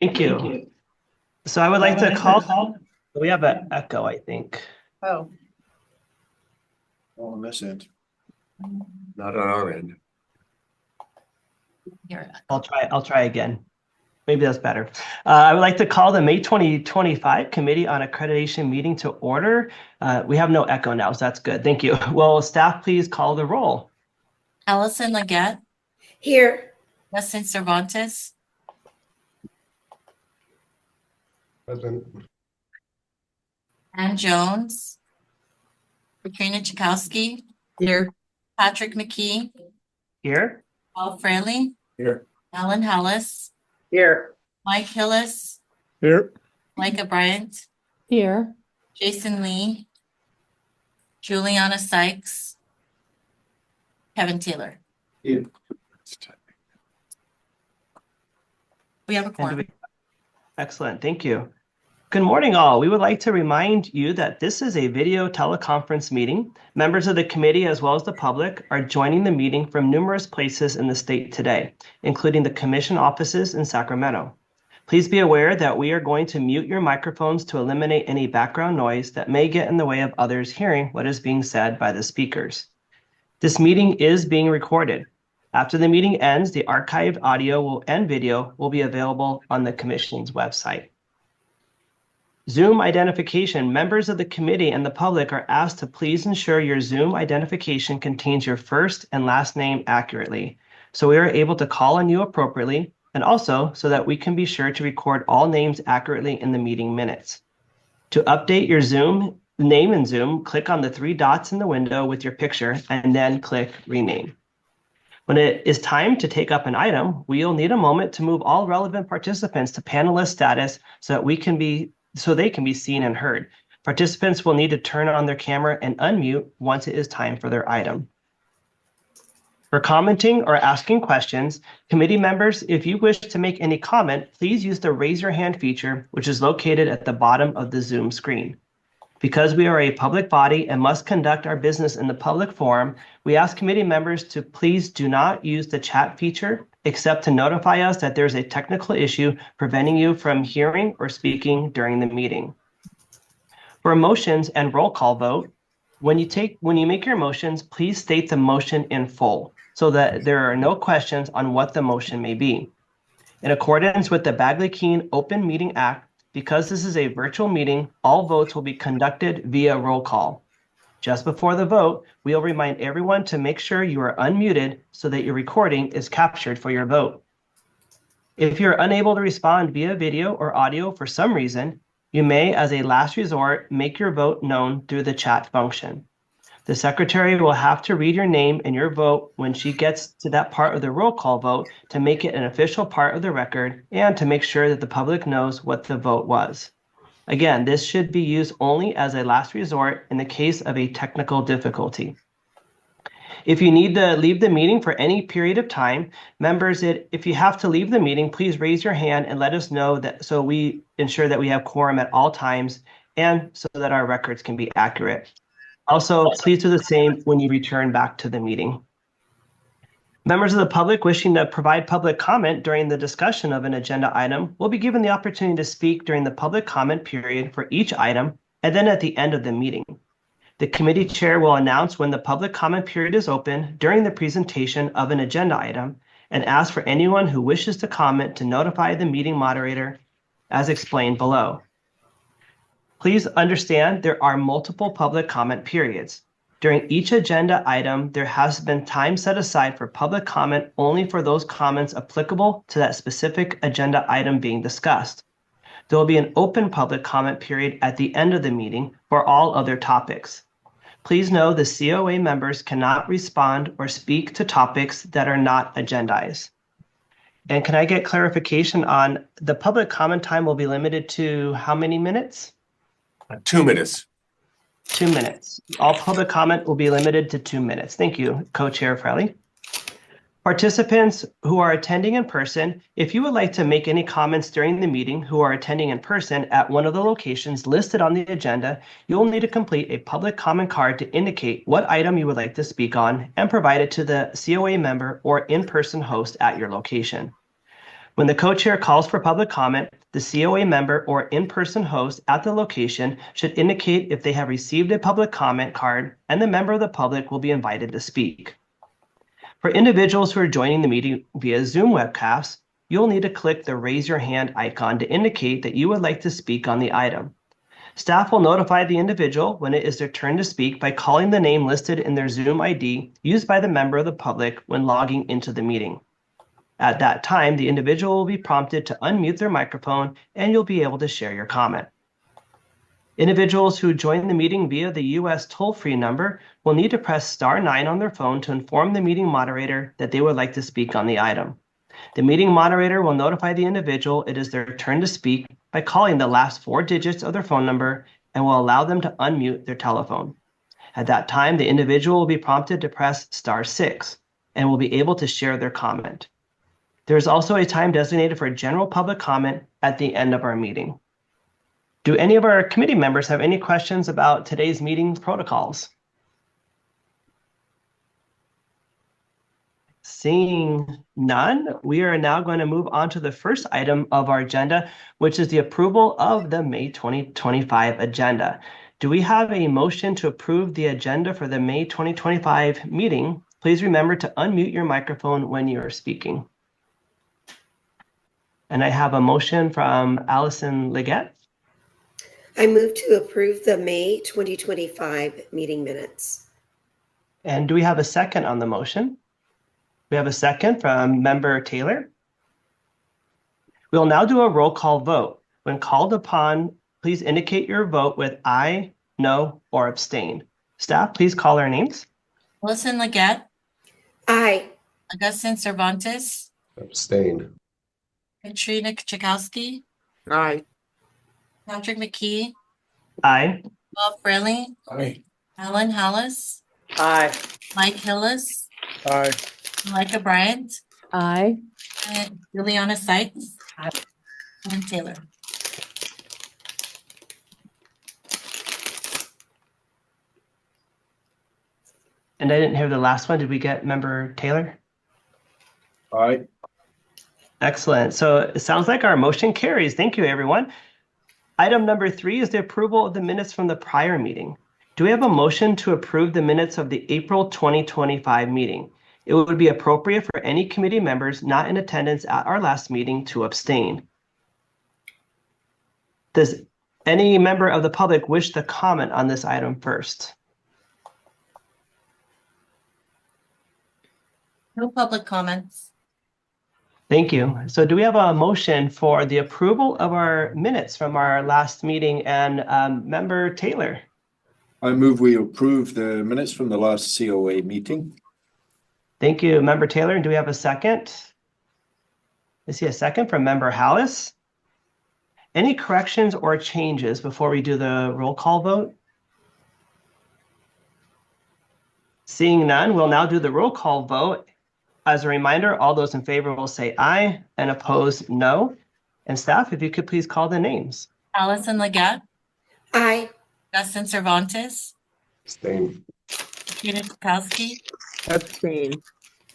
Thank you. So I would like to call, we have an echo, I think. Oh, On this end. Not on our end. here. I'll try again. Maybe that's better. I would like to call the May 2025 Committee on Accreditation meeting to order. We have no echo now, so that's good. Thank you. Will staff please call the roll? Allison Leggett, Here. Justin Cervantes, Present. Ann Jones, Katrina Chakowski, Here. Patrick McKee, Here? Paul Fraley, Here. Alan Hallis, Here. Mike Hillis, Here. Micah Bryant, Here. Jason Lee, Juliana Sykes, Kevin Taylor. Here. We have a And quorum. Excellent, thank you. Good morning, all. We would like to remind you that this is a video teleconference meeting. Members of the committee, as well as the public, are joining the meeting from numerous places in the state today, including the commission offices in Sacramento. Please be aware that we are going to mute your microphones to eliminate any background noise that may get in the way of others hearing what is being said by the speakers. This meeting is being recorded. After the meeting ends, the archived audio and video will be available on the commission's website. Zoom identification. Members of the committee and the public are asked to please ensure your Zoom identification contains your first and last name accurately, so we are able to call on you appropriately, and also so that we can be sure to record all names accurately in the meeting minutes. To update your Zoom name in Zoom, click on the three dots in the window with your picture and then click Rename. When it is time to take up an item, we'll need a moment to move all relevant participants to panelist status so they can be seen and heard. Participants will need to turn on their camera and unmute once it is time for their item. For commenting or asking questions, committee members, if you wish to make any comment, please use the raise your hand feature, which is located at the bottom of the Zoom screen. Because we are a public body and must conduct our business in the public forum, we ask committee members to please do not use the chat feature except to notify us that there's a technical issue preventing you from hearing or speaking during the meeting. For motions and roll call vote, when you make your motions, please state the motion in full so that there are no questions on what the motion may be. In accordance with the Bagley-Keene Open Meeting Act, because this is a virtual meeting, all votes will be conducted via roll call. Just before the vote, we'll remind everyone to make sure you are unmuted so that your recording is captured for your vote. If you're unable to respond via video or audio for some reason, you may, as a last resort, make your vote known through the chat function. The secretary will have to read your name and your vote when she gets to that part of the roll call vote to make it an official part of the record and to make sure that the public knows what the vote was. Again, this should be used only as a last resort in the case of a technical difficulty. If you need to leave the meeting for any period of time, members, if you have to leave the meeting, please raise your hand and let us know that so we ensure that we have quorum at all times and so that our records can be accurate. Also, please do the same when you return back to the meeting. Members of the public wishing to provide public comment during the discussion of an agenda item will be given the opportunity to speak during the public comment period for each item and then at the end of the meeting. The committee chair will announce when the public comment period is open during the presentation of an agenda item and ask for anyone who wishes to comment to notify the meeting moderator as explained below. Please understand there are multiple public comment periods. During each agenda item, there has been time set aside for public comment only for those comments applicable to that specific agenda item being discussed. There will be an open public comment period at the end of the meeting for all other topics. Please know the COA members cannot respond or speak to topics that are not agendized. And can I get clarification on the public comment time will be limited to how many minutes? 2 minutes. 2 minutes. All public comment will be limited to 2 minutes. Thank you, Co-Chair Fraley. Participants who are attending in person, if you would like to make any comments during the meeting who are attending in person at one of the locations listed on the agenda, you will need to complete a public comment card to indicate what item you would like to speak on and provide it to the COA member or in-person host at your location. When the co-chair calls for public comment, the COA member or in-person host at the location should indicate if they have received a public comment card, and the member of the public will be invited to speak. For individuals who are joining the meeting via Zoom webcast, you'll need to click the raise your hand icon to indicate that you would like to speak on the item. Staff will notify the individual when it is their turn to speak by calling the name listed in their Zoom ID used by the member of the public when logging into the meeting. At that time, the individual will be prompted to unmute their microphone and you'll be able to share your comment. Individuals who join the meeting via the US toll-free number will need to press *9 on their phone to inform the meeting moderator that they would like to speak on the item. The meeting moderator will notify the individual it is their turn to speak by calling the last 4 digits of their phone number and will allow them to unmute their telephone. At that time, the individual will be prompted to press *6 and will be able to share their comment. There is also a time designated for general public comment at the end of our meeting. Do any of our committee members have any questions about today's meeting protocols? Seeing none, we are now going to move on to the first item of our agenda, which is the approval of the May 2025 agenda. Do we have a motion to approve the agenda for the May 2025 meeting? Please remember to unmute your microphone when you are speaking. And I have a motion from Allison Leggett. I move to approve the May 2025 meeting minutes. And do we have a second on the motion? We have a second from Member Taylor. We'll now do a roll call vote. When called upon, please indicate your vote with aye, no, or abstain. Staff, please call our names. Allison Leggett, Aye. Augustin Cervantes, Abstain. Katrina Chakowski, Aye. Patrick McKee, Aye. Bob Fraley, Aye. Alan Hallis, Aye. Mike Hillis, Aye. Malika Bryant, Aye. and Juliana Sykes, and Taylor. And I didn't hear the last one. Did we get Member Taylor? Aye. Excellent. So it sounds like our motion carries. Thank you, everyone. Item number 3 is the approval of the minutes from the prior meeting. Do we have a motion to approve the minutes of the April 2025 meeting? It would be appropriate for any committee members not in attendance at our last meeting to abstain. Does any member of the public wish to comment on this item first? No public comments. Thank you. So do we have a motion for the approval of our minutes from our last meeting? And Member Taylor? I move we approve the minutes from the last COA meeting. Thank you, Member Taylor. And do we have a second? I see a second from Member Hallis. Any corrections or changes before we do the roll call vote? Seeing none, we'll now do the roll call vote. As a reminder, all those in favor will say aye and opposed no. And staff, if you could please call the names. Allison Leggett, Aye. Augustin Cervantes, Abstain. Katrina Chakowski, Abstain.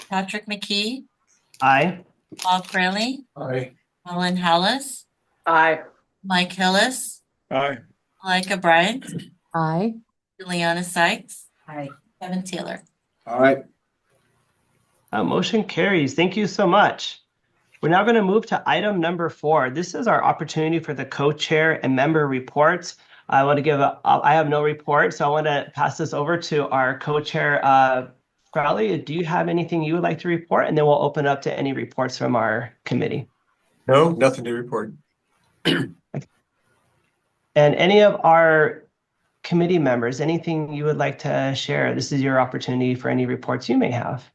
Patrick McKee, Aye. Bob Fraley, Aye. Alan Hallis, Aye. Mike Hillis, Aye. Malika Bryant, Aye. Juliana Sykes, Aye. Kevin Taylor. Aye. Motion carries. Thank you so much. We're now going to move to item number 4. This is our opportunity for the co-chair and member reports. I want to give I have no report, so I want to pass this over to our co-chair, Crowley. Do you have anything you would like to report? And then we'll open up to any reports from our committee. No, nothing to report. And any of our committee members, anything you would like to share? This is your opportunity for any reports you may have.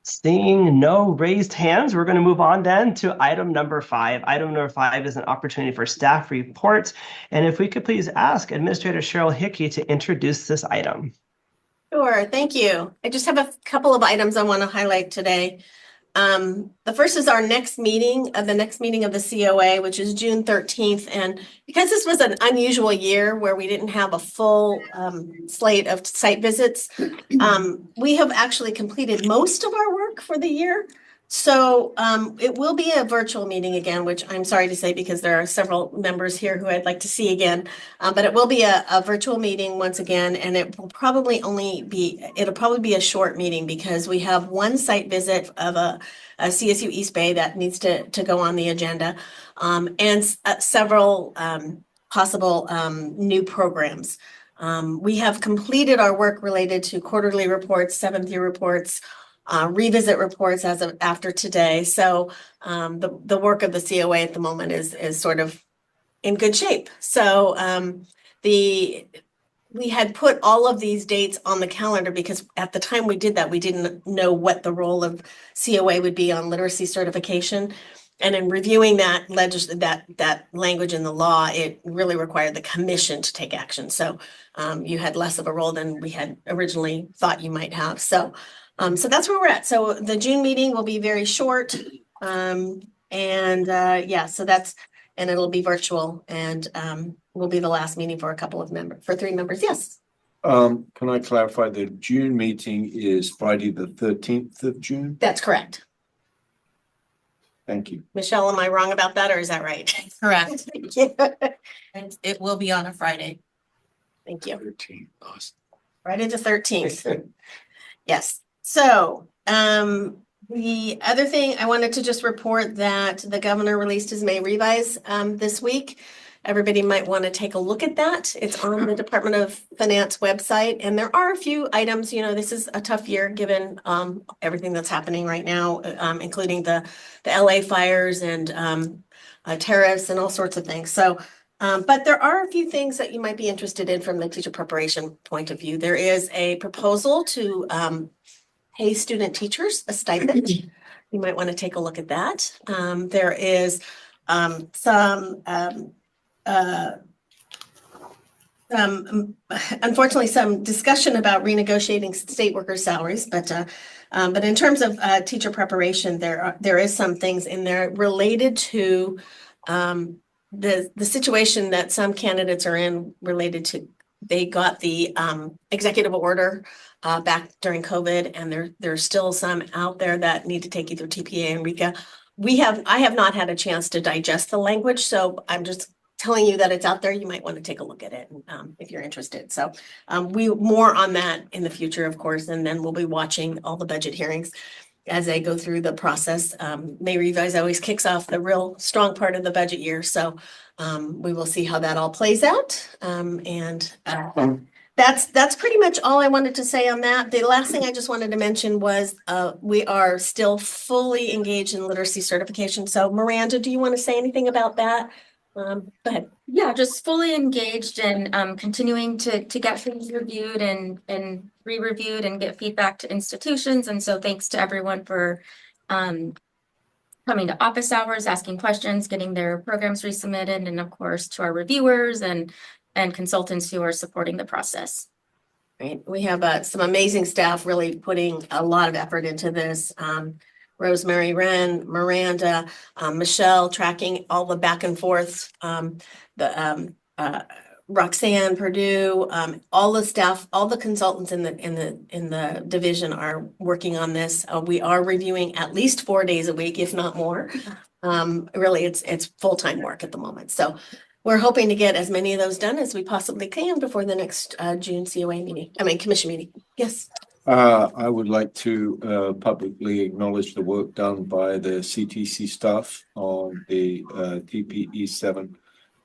Seeing no raised hands, we're going to move on then to item number 5. Item number 5 is an opportunity for staff reports. And if we could please ask Administrator Cheryl Hickey to introduce this item. Sure, thank you. I just have a couple of items I want to highlight today. the first is our next meeting, the next meeting of the COA, which is June 13th. And because this was an unusual year where we didn't have a full slate of site visits, we have actually completed most of our work for the year. So it will be a virtual meeting again, which I'm sorry to say because there are several members here who I'd like to see again. But it will be a virtual meeting once again, and it will probably it'll probably be a short meeting because we have one site visit of a CSU East Bay that needs to go on the agenda, and several possible new programs. We have completed our work related to quarterly reports, seventh year reports, revisit reports as of after today. So the work of the COA at the moment is sort of in good shape. So we had put all of these dates on the calendar because at the time we did that, we didn't know what the role of COA would be on literacy certification. And in reviewing that language in the law, it really required the commission to take action. So you had less of a role than we had originally thought you might have. So that's where we're at. So the June meeting will be very short. And it'll be virtual and will be the last meeting for for 3 members. Yes. Can I clarify, the June meeting is Friday, the 13th of June? That's correct. Thank you. Michelle, am I wrong about that or is that right? Correct. Thank you. And it will be on a Friday. Thank you. 13th. Awesome. Friday the 13th. Yes. So the other thing I wanted to just report that the governor released his May revise this week. Everybody might want to take a look at that. It's on the Department of Finance website. And there are a few items, this is a tough year given everything that's happening right now, including the LA fires and tariffs and all sorts of things. So, but there are a few things that you might be interested in from the teacher preparation point of view. There is a proposal to pay student teachers a stipend. You might want to take a look at that. There is unfortunately, some discussion about renegotiating state workers' salaries, but in terms of teacher preparation, there is some things in there related to the situation that some candidates are in related to they got the executive order back during COVID, and there's still some out there that need to take either TPA and RICA. I have not had a chance to digest the language, so I'm just telling you that it's out there. You might want to take a look at it if you're interested. So more on that in the future, of course, and then we'll be watching all the budget hearings as they go through the process. May revise always kicks off the real strong part of the budget year. So we will see how that all plays out. That's pretty much all I wanted to say on that. The last thing I just wanted to mention was we are still fully engaged in literacy certification. So Miranda, do you want to say anything about that? Go ahead. Yeah, just fully engaged and continuing to get things reviewed and re-reviewed and get feedback to institutions. And so thanks to everyone for coming to office hours, asking questions, getting their programs resubmitted, and of course to our reviewers and consultants who are supporting the process. Right. We have some amazing staff really putting a lot of effort into this. Rosemary Wren, Miranda, Michelle tracking all the back and forth, Roxanne Purdue, all the staff, all the consultants in the division are working on this. We are reviewing at least 4 days a week, if not more. Really, it's full-time work at the moment. So we're hoping to get as many of those done as we possibly can before the next June commission meeting. Yes. I would like to publicly acknowledge the work done by the CTC staff on the TPE 7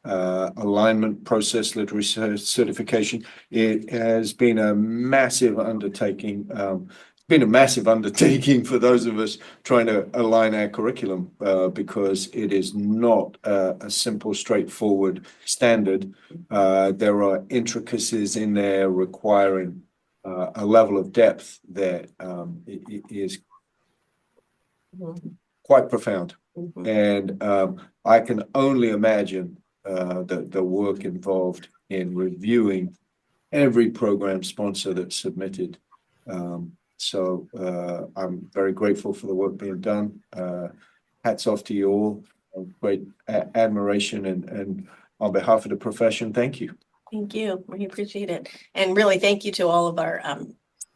alignment process literacy certification. It has been a massive undertaking. For those of us trying to align our curriculum because it is not a simple, straightforward standard. There are intricacies in there requiring a level of depth that is quite profound. Mm-hmm. And I can only imagine the work involved in reviewing every program sponsor that's submitted So I'm very grateful for the work being done. Hats off to you all. Great admiration and on behalf of the profession, thank you. Thank you. We appreciate it. And really thank you to all of our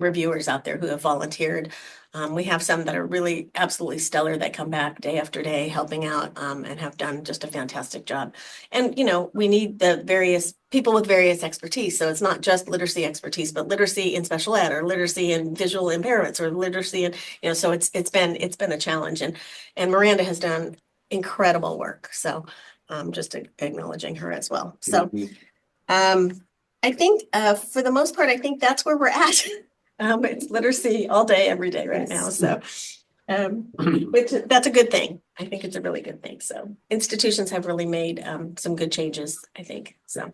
reviewers out there who have volunteered. We have some that are really absolutely stellar that come back day after day helping out and have done just a fantastic job. And, you know, we need the various people with various expertise. So it's not just literacy expertise, but literacy in special ed or literacy in visual impairments or literacy in, you know, so it's been a challenge. And Miranda has done incredible work. So just acknowledging her as well. So I think for the most part, I think that's where we're at. It's literacy all day, every day right now. So which that's a good thing. I think it's a really good thing. So institutions have really made some good changes, I think. So,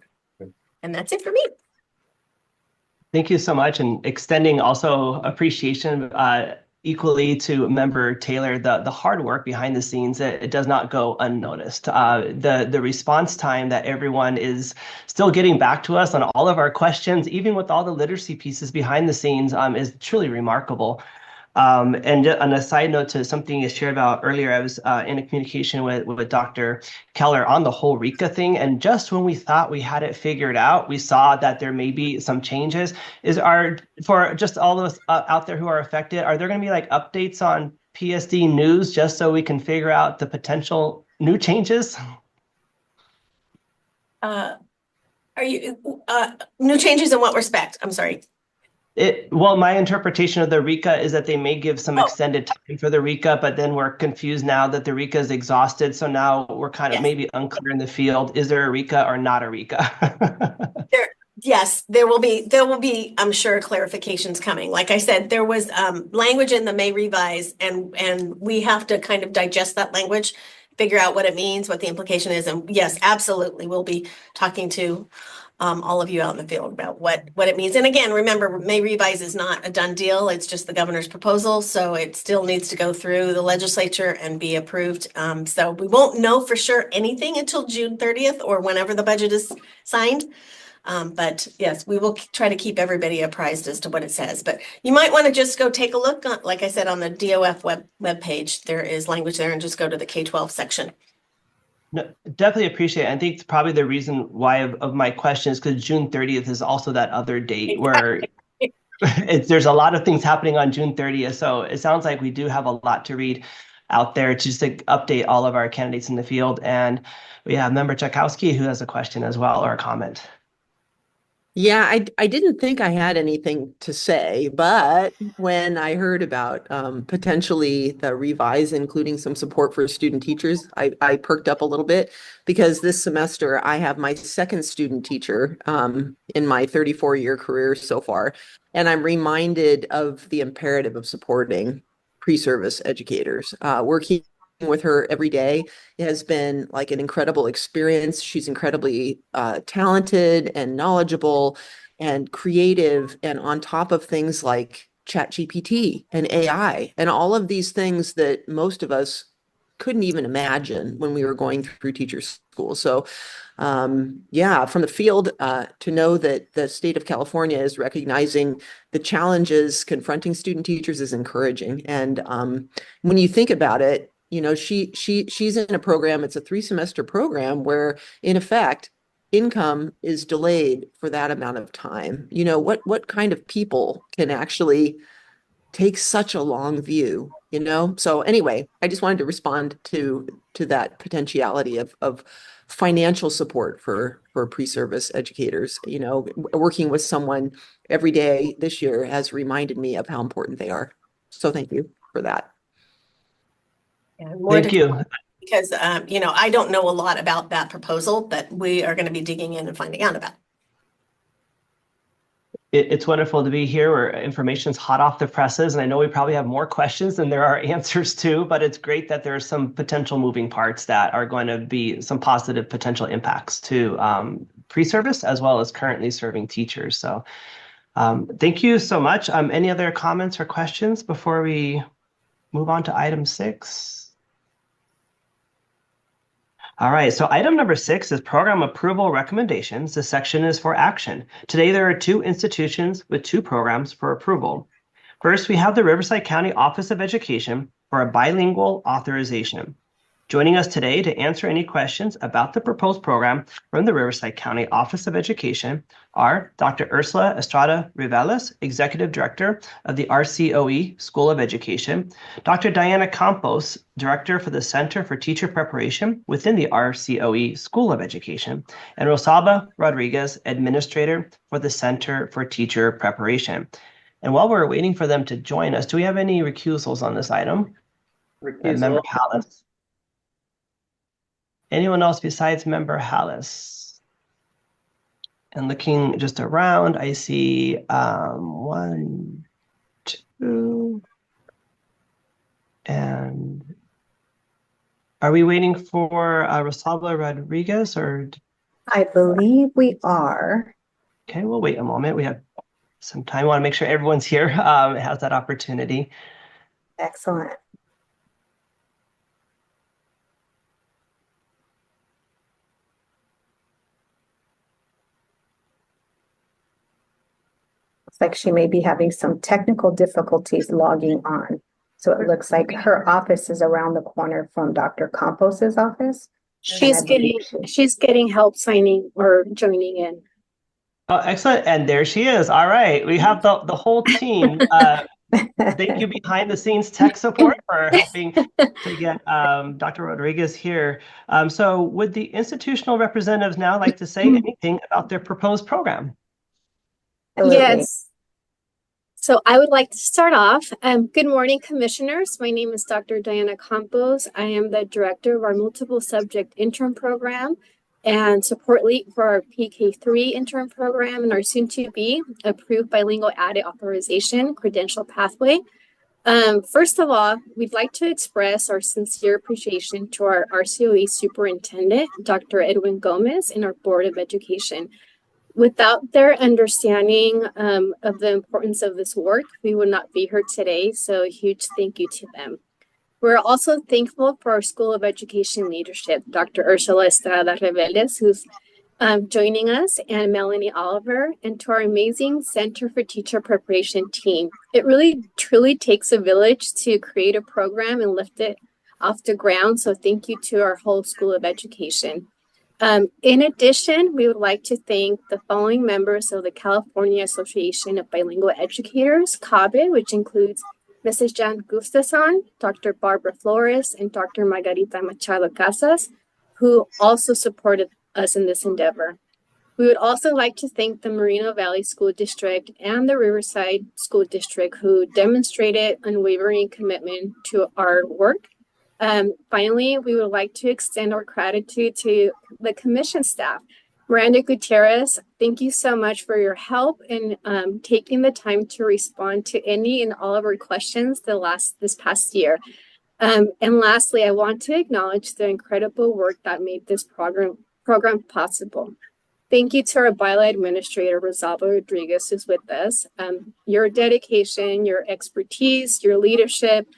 and that's it for me. Thank you so much, and extending also appreciation equally to Member Taylor, the hard work behind the scenes. It does not go unnoticed. The response time that everyone is still getting back to us on all of our questions, even with all the literacy pieces behind the scenes, is truly remarkable. And on a side note to something you shared about earlier, I was in a communication with Dr. Keller on the whole RICA thing. And just when we thought we had it figured out, we saw that there may be some changes. For just all of us out there who are affected, are there going to be like updates on PSD News just so we can figure out the potential new changes? Are you new changes in what respect? I'm sorry. Well, my interpretation of the RICA is that they may give some extended time for the RICA, but then we're confused now that the RICA is exhausted. So now we're kind of maybe unclear in the field. Is there a RICA or not a RICA? Yes, there will be, I'm sure, clarifications coming. Like I said, there was language in the May revise, and we have to kind of digest that language, figure out what it means, what the implication is. And yes, absolutely, we'll be talking to all of you out in the field about what it means. And again, remember, May revise is not a done deal. It's just the governor's proposal. So it still needs to go through the legislature and be approved. So we won't know for sure anything until June 30th or whenever the budget is signed. But yes, we will try to keep everybody apprised as to what it says. But you might want to just go take a look, like I said, on the DOF web page. There is language there, and just go to the K-12 section. No, definitely appreciate it. I think probably the reason why of my question is because June 30th is also that other date where there's a lot of things happening on June 30th. So it sounds like we do have a lot to read out there to just update all of our candidates in the field. And we have Member Tchaikovsky who has a question as well, or a comment. Yeah, I didn't think I had anything to say, but when I heard about potentially the revise, including some support for student teachers, I perked up a little bit, because this semester I have my second student teacher in my 34-year career so far, and I'm reminded of the imperative of supporting pre-service educators. Working with her every day. It has been like an incredible experience. She's incredibly talented and knowledgeable and creative, and on top of things like ChatGPT and AI and all of these things that most of us couldn't even imagine when we were going through teacher school. So yeah, from the field, to know that the state of California is recognizing the challenges confronting student teachers is encouraging. And when you think about it, you know, she's in a program, it's a 3-semester program where, in effect, income is delayed for that amount of time. You know, what kind of people can actually take such a long view, you know? So anyway, I just wanted to respond to that potentiality of financial support for pre-service educators. You know, working with someone every day this year has reminded me of how important they are. So thank you for that. Thank you. Because, you know, I don't know a lot about that proposal, but we are going to be digging in and finding out about it. It's wonderful to be here where information's hot off the presses. And I know we probably have more questions than there are answers to, but it's great that there are some potential moving parts that are going to be some positive potential impacts to pre-service as well as currently serving teachers. So thank you so much. Any other comments or questions before we move on to item 6? All right, so item number 6 is program approval recommendations. This section is for action. Today, there are 2 institutions with 2 programs for approval. First, we have the Riverside County Office of Education for a bilingual authorization. Joining us today to answer any questions about the proposed program from the Riverside County Office of Education are Dr. Ursula Estrada Riveles, Executive Director of the RCOE School of Education, Dr. Diana Campos, Director for the Center for Teacher Preparation within the RCOE School of Education, and Rosalba Rodriguez, Administrator for the Center for Teacher Preparation. And while we're waiting for them to join us, do we have any recusals on this item? Member Hallis? Anyone else besides Member Hallis? And looking just around, I see 1, 2, and are we waiting for Rosalba Rodriguez or? I believe we are. Okay, we'll wait a moment. We have some time. I want to make sure everyone's here has that opportunity. Excellent. Looks like she may be having some technical difficulties logging on. So it looks like her office is around the corner from Dr. Campos's office. She's getting help signing or joining in. Oh, excellent. And there she is. All right. We have the whole team. Thank you behind the scenes tech support for helping to get Dr. Rodriguez here. So would the institutional representatives now like to say anything about their proposed program? Yes. So I would like to start off. Good morning, commissioners. My name is Dr. Diana Campos. I am the director of our multiple subject intern program and support lead for our PK3 intern program and our soon to be approved bilingual added authorization credential pathway. First of all, we'd like to express our sincere appreciation to our RCOE superintendent, Dr. Edwin Gomez, and our Board of Education. Without their understanding of the importance of this work, we would not be here today. So a huge thank you to them. We're also thankful for our School of Education leadership, Dr. Ursula Estrada Riveles, who's joining us, and Melanie Oliver, and to our amazing Center for Teacher Preparation team. It really, truly takes a village to create a program and lift it off the ground. So thank you to our whole School of Education. In addition, we would like to thank the following members of the California Association of Bilingual Educators, COBE, which includes Mrs. Jan Gustafson, Dr. Barbara Flores, and Dr. Margarita Machado Casas, who also supported us in this endeavor. We would also like to thank the Moreno Valley School District and the Riverside School District, who demonstrated unwavering commitment to our work. Finally, we would like to extend our gratitude to the commission staff. Miranda Gutierrez, thank you so much for your help in taking the time to respond to any and all of our questions this past year. And lastly, I want to acknowledge the incredible work that made this program possible. Thank you to our bylaw administrator, Rosalba Rodriguez, who's with us. Your dedication, your expertise, your leadership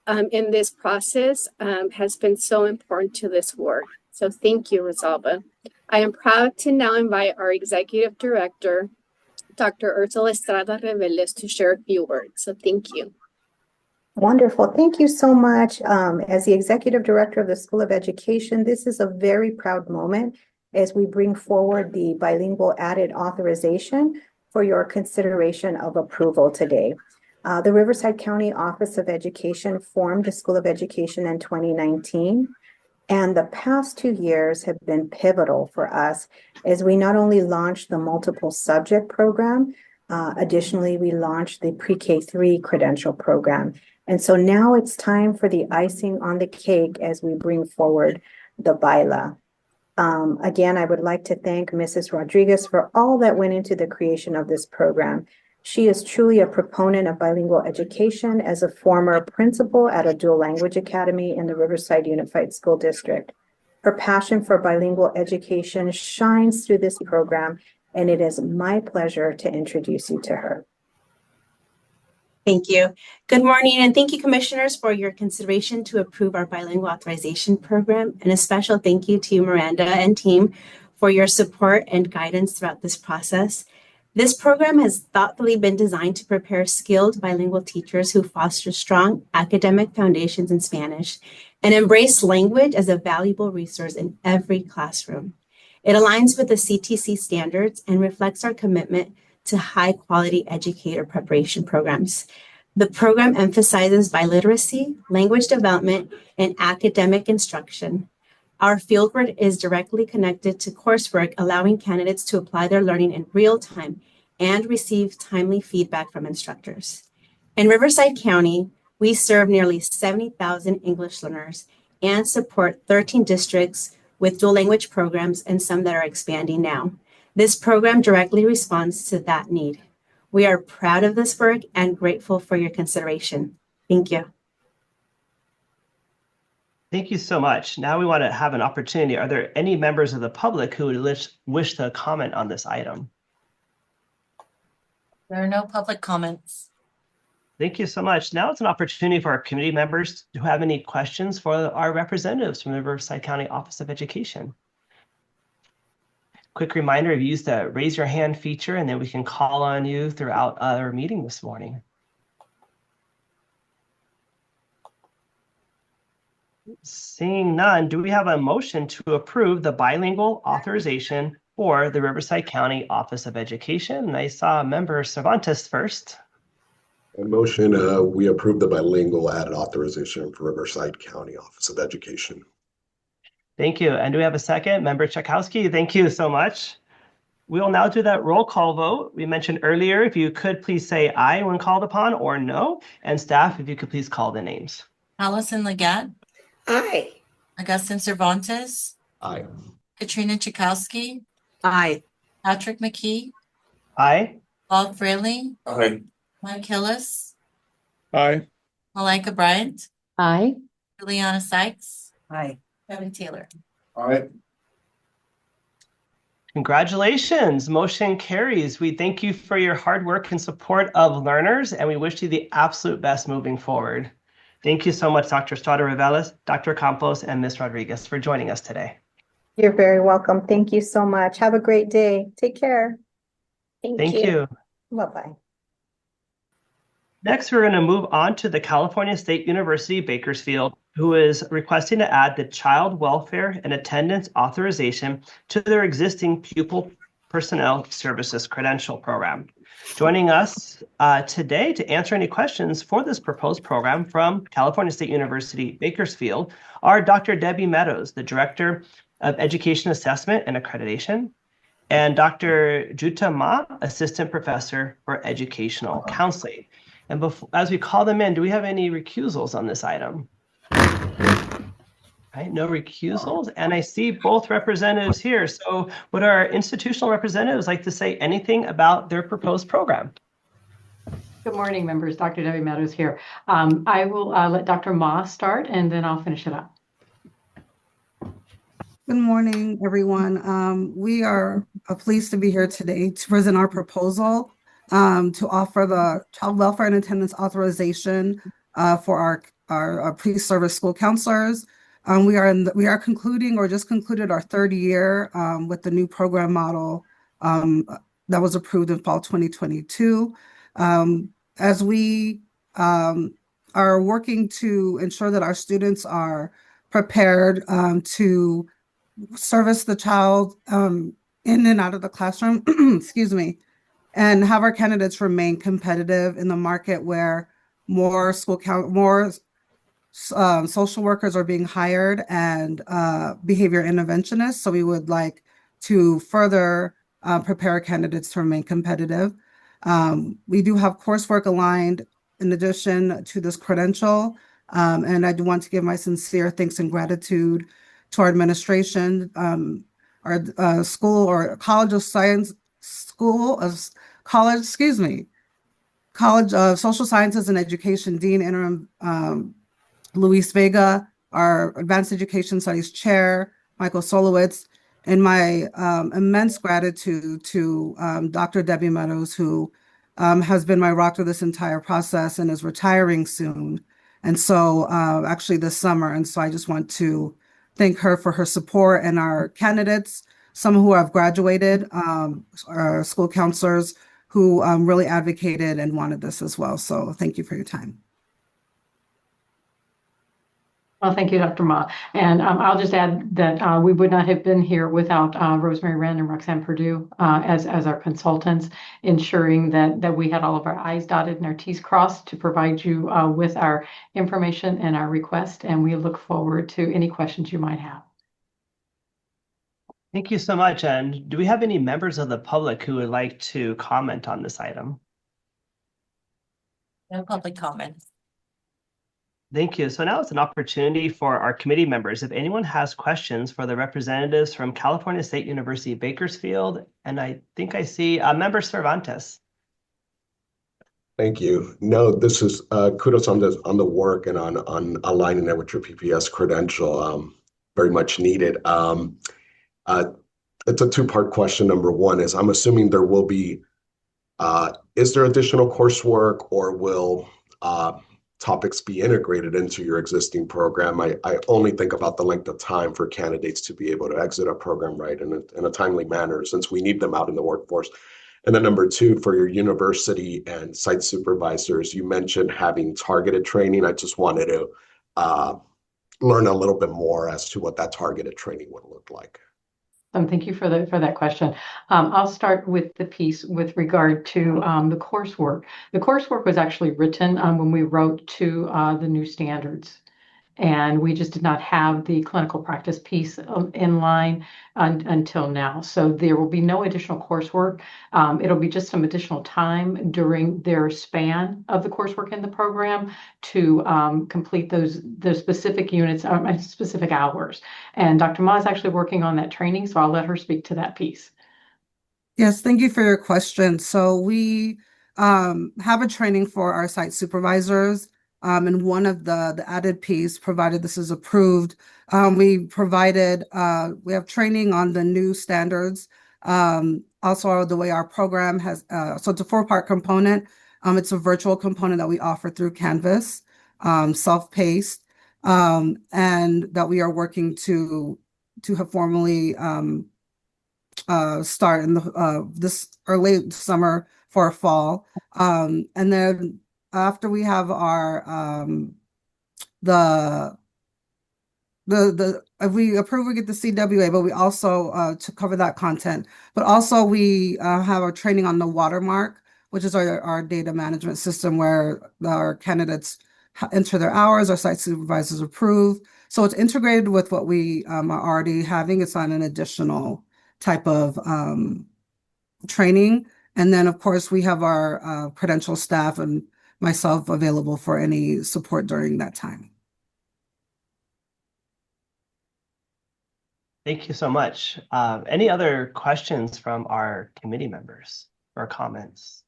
in this process has been so important to this work. So thank you, Rosalba. I am proud to now invite our Executive Director, Dr. Ursula Estrada Riveles, to share a few words. So thank you. Wonderful. Thank you so much. As the Executive Director of the School of Education, this is a very proud moment as we bring forward the bilingual added authorization for your consideration of approval today. The Riverside County Office of Education formed the School of Education in 2019. And the past 2 years have been pivotal for us as we not only launched the multiple subject program, additionally, we launched the pre-K3 credential program. And so now it's time for the icing on the cake as we bring forward the BILA. Again, I would like to thank Mrs. Rodriguez for all that went into the creation of this program. She is truly a proponent of bilingual education as a former principal at a dual language academy in the Riverside Unified School District. Her passion for bilingual education shines through this program, and it is my pleasure to introduce you to her. Thank you. Good morning, and thank you, commissioners, for your consideration to approve our bilingual authorization program. And a special thank you to you, Miranda and team, for your support and guidance throughout this process. This program has thoughtfully been designed to prepare skilled bilingual teachers who foster strong academic foundations in Spanish and embrace language as a valuable resource in every classroom. It aligns with the CTC standards and reflects our commitment to high-quality educator preparation programs. The program emphasizes biliteracy, language development, and academic instruction. Our fieldwork is directly connected to coursework, allowing candidates to apply their learning in real time and receive timely feedback from instructors. In Riverside County, we serve nearly 70,000 English learners and support 13 districts with dual language programs and some that are expanding now. This program directly responds to that need. We are proud of this work and grateful for your consideration. Thank you. Thank you so much. Now we want to have an opportunity. Are there any members of the public who would wish to comment on this item? There are no public comments. Thank you so much. Now it's an opportunity for our committee members to have any questions for our representatives from the Riverside County Office of Education. Quick reminder, use the raise your hand feature, and then we can call on you throughout our meeting this morning. Seeing none, do we have a motion to approve the bilingual authorization for the Riverside County Office of Education? And I saw member Cervantes first. A motion, we approve the bilingual added authorization for Riverside County Office of Education. Thank you. And do we have a second? Member Tchaikovsky, thank you so much. We will now do that roll call vote. We mentioned earlier, if you could please say aye when called upon or no. And staff, if you could please call the names. Allison Leggett. Aye. Augustin Cervantes. Aye. Katrina Tchaikovsky. Aye. Patrick McKee. Aye. Bob Fraley. Aye. Mike Hillis. Aye. Malika Bryant. Aye. Juliana Sykes. Aye. Kevin Taylor. Aye. Congratulations, motion carries. We thank you for your hard work and support of learners, and we wish you the absolute best moving forward. Thank you so much, Dr. Estrada-Reveles, Dr. Campos, and Ms. Rodriguez for joining us today. You're very welcome. Thank you so much. Have a great day. Take care. Thank you. Bye-bye. Next, we're going to move on to the California State University Bakersfield, who is requesting to add the Child Welfare and Attendance Authorization to their existing Pupil Personnel Services Credential Program. Joining us today to answer any questions for this proposed program from California State University Bakersfield are Dr. Debbie Meadows, the Director of Education Assessment and Accreditation, and Dr. Juta Ma, Assistant Professor for Educational Counseling. And as we call them in, do we have any recusals on this item? Right, no recusals, and I see both representatives here. So would our institutional representatives like to say anything about their proposed program? Good morning, members. Dr. Debbie Meadows here. I will let Dr. Ma start, and then I'll finish it up. Good morning, everyone. We are pleased to be here today to present our proposal to offer the Child Welfare and Attendance Authorization for our pre-service school counselors. We are concluding or just concluded our third year with the new program model that was approved in fall 2022. As we are working to ensure that our students are prepared to service the child in and out of the classroom, excuse me, and have our candidates remain competitive in the market where more social workers are being hired and behavior interventionists. So we would like to further prepare candidates to remain competitive. We do have coursework aligned in addition to this credential. And I do want to give my sincere thanks and gratitude to our administration, our school or College of Science, College of Social Sciences and Education Dean Interim Luis Vega, our Advanced Education Studies Chair, Michael Solowitz, and my immense gratitude to Dr. Debbie Meadows, who has been my rock through this entire process and is retiring soon. And so actually this summer. And so I just want to thank her for her support and our candidates. some who have graduated, are school counselors who really advocated and wanted this as well. So thank you for your time. Well, thank you, Dr. Ma. And I'll just add that we would not have been here without Rosemary Wren and Roxanne Purdue as our consultants, ensuring that we had all of our I's dotted and our T's crossed to provide you with our information and our request. And we look forward to any questions you might have. Thank you so much. And do we have any members of the public who would like to comment on this item? No public comment. Thank you. So now it's an opportunity for our committee members. If anyone has questions for the representatives from California State University, Bakersfield, and I think I see Member Cervantes. Thank you. No, this is kudos on the work and on aligning it with your PPS credential. Very much needed. It's a two-part question. Number one is, I'm assuming there will be, is there additional coursework, or will topics be integrated into your existing program? I only think about the length of time for candidates to be able to exit a program right in a timely manner, since we need them out in the workforce. And then number two, for your university and site supervisors, you mentioned having targeted training. I just wanted to learn a little bit more as to what that targeted training would look like. Thank you for that question. I'll start with the piece with regard to the coursework. The coursework was actually written when we wrote to the new standards. And we just did not have the clinical practice piece in line until now. So there will be no additional coursework. It'll be just some additional time during their span of the coursework in the program to complete those specific units, specific hours. And Dr. Ma is actually working on that training, so I'll let her speak to that piece. Yes, thank you for your question. So we have a training for our site supervisors. And one of the added piece, provided this is approved, we have training on the new standards. Also, the way our program has, so it's a 4-part component. It's a virtual component that we offer through Canvas, self-paced, and that we are working to have formally start in this early summer for fall. And then after we have our if we approve, we get the CWA, but we also to cover that content. But also we have our training on the watermark, which is our data management system where our candidates enter their hours, our site supervisors approve. So it's integrated with what we are already having. It's not an additional type of training. And then, of course, we have our credential staff and myself available for any support during that time. Thank you so much. Any other questions from our committee members or comments?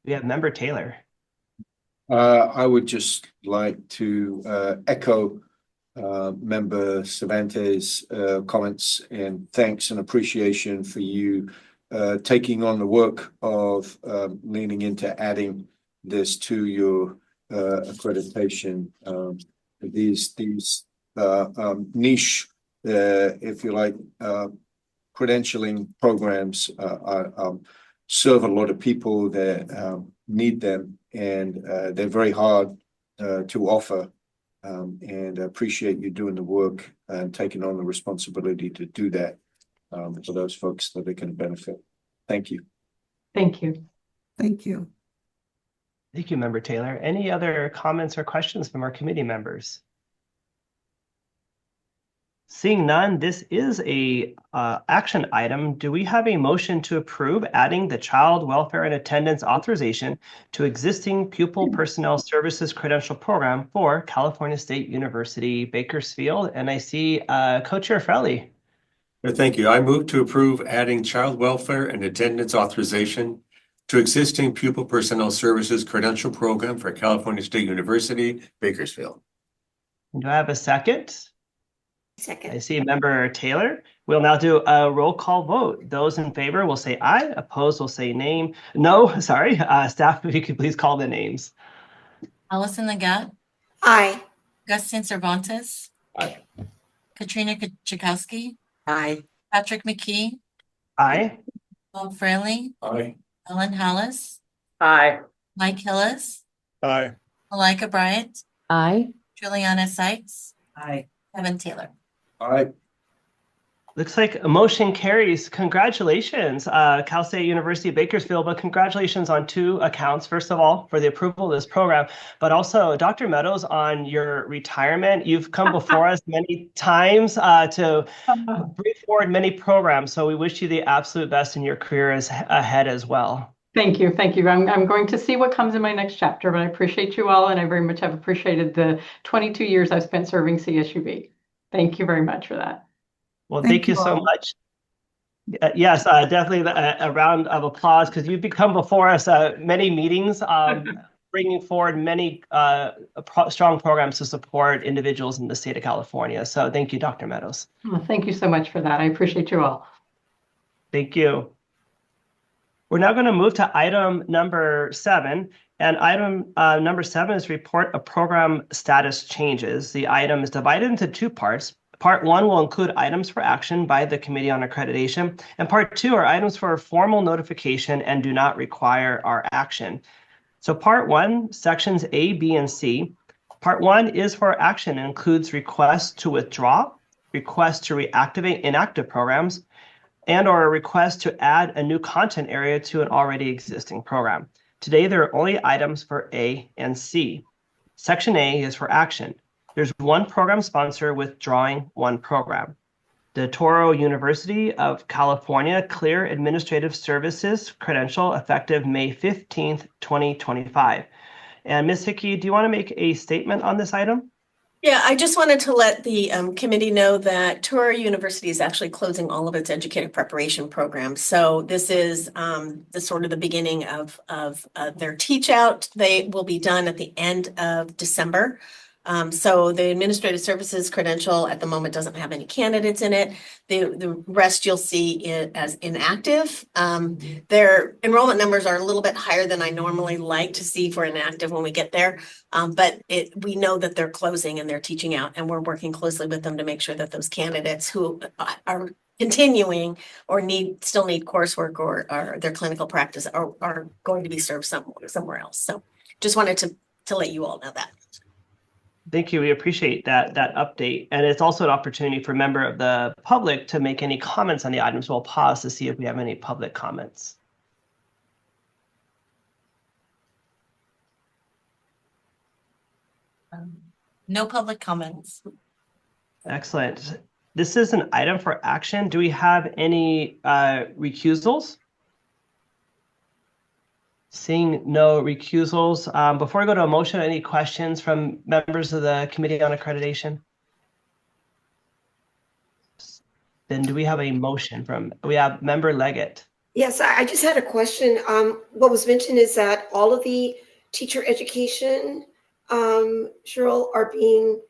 We have Member Taylor. I would just like to echo Member Cervantes' comments and thanks and appreciation for you taking on the work of leaning into adding this to your accreditation. These niche, if you like, credentialing programs serve a lot of people that need them, and they're very hard to offer. And I appreciate you doing the work and taking on the responsibility to do that for those folks that they can benefit. Thank you. Thank you. Thank you. Thank you, Member Taylor. Any other comments or questions from our committee members? Seeing none, this is a action item. Do we have a motion to approve adding the Child Welfare and Attendance Authorization to existing Pupil Personnel Services Credential Program for California State University, Bakersfield? And I see Co-Chair Frelly. Thank you. I move to approve adding Child Welfare and Attendance Authorization to existing Pupil Personnel Services Credential Program for California State University, Bakersfield. Do I have a second? Second. I see Member Taylor. We'll now do a roll call vote. Those in favor will say aye. Opposed will say name. No, sorry. Staff, if you could please call the names. Allison Legat. Aye. Gustin Cervantes. Aye. Katrina Chakowski, Aye. Patrick McKee, Aye. Bob Fraley, Aye. Ellen Hallis, Aye. Mike Hillis, Aye. Malika Bryant, Aye. Juliana Sykes, Aye. Kevin Taylor. Aye. Looks like a motion carries. Congratulations, Cal State University Bakersfield, but congratulations on two accounts. First of all, for the approval of this program, but also Dr. Meadows on your retirement. You've come before us many times to bring forward many programs. So we wish you the absolute best in your career ahead as well. Thank you. Thank you. I'm going to see what comes in my next chapter, but I appreciate you all, and I very much have appreciated the 22 years I've spent serving CSUB. Thank you very much for that. Well, thank you so much. Yes, definitely a round of applause, because you've become before us many meetings, bringing forward many strong programs to support individuals in the state of California. So thank you, Dr. Meadows. Well, thank you so much for that. I appreciate you all. Thank you. We're now going to move to item number 7. And item number 7 is report of program status changes. The item is divided into 2 parts. Part 1 will include items for action by the Committee on Accreditation, and Part 2 are items for formal notification and do not require our action. So Part 1, sections A, B, and C. Part 1 is for action and includes requests to withdraw, requests to reactivate inactive programs, and or a request to add a new content area to an already existing program. Today, there are only items for A and C. Section A is for action. There's one program sponsor withdrawing one program. The Toro University of California Clear Administrative Services credential effective May 15th, 2025. And Ms. Hickey, do you want to make a statement on this item? Yeah, I just wanted to let the committee know that Toro University is actually closing all of its educator preparation programs. So this is the sort of the beginning of their teach out. They will be done at the end of December. So the administrative services credential at the moment doesn't have any candidates in it. The rest you'll see as inactive. Their enrollment numbers are a little bit higher than I normally like to see for inactive when we get there. But we know that they're closing and they're teaching out, and we're working closely with them to make sure that those candidates who are continuing or still need coursework or their clinical practice are going to be served somewhere else. So just wanted to let you all know that. Thank you. We appreciate that update. And it's also an opportunity for a member of the public to make any comments on the items. We'll pause to see if we have any public comments. No public comments. Excellent. This is an item for action. Do we have any recusals? Seeing no recusals, before I go to a motion, any questions from members of the Committee on Accreditation? Then do we have a motion we have Member Leggett? Yes, I just had a question. What was mentioned is that all of the teacher education, Cheryl, are being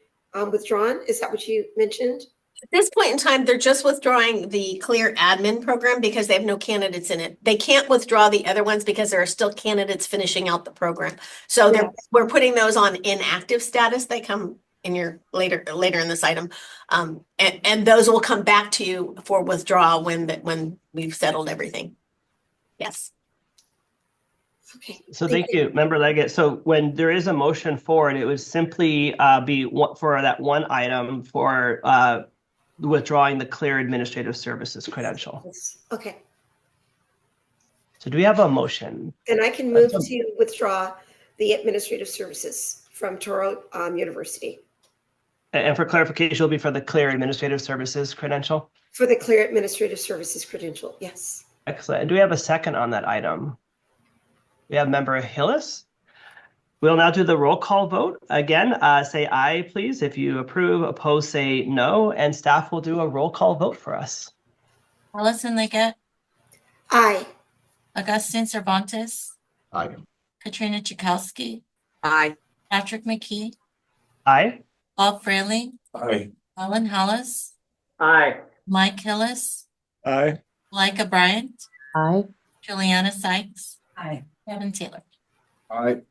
withdrawn. Is that what you mentioned? At this point in time, they're just withdrawing the Clear Admin program because they have no candidates in it. They can't withdraw the other ones because there are still candidates finishing out the program. So we're putting those on inactive status. They come in your later in this item, and those will come back to you for withdrawal when we've settled everything. Yes. Okay. So thank you, Member Leggett. So when there is a motion forward, it would simply be for that one item for withdrawing the Clear Administrative Services credential. Yes. Okay. So do we have a motion? And I can move to withdraw the administrative services from Toro University. And for clarification, it'll be for the Clear Administrative Services credential? For the Clear Administrative Services credential, yes. Excellent. And do we have a second on that item? We have Member Hillis. We'll now do the roll call vote. Again, say aye, please. If you approve, oppose, say no. And staff will do a roll call vote for us. Allison Leggett. Aye. Augustine Cervantes. Aye. Katrina Chakowski. Aye. Patrick McKee. Aye. Bob Fraley. Aye. Ellen Hallis. Aye. Mike Hillis. Aye. Malika Bryant. Aye. Juliana Sykes. Aye. Kevin Taylor. Aye.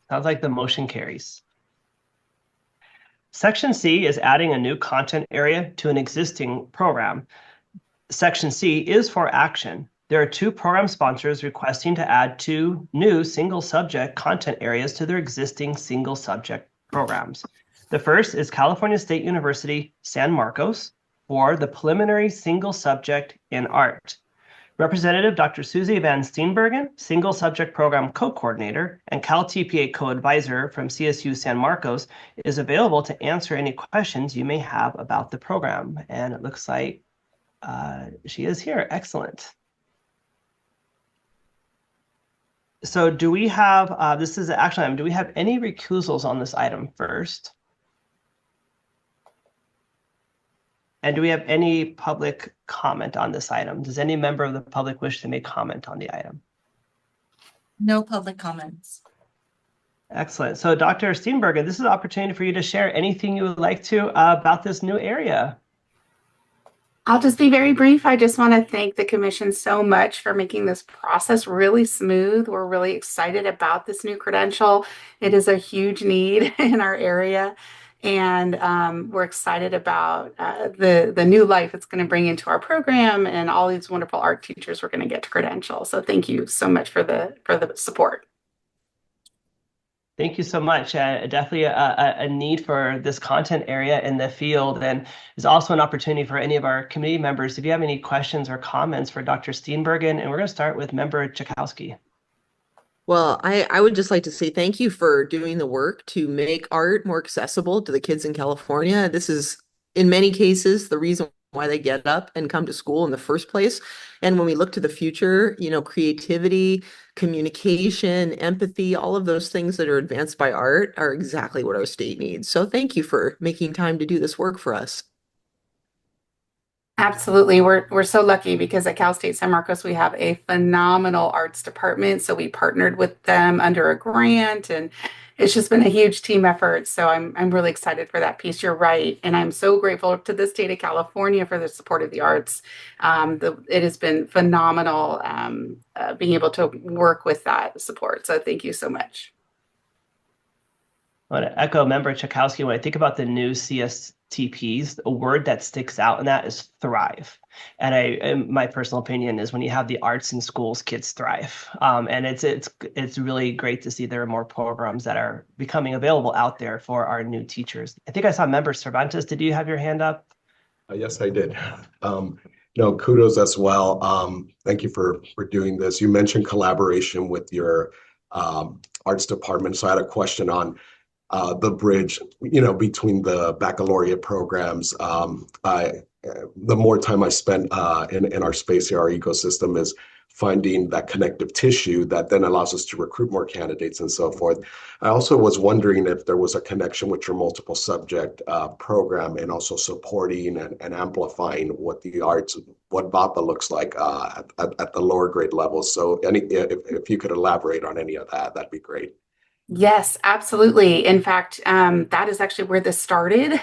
Sounds like the motion carries. Section C is adding a new content area to an existing program. Section C is for action. There are 2 program sponsors requesting to add 2 new single subject content areas to their existing single subject programs. The first is California State University, San Marcos, for the preliminary single subject in art. Representative Dr. Susie Van Steenbergen, single subject program co-coordinator and Cal TPA co-advisor from CSU San Marcos, is available to answer any questions you may have about the program. And it looks like she is here. Excellent. So do we have, this is an action item, do we have any recusals on this item first? And do we have any public comment on this item? Does any member of the public wish to make comment on the item? No public comments. Excellent. So Dr. Steenbergen, this is an opportunity for you to share anything you would like to about this new area. I'll just be very brief. I just want to thank the commission so much for making this process really smooth. We're really excited about this new credential. It is a huge need in our area. And we're excited about the new life it's going to bring into our program and all these wonderful art teachers we're going to get to credential. So thank you so much for the support. Thank you so much. Definitely a need for this content area in the field, and is also an opportunity for any of our committee members. If you have any questions or comments for Dr. Steenbergen, and we're going to start with Member Chakowski. Well, I would just like to say thank you for doing the work to make art more accessible to the kids in California. This is, in many cases, the reason why they get up and come to school in the first place. And when we look to the future, you know, creativity, communication, empathy, all of those things that are advanced by art are exactly what our state needs. So thank you for making time to do this work for us. Absolutely. We're so lucky because at Cal State San Marcos, we have a phenomenal arts department. So we partnered with them under a grant, and it's just been a huge team effort. So I'm really excited for that piece. You're right. And I'm so grateful to the state of California for the support of the arts. It has been phenomenal being able to work with that support. So thank you so much. I want to echo Member Chakowski. When I think about the new CSTPs, a word that sticks out in that is thrive. And my personal opinion is when you have the arts in schools, kids thrive. And it's really great to see there are more programs that are becoming available out there for our new teachers. I think I saw Member Cervantes. Did you have your hand up? Yes, I did. No, kudos as well. Thank you for doing this. You mentioned collaboration with your arts department. So I had a question on the bridge, you know, between the baccalaureate programs. The more time I spend in our space here, our ecosystem, is finding that connective tissue that then allows us to recruit more candidates and so forth. I also was wondering if there was a connection with your multiple subject program and also supporting and amplifying what the arts, what VAPA looks like at the lower grade levels. So if you could elaborate on any of that, that'd be great. Yes, absolutely. In fact, that is actually where this started.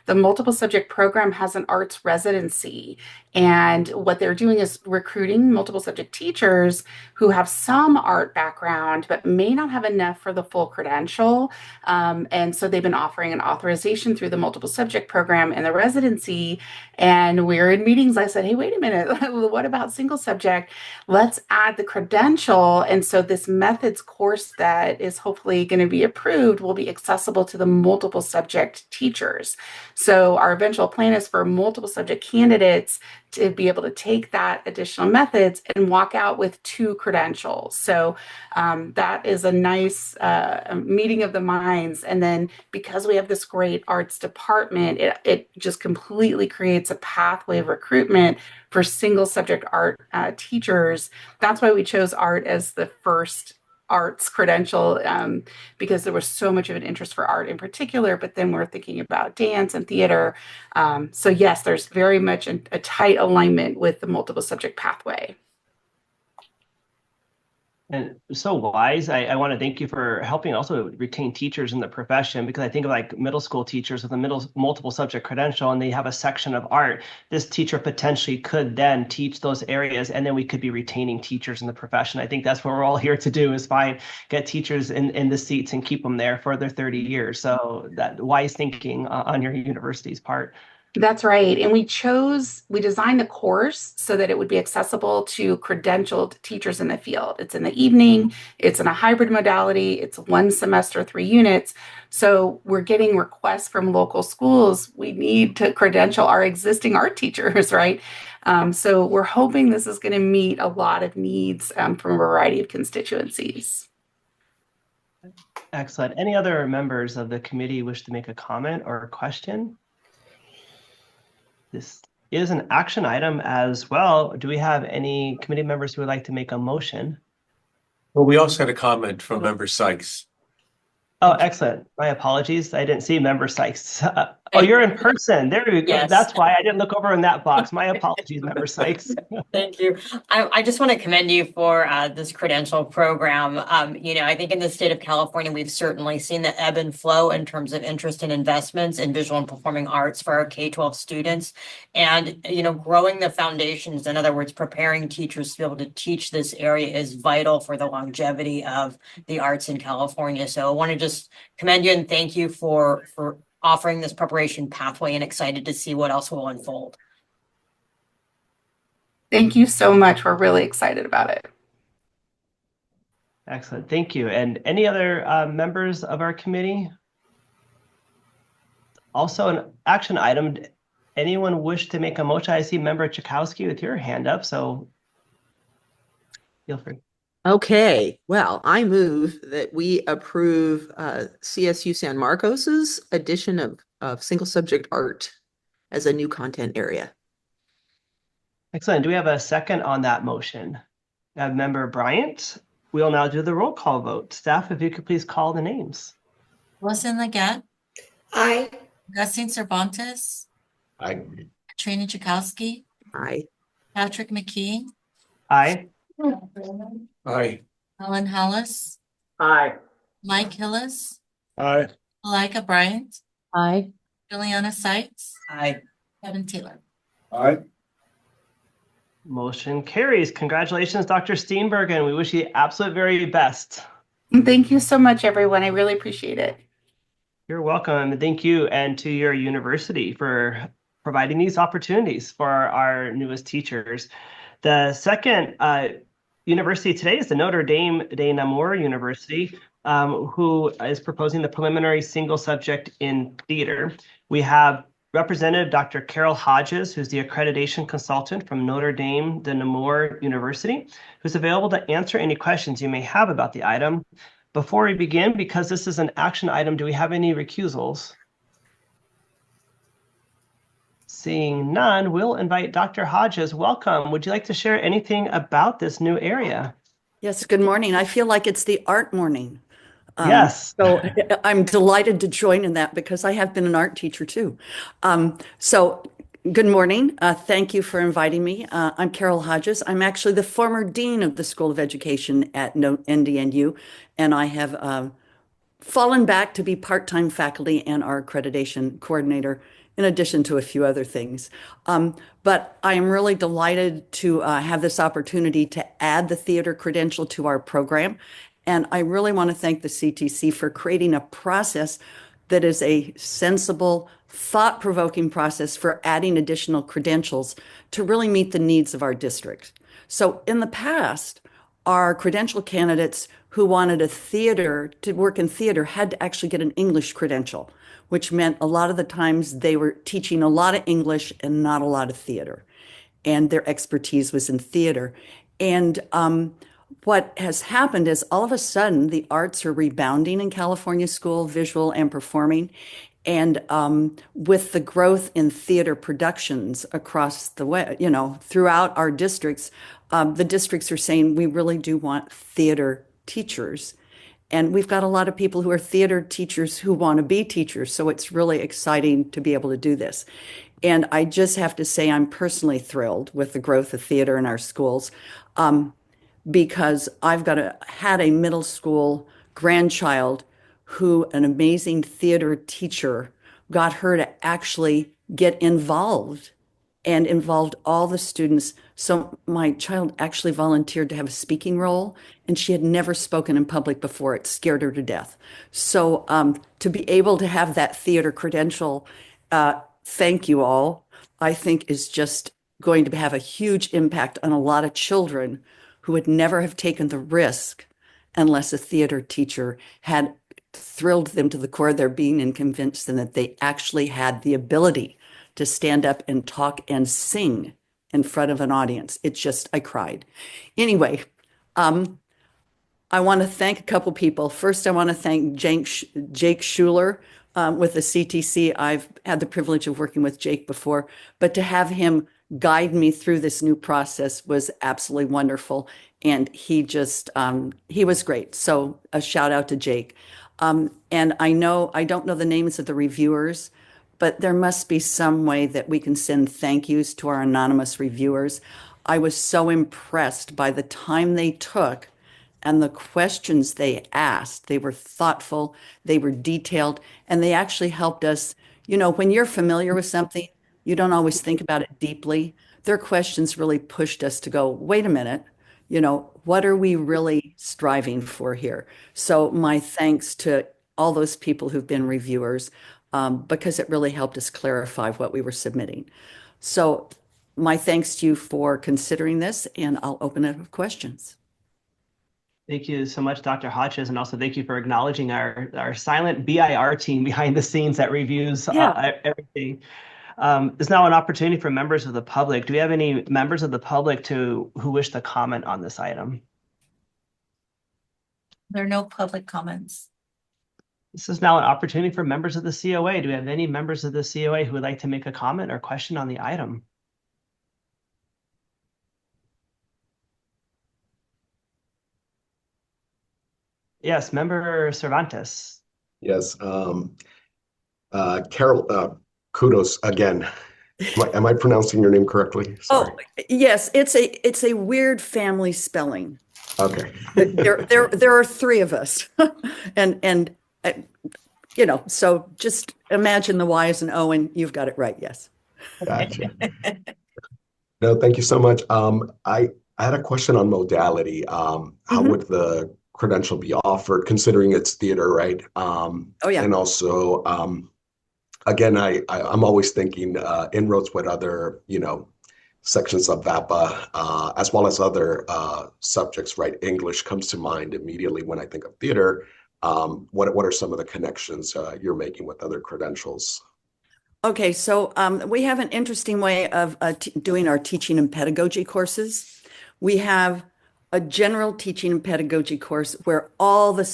The multiple subject program has an arts residency, and what they're doing is recruiting multiple subject teachers who have some art background, but may not have enough for the full credential. And so they've been offering an authorization through the multiple subject program and the residency. And we're in meetings. I said, hey, wait a minute. What about single subject? Let's add the credential. And so this methods course that is hopefully going to be approved will be accessible to the multiple subject teachers. So our eventual plan is for multiple subject candidates to be able to take that additional methods and walk out with 2 credentials. So that is a nice meeting of the minds. And then because we have this great arts department, it just completely creates a pathway of recruitment for single subject art teachers. That's why we chose art as the first arts credential, because there was so much of an interest for art in particular, but then we're thinking about dance and theater. So yes, there's very much a tight alignment with the multiple subject pathway. And so wise. I want to thank you for helping also retain teachers in the profession, because I think of like middle school teachers with a multiple subject credential and they have a section of art. This teacher potentially could then teach those areas, and then we could be retaining teachers in the profession. I think that's what we're all here to do, is get teachers in the seats and keep them there for their 30 years. So that wise thinking on your university's part. That's right. And we designed the course so that it would be accessible to credentialed teachers in the field. It's in the evening, it's in a hybrid modality, it's 1 semester, 3 units. So we're getting requests from local schools. We need to credential our existing art teachers, right? So we're hoping this is going to meet a lot of needs from a variety of constituencies. Excellent. Any other members of the committee wish to make a comment or a question? This is an action item as well. Do we have any committee members who would like to make a motion? Well, we also had a comment from Member Sykes. Oh, excellent. My apologies. I didn't see Member Sykes. Oh, you're in person. There we go. Yes. That's why I didn't look over in that box. My apologies, Member Sykes. Thank you. I just want to commend you for this credential program. I think in the state of California, we've certainly seen the ebb and flow in terms of interest and investments in visual and performing arts for our K-12 students. And, growing the foundations, in other words, preparing teachers to be able to teach this area is vital for the longevity of the arts in California. So I want to just commend you and thank you for offering this preparation pathway, and excited to see what else will unfold. Thank you so much. We're really excited about it. Excellent. Thank you. And any other members of our committee? Also, an action item. Anyone wish to make a motion? I see Member Chakowski with your hand up, so feel free. Okay, well, I move that we approve CSU San Marcos's addition of single subject art as a new content area. Excellent. Do we have a second on that motion? I have Member Bryant. We'll now do the roll call vote. Staff, if you could please call the names. Wilson Leggett. Aye. Augustine Cervantes. Aye. Katrina Chakowski. Aye. Patrick McKee. Aye. Aye. Ellen Hollis. Aye. Mike Hillis. Aye. Malika Bryant. Aye. Juliana Sykes. Aye. Kevin Taylor. Aye. Motion carries. Congratulations, Dr. Steenbergen. We wish you the absolute very best. Thank you so much, everyone. I really appreciate it. You're welcome. And thank you and to your university for providing these opportunities for our newest teachers. The second university today is the Notre Dame de Namur University, who is proposing the preliminary single subject in theater. We have Representative Dr. Carol Hodges, who's the accreditation consultant from Notre Dame de Namur University, who's available to answer any questions you may have about the item. Before we begin, because this is an action item, do we have any recusals? Seeing none, we'll invite Dr. Hodges. Welcome. Would you like to share anything about this new area? Yes, good morning. I feel like it's the art morning. Yes. So I'm delighted to join in that because I have been an art teacher too. So good morning. Thank you for inviting me. I'm Carol Hodges. I'm actually the former dean of the School of Education at NDNU, and I have fallen back to be part-time faculty and our accreditation coordinator, in addition to a few other things. But I am really delighted to have this opportunity to add the theater credential to our program. And I really want to thank the CTC for creating a process that is a sensible, thought-provoking process for adding additional credentials to really meet the needs of our district. So in the past, our credential candidates who wanted to work in theater had to actually get an English credential, which meant a lot of the times they were teaching a lot of English and not a lot of theater. And their expertise was in theater. And what has happened is all of a sudden the arts are rebounding in California school, visual and performing. And with the growth in theater productions across the way, throughout our districts, the districts are saying we really do want theater teachers. And we've got a lot of people who are theater teachers who want to be teachers. So it's really exciting to be able to do this. And I just have to say, I'm personally thrilled with the growth of theater in our schools. because had a middle school grandchild who an amazing theater teacher got her to actually get involved and involved all the students. So my child actually volunteered to have a speaking role, and she had never spoken in public before. It scared her to death. So to be able to have that theater credential, thank you all, I think is just going to have a huge impact on a lot of children who would never have taken the risk unless a theater teacher had thrilled them to the core of their being and convinced them that they actually had the ability to stand up and talk and sing in front of an audience. I cried. Anyway, I want to thank a couple people. First, I want to thank Jake Schuler with the CTC. I've had the privilege of working with Jake before, but to have him guide me through this new process was absolutely wonderful. And he was great. So a shout out to Jake. And I don't know the names of the reviewers, but there must be some way that we can send thank yous to our anonymous reviewers. I was so impressed by the time they took and the questions they asked. They were thoughtful, they were detailed, and they actually helped us. When you're familiar with something, you don't always think about it deeply. Their questions really pushed us to go, wait a minute, what are we really striving for here? So my thanks to all those people who've been reviewers, because it really helped us clarify what we were submitting. So my thanks to you for considering this, and I'll open it up for questions. Thank you so much, Dr. Hodges, and also thank you for acknowledging our silent BIR team behind the scenes that reviews everything. There's now an opportunity for members of the public. Do we have any members of the public who wish to comment on this item? There are no public comments. This is now an opportunity for members of the COA. Do we have any members of the COA who would like to make a comment or question on the item? Yes, Member Cervantes. Yes. Carol, kudos again. Am I pronouncing your name correctly? Sorry. Oh, yes. It's a weird family spelling. Okay. There are three of us, and so just imagine the Y as an O, and you've got it right. Yes. Gotcha. No, thank you so much. I had a question on modality. How would the credential be offered, considering it's theater, right? Oh yeah. And also, again, I'm always thinking inroads with other, sections of VAPA, as well as other subjects, right? English comes to mind immediately when I think of theater. What are some of the connections you're making with other credentials? Okay, so we have an interesting way of doing our teaching and pedagogy courses. We have a general teaching and pedagogy course where all the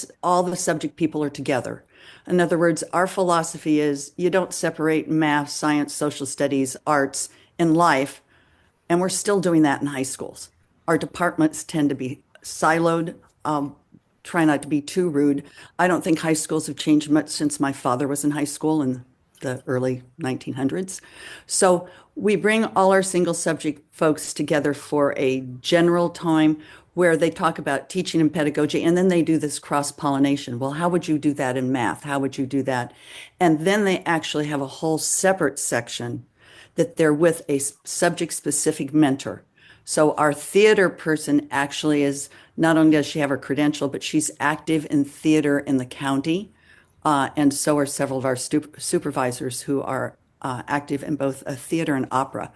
subject people are together. In other words, our philosophy is you don't separate math, science, social studies, arts in life, and we're still doing that in high schools. Our departments tend to be siloed. Try not to be too rude. I don't think high schools have changed much since my father was in high school in the early 1900s. So we bring all our single subject folks together for a general time where they talk about teaching and pedagogy, and then they do this cross-pollination. Well, how would you do that in math? How would you do that? And then they actually have a whole separate section that they're with a subject-specific mentor. So our theater person actually is, not only does she have her credential, but she's active in theater in the county. And so are several of our supervisors who are active in both theater and opera.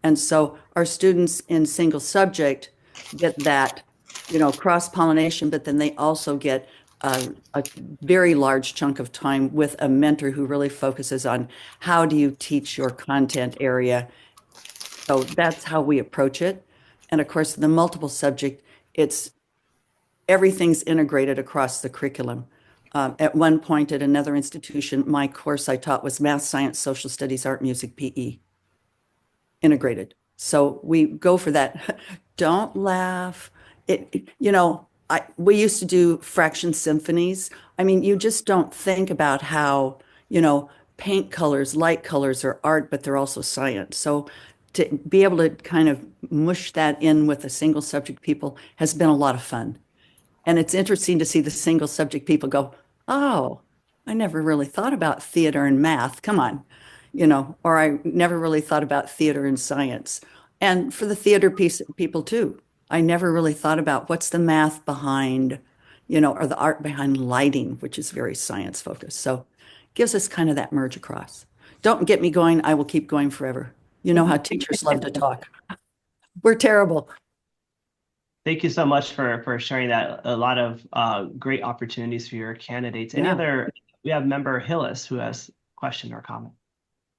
And so our students in single subject get that, cross-pollination, but then they also get a very large chunk of time with a mentor who really focuses on how do you teach your content area. So that's how we approach it. And of course, the multiple subject, everything's integrated across the curriculum. At one point at another institution, my course I taught was math, science, social studies, art, music, PE, integrated. So we go for that. Don't laugh. We used to do fraction symphonies. I mean, you just don't think about how, paint colors, light colors are art, but they're also science. So to be able to kind of mush that in with the single subject people has been a lot of fun. And it's interesting to see the single subject people go, oh, I never really thought about theater and math. Come on, or I never really thought about theater and science. And for the theater piece people too, I never really thought about what's the math behind, or the art behind lighting, which is very science focused. So it gives us kind of that merge across. Don't get me going. I will keep going forever. You know how teachers love to talk. We're terrible. Thank you so much for sharing that. A lot of great opportunities for your candidates. Any other? We have member Hillis who has a question or comment.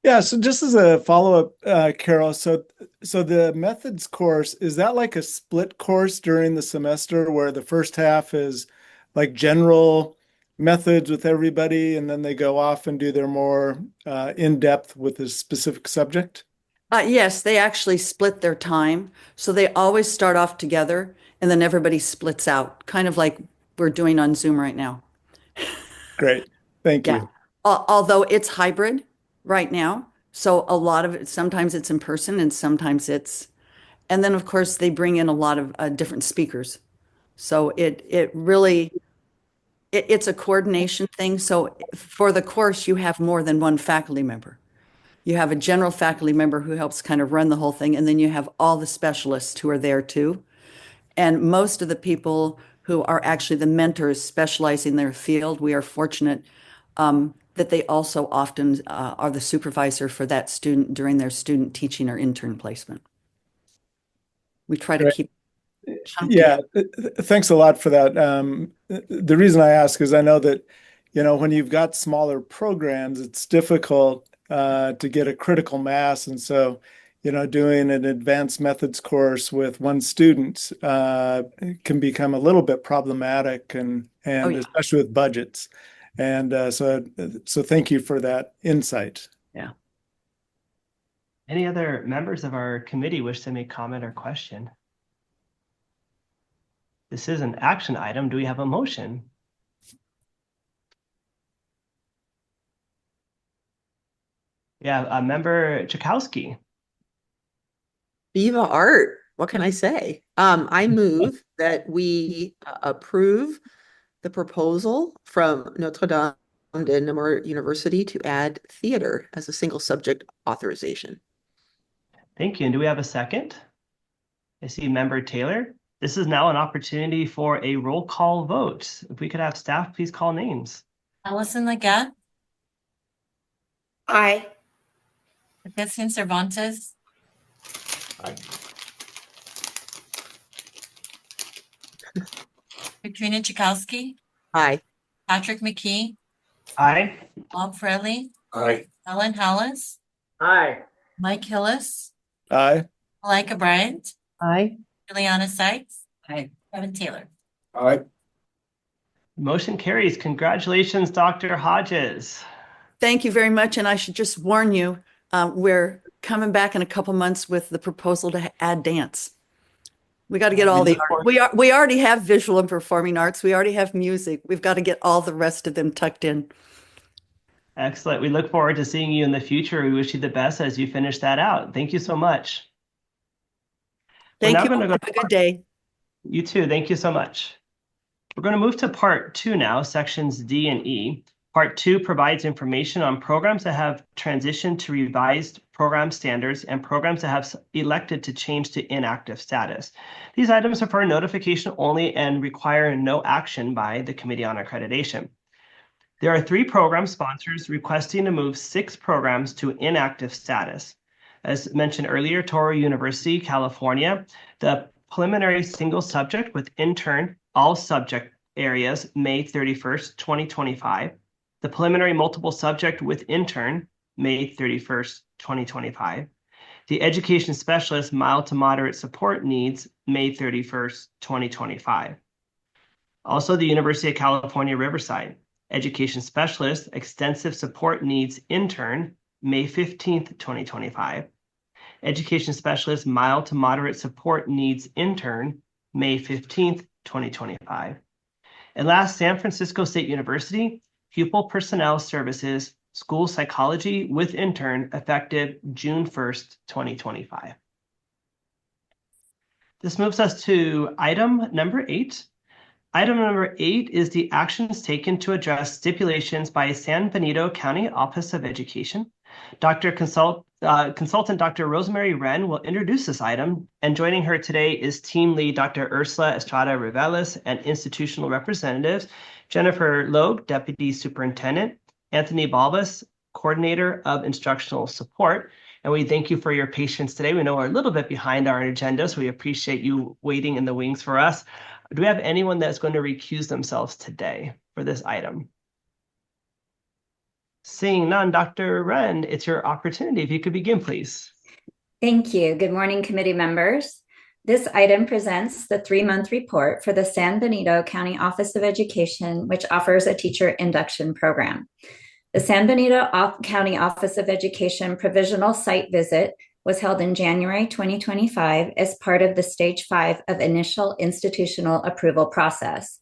Yeah, so just as a follow-up, Carol, so the methods course, is that like a split course during the semester where the first half is like general methods with everybody, and then they go off and do their more in-depth with a specific subject? Yes, they actually split their time. So they always start off together and then everybody splits out, kind of like we're doing on Zoom right now. Great. Thank you. Although it's hybrid right now. So a lot of it, sometimes it's in person and sometimes and then of course they bring in a lot of different speakers. So it really, it's a coordination thing. So for the course, you have more than one faculty member. You have a general faculty member who helps kind of run the whole thing, and then you have all the specialists who are there too. And most of the people who are actually the mentors specializing in their field, we are fortunate that they also often are the supervisor for that student during their student teaching or intern placement. We try to keep chunky. Yeah, thanks a lot for that. The reason I ask is I know that, when you've got smaller programs, it's difficult to get a critical mass. And so, doing an advanced methods course with one student can become a little bit problematic and especially with budgets. And so thank you for that insight. Yeah. Any other members of our committee wish to make comment or question? This is an action item. Do we have a motion? Yeah, member Chakowski. Viva art. What can I say? I move that we approve the proposal from Notre Dame de Namur University to add theater as a single subject authorization. Thank you. And do we have a second? I see member Taylor. This is now an opportunity for a roll call vote. If we could have staff please call names. Allison Leggett. Aye. Christian Cervantes. Aye. Katrina Chakowski. Aye. Patrick McKee. Aye. Bob Fraley. Aye. Ellen Hallis. Aye. Mike Hillis. Aye. Malika Bryant. Aye. Juliana Sykes. Aye. Kevin Taylor. Aye. Motion carries. Congratulations, Dr. Hodges. Thank you very much. And I should just warn you, we're coming back in a couple months with the proposal to add dance. We got to get all the art. We already have visual and performing arts. We already have music. We've got to get all the rest of them tucked in. Excellent. We look forward to seeing you in the future. We wish you the best as you finish that out. Thank you so much. Thank you. Have a good day. You too. Thank you so much. We're going to move to part 2 now, sections D and E. Part 2 provides information on programs that have transitioned to revised program standards and programs that have elected to change to inactive status. These items are for notification only and require no action by the Committee on Accreditation. There are 3 program sponsors requesting to move 6 programs to inactive status. As mentioned earlier, Touro University, California, the preliminary single subject with intern all subject areas, May 31st, 2025. The preliminary multiple subject with intern, May 31st, 2025. The education specialist mild to moderate support needs, May 31st, 2025. Also, the University of California, Riverside, education specialist extensive support needs intern, May 15th, 2025. Education specialist mild to moderate support needs intern, May 15th, 2025. And last, San Francisco State University, pupil personnel services School Psychology with Intern, effective June 1st, 2025. This moves us to item number 8. Item number 8 is the actions taken to address stipulations by San Benito County Office of Education. Consultant Dr. Rosemary Wren will introduce this item, and joining her today is Team Lead Dr. Ursula Estrada Reveles and institutional representatives, Jennifer Logue, Deputy Superintendent, Anthony Balbus, Coordinator of Instructional Support. And we thank you for your patience today. We know we're a little bit behind our agenda, so we appreciate you waiting in the wings for us. Do we have anyone that's going to recuse themselves today for this item? Seeing none, Dr. Wren, it's your opportunity. If you could begin, please. Thank you. Good morning, committee members. This item presents the 3-month report for the San Benito County Office of Education, which offers a teacher induction program. The San Benito County Office of Education provisional site visit was held in January 2025 as part of the Stage 5 of initial institutional approval process.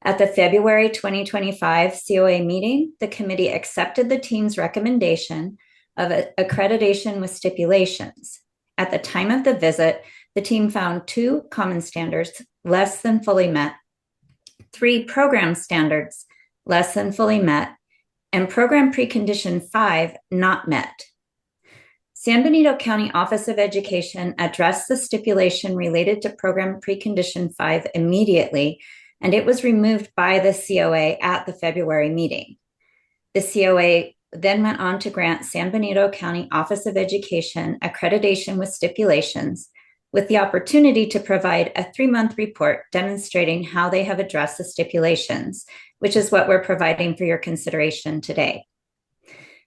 At the February 2025 COA meeting, the committee accepted the team's recommendation of accreditation with stipulations. At the time of the visit, the team found 2 common standards less than fully met, 3 program standards less than fully met, and program precondition 5 not met. San Benito County Office of Education addressed the stipulation related to program precondition 5 immediately, and it was removed by the COA at the February meeting. The COA then went on to grant San Benito County Office of Education accreditation with stipulations, with the opportunity to provide a 3-month report demonstrating how they have addressed the stipulations, which is what we're providing for your consideration today.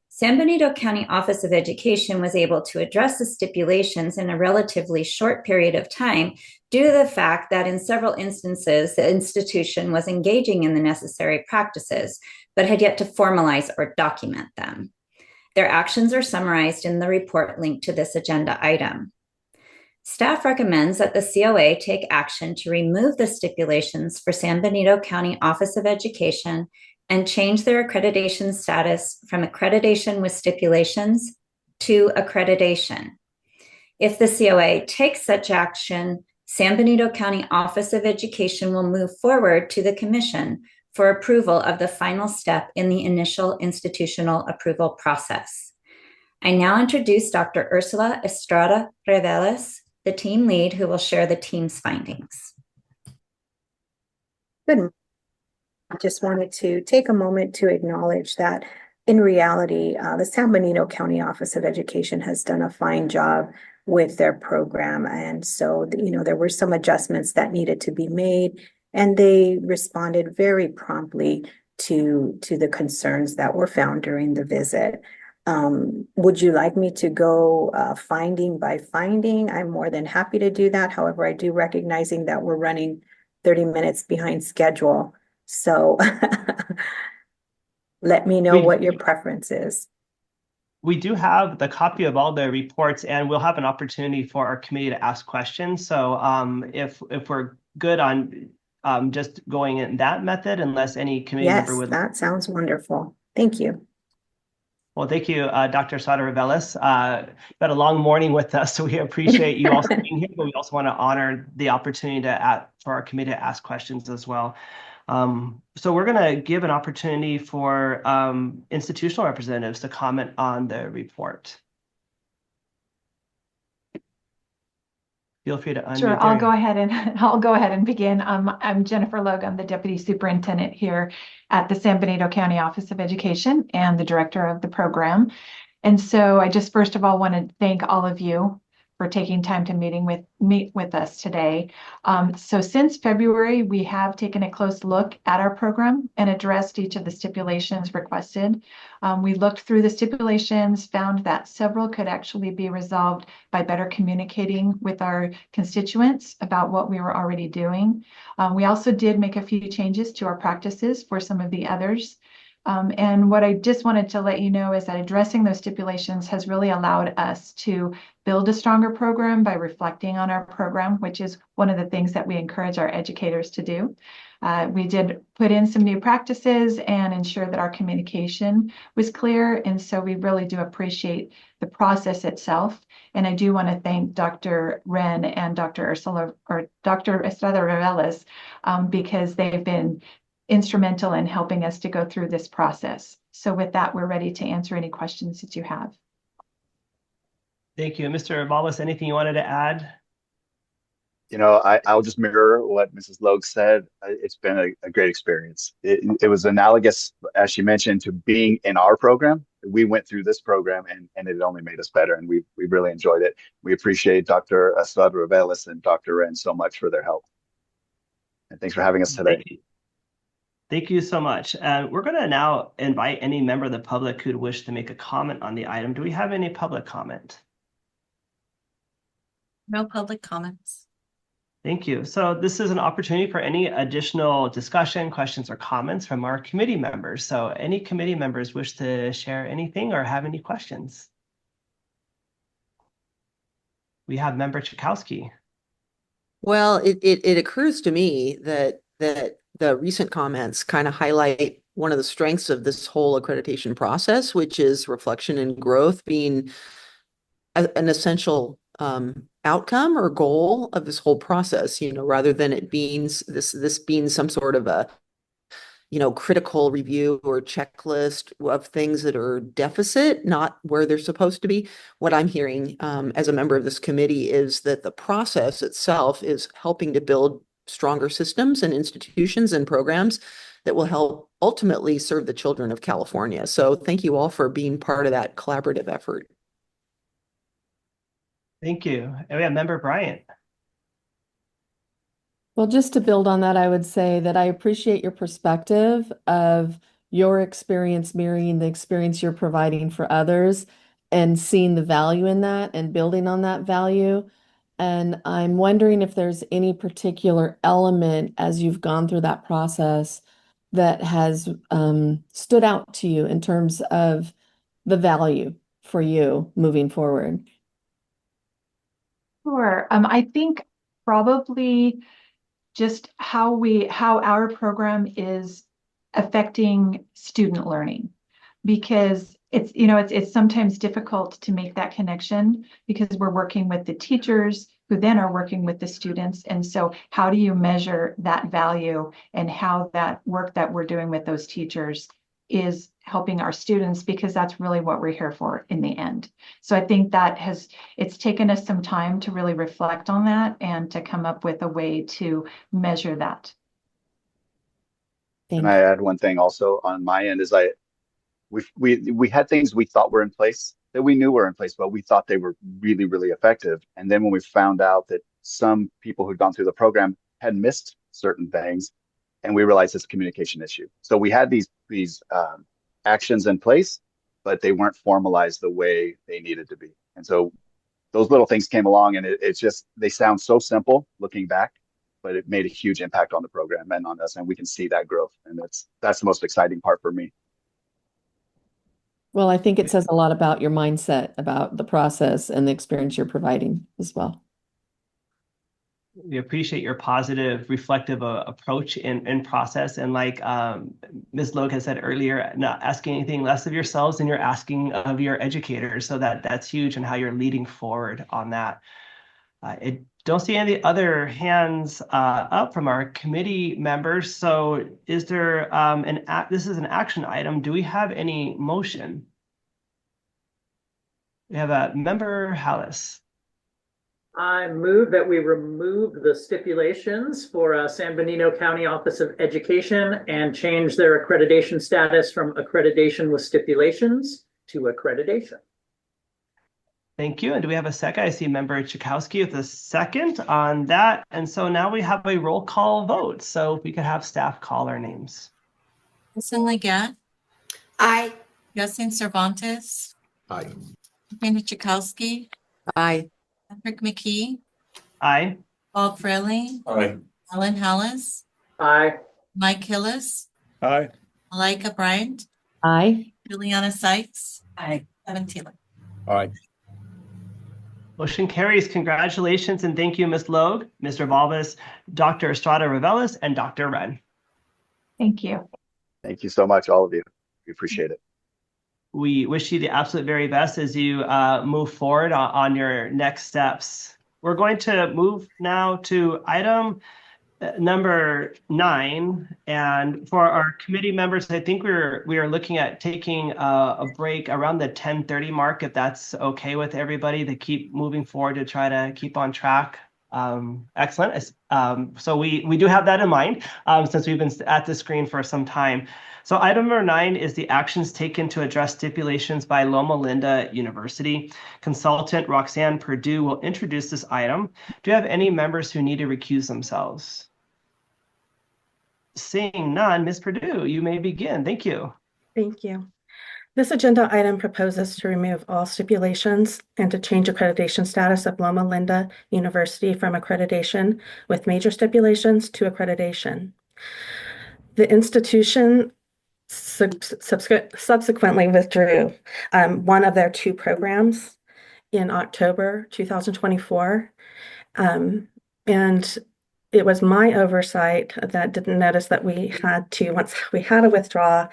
San Benito County Office of Education was able to address the stipulations in a relatively short period of time due to the fact that in several instances, the institution was engaging in the necessary practices, but had yet to formalize or document them. Their actions are summarized in the report linked to this agenda item. Staff recommends that the COA take action to remove the stipulations for San Benito County Office of Education and change their accreditation status from accreditation with stipulations to accreditation. If the COA takes such action, San Benito County Office of Education will move forward to the Commission for approval of the final step in the initial institutional approval process. I now introduce Dr. Ursula Estrada Reveles, the team lead, who will share the team's findings. Good. I just wanted to take a moment to acknowledge that in reality, the San Benito County Office of Education has done a fine job with their program. And so, there were some adjustments that needed to be made, and they responded very promptly to the concerns that were found during the visit. Would you like me to go finding by finding? I'm more than happy to do that. However, I do recognizing that we're running 30 minutes behind schedule. So let me know what your preference is. We do have the copy of all the reports, and we'll have an opportunity for our committee to ask questions. So if we're good on just going in that method, unless any committee member would. Yes, that sounds wonderful. Thank you. Well, thank you, Dr. Estrada Reveles. You've had a long morning with us, so we appreciate you also being here, but we also want to honor the opportunity for our committee to ask questions as well. So we're going to give an opportunity for institutional representatives to comment on the report. Feel free to unmute. Sure, I'll go ahead and begin. I'm Jennifer Logue. I'm the Deputy Superintendent here at the San Benito County Office of Education and the Director of the program. And so I just first of all want to thank all of you for taking time to meet with us today. So since February, we have taken a close look at our program and addressed each of the stipulations requested. We looked through the stipulations, found that several could actually be resolved by better communicating with our constituents about what we were already doing. We also did make a few changes to our practices for some of the others. And what I just wanted to let you know is that addressing those stipulations has really allowed us to build a stronger program by reflecting on our program, which is one of the things that we encourage our educators to do. We did put in some new practices and ensure that our communication was clear. And so we really do appreciate the process itself. And I do want to thank Dr. Wren and Dr. Estrada Reveles because they've been instrumental in helping us to go through this process. So with that, we're ready to answer any questions that you have. Thank you. Mr. Balbas, anything you wanted to add? You know, I'll just mirror what Mrs. Logue said. It's been a great experience. It was analogous, as she mentioned, to being in our program. We went through this program and it only made us better, and we really enjoyed it. We appreciate Dr. Estrada Reveles and Dr. Wren so much for their help. And thanks for having us today. Thank you so much. We're going to now invite any member of the public who'd wish to make a comment on the item. Do we have any public comment? No public comments. Thank you. So this is an opportunity for any additional discussion, questions, or comments from our committee members. So any committee members wish to share anything or have any questions? We have Member Chakowski. Well, it occurs to me that the recent comments kind of highlight one of the strengths of this whole accreditation process, which is reflection and growth being an essential outcome or goal of this whole process, rather than it being this being some sort of a critical review or checklist of things that are deficit, not where they're supposed to be. What I'm hearing as a member of this committee is that the process itself is helping to build stronger systems and institutions and programs that will help ultimately serve the children of California. So thank you all for being part of that collaborative effort. Thank you. And we have Member Bryant. Well, just to build on that, I would say that I appreciate your perspective of your experience mirroring the experience you're providing for others and seeing the value in that and building on that value. And I'm wondering if there's any particular element as you've gone through that process that has stood out to you in terms of the value for you moving forward. Sure. I think probably just how our program is affecting student learning, because it's sometimes difficult to make that connection because we're working with the teachers who then are working with the students. And so how do you measure that value and how that work that we're doing with those teachers is helping our students, because that's really what we're here for in the end. So I think it's taken us some time to really reflect on that and to come up with a way to measure that. Can I add one thing also on my end is we had things we thought were in place that we knew were in place, but we thought they were really, really effective. And then when we found out that some people who'd gone through the program had missed certain things, and we realized it's a communication issue. So we had these actions in place, but they weren't formalized the way they needed to be. And so those little things came along, and it's just, they sound so simple looking back, but it made a huge impact on the program and on us, and we can see that growth. And that's the most exciting part for me. Well, I think it says a lot about your mindset, about the process and the experience you're providing as well. We appreciate your positive, reflective approach in process. And like Ms. Logue has said earlier, not asking anything less of yourselves than you're asking of your educators. So that's huge, and how you're leading forward on that. I don't see any other hands up from our committee members. So is there this is an action item. Do we have any motion? We have a Member Hallis. I move that we remove the stipulations for San Benito County Office of Education and change their accreditation status from accreditation with stipulations to accreditation. Thank you. And do we have a second? I see Member Chakowski with a second on that. And so now we have a roll call vote. So if we could have staff call our names. Wilson Leggett. Aye. Justin Cervantes. Aye. Benito Chakowski. Aye. Patrick McKee. Aye. Bob Fraley. Aye. Alan Hallis. Aye. Mike Hillis. Aye. Malika Bryant. Aye. Juliana Sykes, Aye. Evan Taylor. All right. Motion carries. Congratulations and thank you, Ms. Logue, Mr. Valvis, Dr. Estrada Reveles, and Dr. Wren. Thank you. Thank you so much, all of you. We appreciate it. We wish you the absolute very best as you move forward on your next steps. We're going to move now to item number 9, and for our committee members, I think we are looking at taking a break around the 10:30 mark, if that's okay with everybody, to keep moving forward to try to keep on track. Excellent. So we do have that in mind since we've been at the screen for some time. So item number 9 is the actions taken to address stipulations by Loma Linda University. Consultant Roxanne Purdue will introduce this item. Do you have any members who need to recuse themselves? Seeing none, Ms. Purdue, you may begin. Thank you. Thank you. This agenda item proposes to remove all stipulations and to change accreditation status of Loma Linda University from accreditation with major stipulations to accreditation. The institution subsequently withdrew one of their 2 programs in October 2024. And it was my oversight that didn't notice that we had to, once we had to withdraw,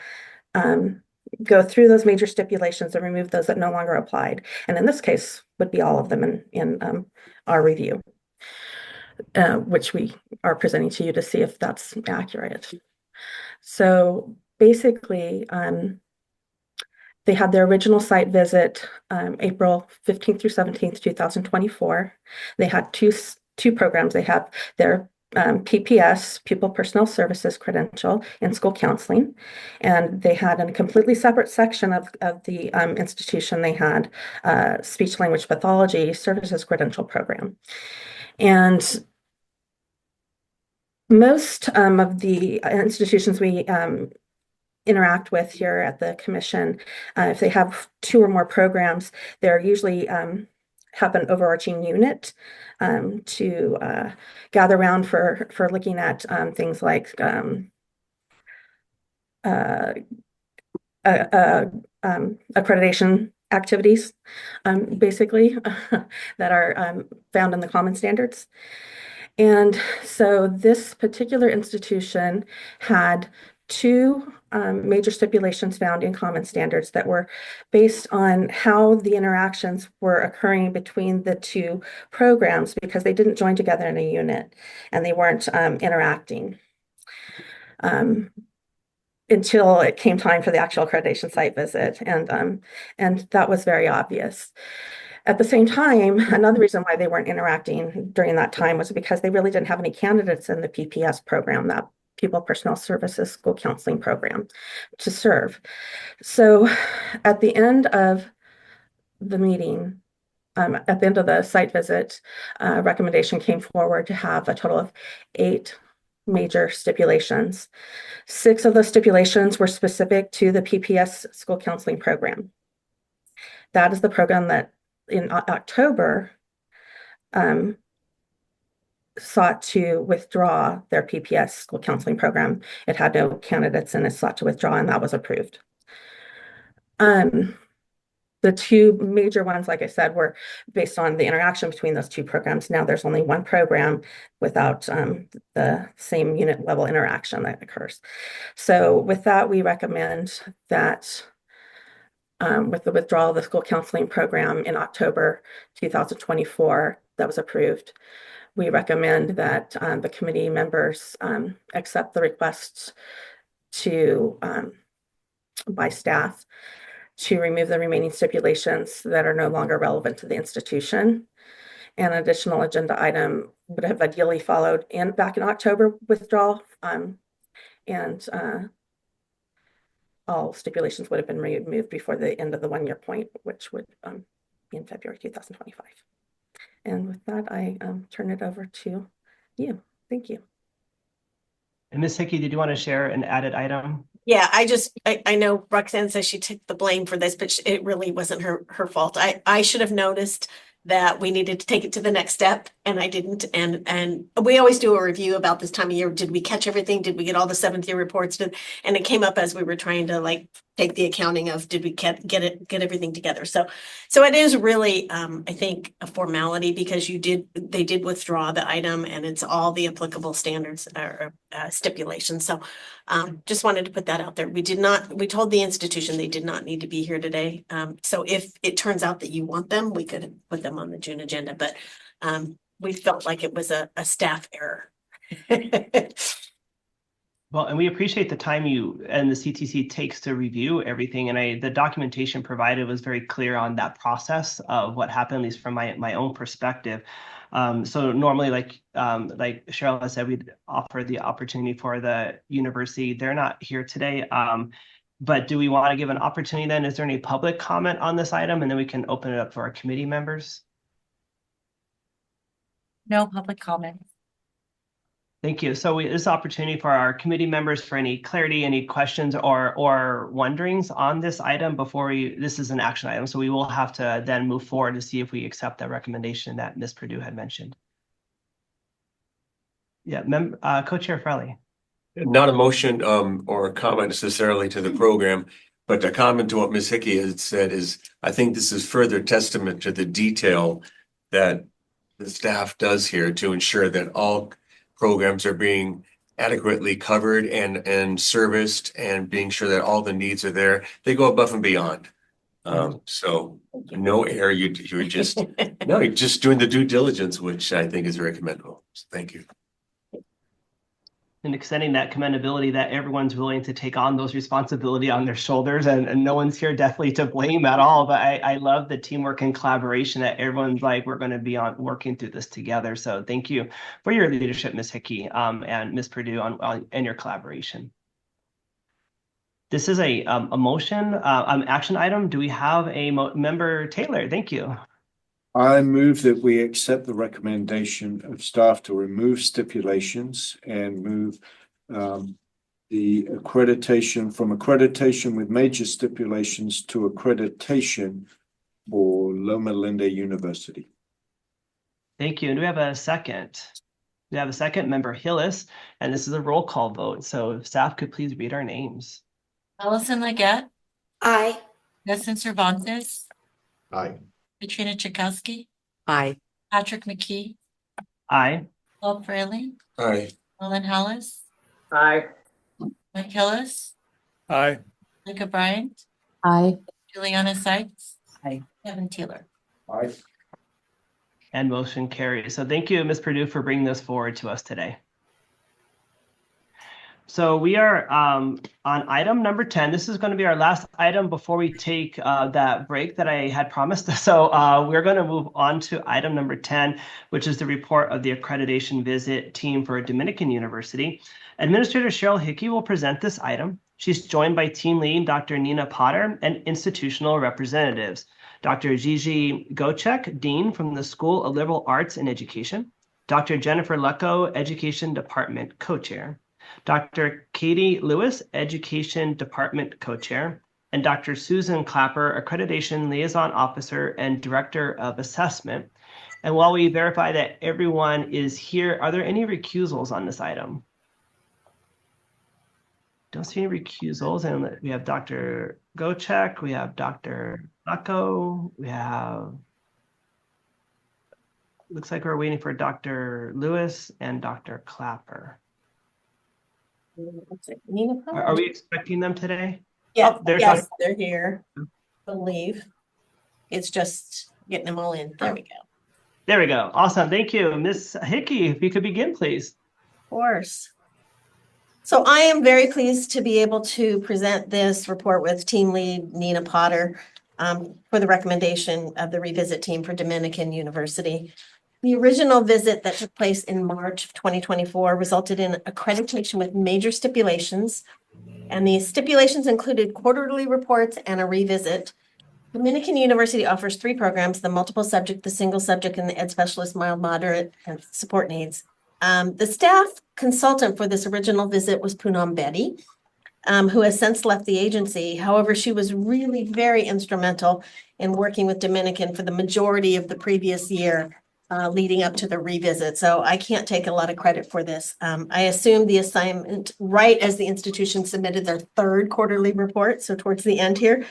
go through those major stipulations and remove those that no longer applied. And in this case, would be all of them in our review, which we are presenting to you to see if that's accurate. So basically, they had their original site visit April 15th through 17th, 2024. They had two programs. They have their PPS, Pupil Personnel Services credential in school counseling. And they had a completely separate section of the institution. They had speech language pathology services credential program. And most of the institutions we interact with here at the commission, if they have 2 or more programs, they're usually have an overarching unit to gather around for looking at things like accreditation activities, basically, that are found in the common standards. And so this particular institution had 2 major stipulations found in common standards that were based on how the interactions were occurring between the 2 programs, because they didn't join together in a unit and they weren't interacting until it came time for the actual accreditation site visit. And that was very obvious. At the same time, another reason why they weren't interacting during that time was because they really didn't have any candidates in the PPS program, that Pupil Personnel Services School Counseling Program, to serve. So at the end of the meeting, at the end of the site visit, recommendation came forward to have a total of 8 major stipulations. 6 of those stipulations were specific to the PPS School Counseling Program. That is the program that in October sought to withdraw their PPS school counseling program. It had no candidates and it sought to withdraw, and that was approved. The 2 major ones, like I said, were based on the interaction between those 2 programs. Now there's only 1 program without the same unit level interaction that occurs. So with that, we recommend that with the withdrawal of the school counseling program in October 2024, that was approved. We recommend that the committee members accept the request by staff to remove the remaining stipulations that are no longer relevant to the institution. An additional agenda item would have ideally followed back in October withdrawal, and all stipulations would have been removed before the end of the 1-year point, which would be in February 2025. And with that, I turn it over to you. Thank you. And Ms. Hickey, did you want to share an added item? Yeah, I know Roxanne says she took the blame for this, but it really wasn't her fault. I should have noticed that we needed to take it to the next step And I didn't, and we always do a review about this time of year. Did we catch everything? Did we get all the 7th year reports? And it came up as we were trying to like take the accounting of did we get everything together. So it is really I think a formality because they did withdraw the item and it's all the applicable standards or stipulations. So just wanted to put that out there. We told the institution they did not need to be here today. So if it turns out that you want them, we could put them on the June agenda, but we felt like it was a staff error. Well, and we appreciate the time you and the CTC takes to review everything. And the documentation provided was very clear on that process of what happened, at least from my own perspective. So normally, like Cheryl has said, we'd offer the opportunity for the university. They're not here today. But do we want to give an opportunity then? Is there any public comment on this item? And then we can open it up for our committee members. No public comment. Thank you. So this opportunity for our committee members for any clarity, any questions or wonderings on this item before this is an action item. So we will have to then move forward to see if we accept that recommendation that Ms. Perdue had mentioned. Yeah, Co-Chair Farley. Not a motion or a comment necessarily to the program, but a comment to what Ms. Hickey had said is, I think this is further testament to the detail that the staff does here to ensure that all programs are being adequately covered and serviced and being sure that all the needs are there. They go above and beyond. So no error, you're just you're just doing the due diligence, which I think is very commendable. So thank you. And extending that commendability that everyone's willing to take on those responsibility on their shoulders, and no one's here definitely to blame at all. But I love the teamwork and collaboration that everyone's like, we're going to be working through this together. So thank you for your leadership, Ms. Hickey, and Ms. Perdue and your collaboration. This is a motion, action item. Do we have a member Taylor? Thank you. I move that we accept the recommendation of staff to remove stipulations and move the accreditation from accreditation with major stipulations to accreditation for Loma Linda University. Thank you. And do we have a second? We have a second, Member Hillis, and this is a roll call vote. So if staff could please read our names. Allison Leggett. Aye. Justin Cervantes. Aye. Katrina Chakowski. Aye. Patrick McKee. Aye. Paul Fraley. Aye. Ellen Hollis. Aye. Mike Hillis. Aye. Micah Bryant. Aye. Juliana Sykes. Aye. Kevin Taylor. Aye. And motion carries. So thank you, Ms. Perdue, for bringing this forward to us today. So we are on item number 10. This is going to be our last item before we take that break that I had promised. So we're going to move on to item number 10, which is the report of the accreditation visit team for Dominican University. Administrator Cheryl Hickey will present this item. She's joined by team lead Dr. Nina Potter and institutional representatives. Dr. Gigi Gocek, Dean from the School of Liberal Arts and Education. Dr. Jennifer Lucko, Education Department Co-Chair. Dr. Katie Lewis, Education Department Co-Chair, and Dr. Susan Clapper, Accreditation Liaison Officer and Director of Assessment. And while we verify that everyone is here, are there any recusals on this item? Don't see any recusals. And we have Dr. Gocek, we have Dr. Lucko, we have, looks like we're waiting for Dr. Lewis and Dr. Clapper. Are we expecting them today? Yeah, Oh, yes, they're here. I believe. It's just getting them all in. There we go. There we go. Awesome. Thank you. Ms. Hickey, if you could begin, please. Of course. So I am very pleased to be able to present this report with team lead Nina Potter for the recommendation of the revisit team for Dominican University. The original visit that took place in March of 2024 resulted in accreditation with major stipulations, and these stipulations included quarterly reports and a revisit. Dominican University offers 3 programs: the multiple subject, the single subject, and the ed specialist, mild, moderate, and support needs. The staff consultant for this original visit was Poonam Betty, who has since left the agency. However, she was really very instrumental in working with Dominican for the majority of the previous year. leading up to the revisit. So I can't take a lot of credit for this. I assumed the assignment right as the institution submitted their third quarterly report, so towards the end here.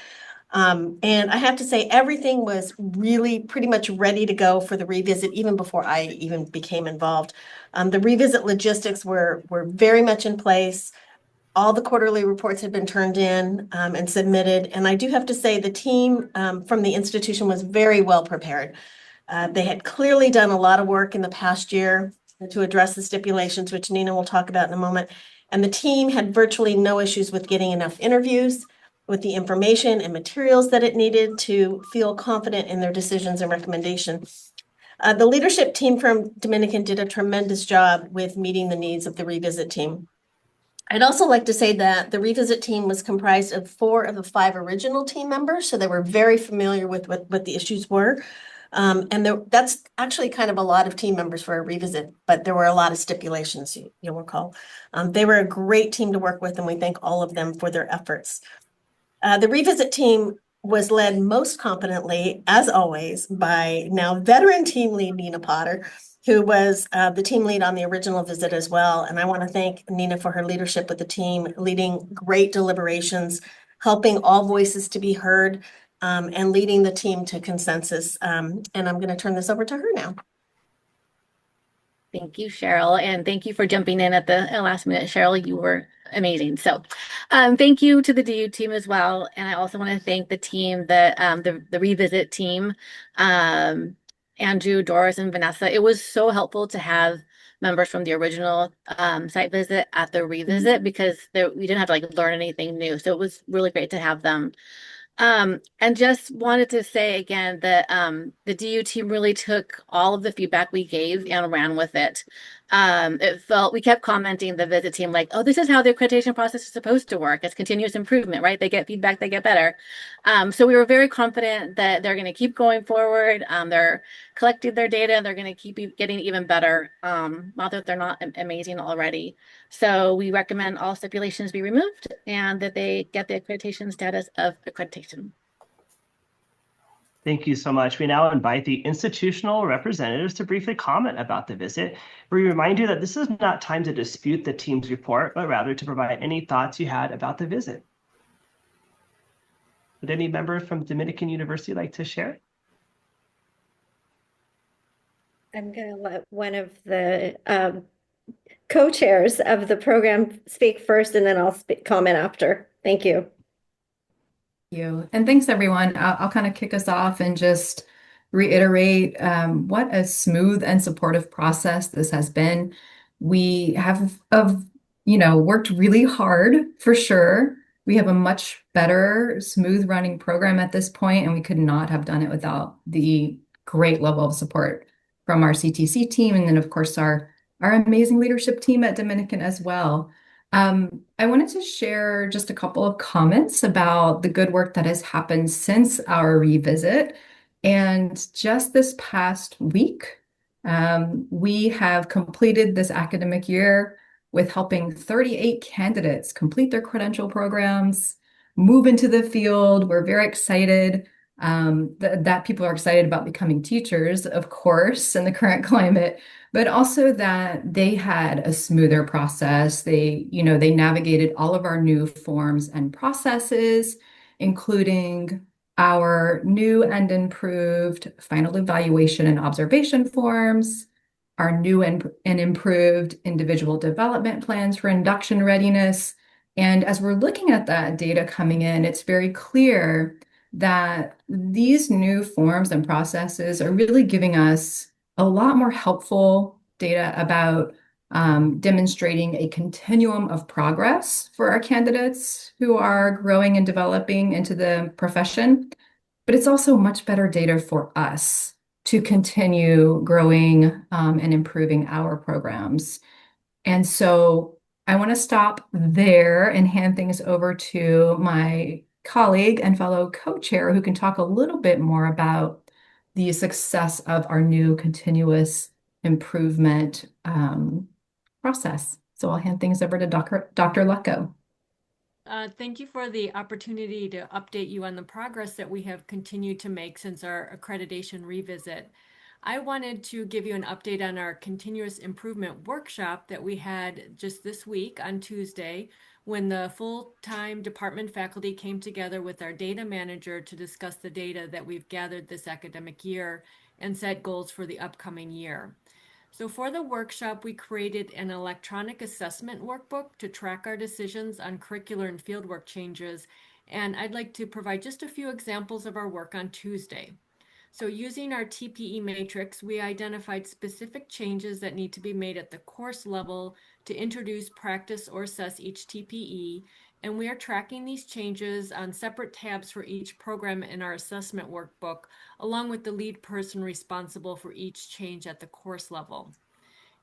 And I have to say, everything was really pretty much ready to go for the revisit, even before I even became involved. The revisit logistics were very much in place. All the quarterly reports had been turned in and submitted. And I do have to say, the team from the institution was very well prepared. They had clearly done a lot of work in the past year to address the stipulations, which Nina will talk about in a moment. And the team had virtually no issues with getting enough interviews, with the information and materials that it needed to feel confident in their decisions and recommendations. The leadership team from Dominican did a tremendous job with meeting the needs of the revisit team. I'd also like to say that the revisit team was comprised of 4 of the 5 original team members, so they were very familiar with what the issues were. That's actually kind of a lot of team members for a revisit, but there were a lot of stipulations, you'll recall. They were a great team to work with, and we thank all of them for their efforts. The revisit team was led most competently, as always, by now veteran team lead Nina Potter, who was the team lead on the original visit as well. And I want to thank Nina for her leadership with the team, leading great deliberations, helping all voices to be heard, and leading the team to consensus. And I'm going to turn this over to her now. Thank you, Cheryl, and thank you for jumping in at the last minute. Cheryl, you were amazing. So thank you to the DU team as well. And I also want to thank the team, the revisit team, Andrew, Doris, and Vanessa. It was so helpful to have members from the original site visit at the revisit because we didn't have to like learn anything new. So it was really great to have them. And just wanted to say again that the DU team really took all of the feedback we gave and ran with it. We kept commenting, the visit team, like, oh, this is how the accreditation process is supposed to work. It's continuous improvement, right? They get feedback, they get better. So we were very confident that they're going to keep going forward. They're collecting their data and they're going to keep getting even better, not that they're not amazing already. So we recommend all stipulations be removed and that they get the accreditation status of accreditation. Thank you so much. We now invite the institutional representatives to briefly comment about the visit. We remind you that this is not time to dispute the team's report, but rather to provide any thoughts you had about the visit. Would any member from Dominican University like to share? I'm going to let one of the co-chairs of the program speak first, and then I'll comment after. Thank you. You. And thanks, everyone. I'll kind of kick us off and just reiterate what a smooth and supportive process this has been. We have worked really hard for sure. We have a much better, smooth running program at this point, and we could not have done it without the great level of support from our CTC team, and then of course our amazing leadership team at Dominican as well. I wanted to share just a couple of comments about the good work that has happened since our revisit. And just this past week, we have completed this academic year with helping 38 candidates complete their credential programs, move into the field. We're very excited that people are excited about becoming teachers, of course, in the current climate, but also that they had a smoother process. They navigated all of our new forms and processes, including our new and improved final evaluation and observation forms, our new and improved individual development plans for induction readiness. And as we're looking at that data coming in, it's very clear that these new forms and processes are really giving us a lot more helpful data about demonstrating a continuum of progress for our candidates who are growing and developing into the profession. But it's also much better data for us to continue growing and improving our programs. And so I want to stop there and hand things over to my colleague and fellow co-chair who can talk a little bit more about the success of our new continuous improvement process. So I'll hand things over to Dr. Lucko. Thank you for the opportunity to update you on the progress that we have continued to make since our accreditation revisit. I wanted to give you an update on our continuous improvement workshop that we had just this week on Tuesday, when the full-time department faculty came together with our data manager to discuss the data that we've gathered this academic year and set goals for the upcoming year. So for the workshop, we created an electronic assessment workbook to track our decisions on curricular and fieldwork changes, and I'd like to provide just a few examples of our work on Tuesday. So using our TPE matrix, we identified specific changes that need to be made at the course level to introduce, practice, or assess each TPE, and we are tracking these changes on separate tabs for each program in our assessment workbook, along with the lead person responsible for each change at the course level.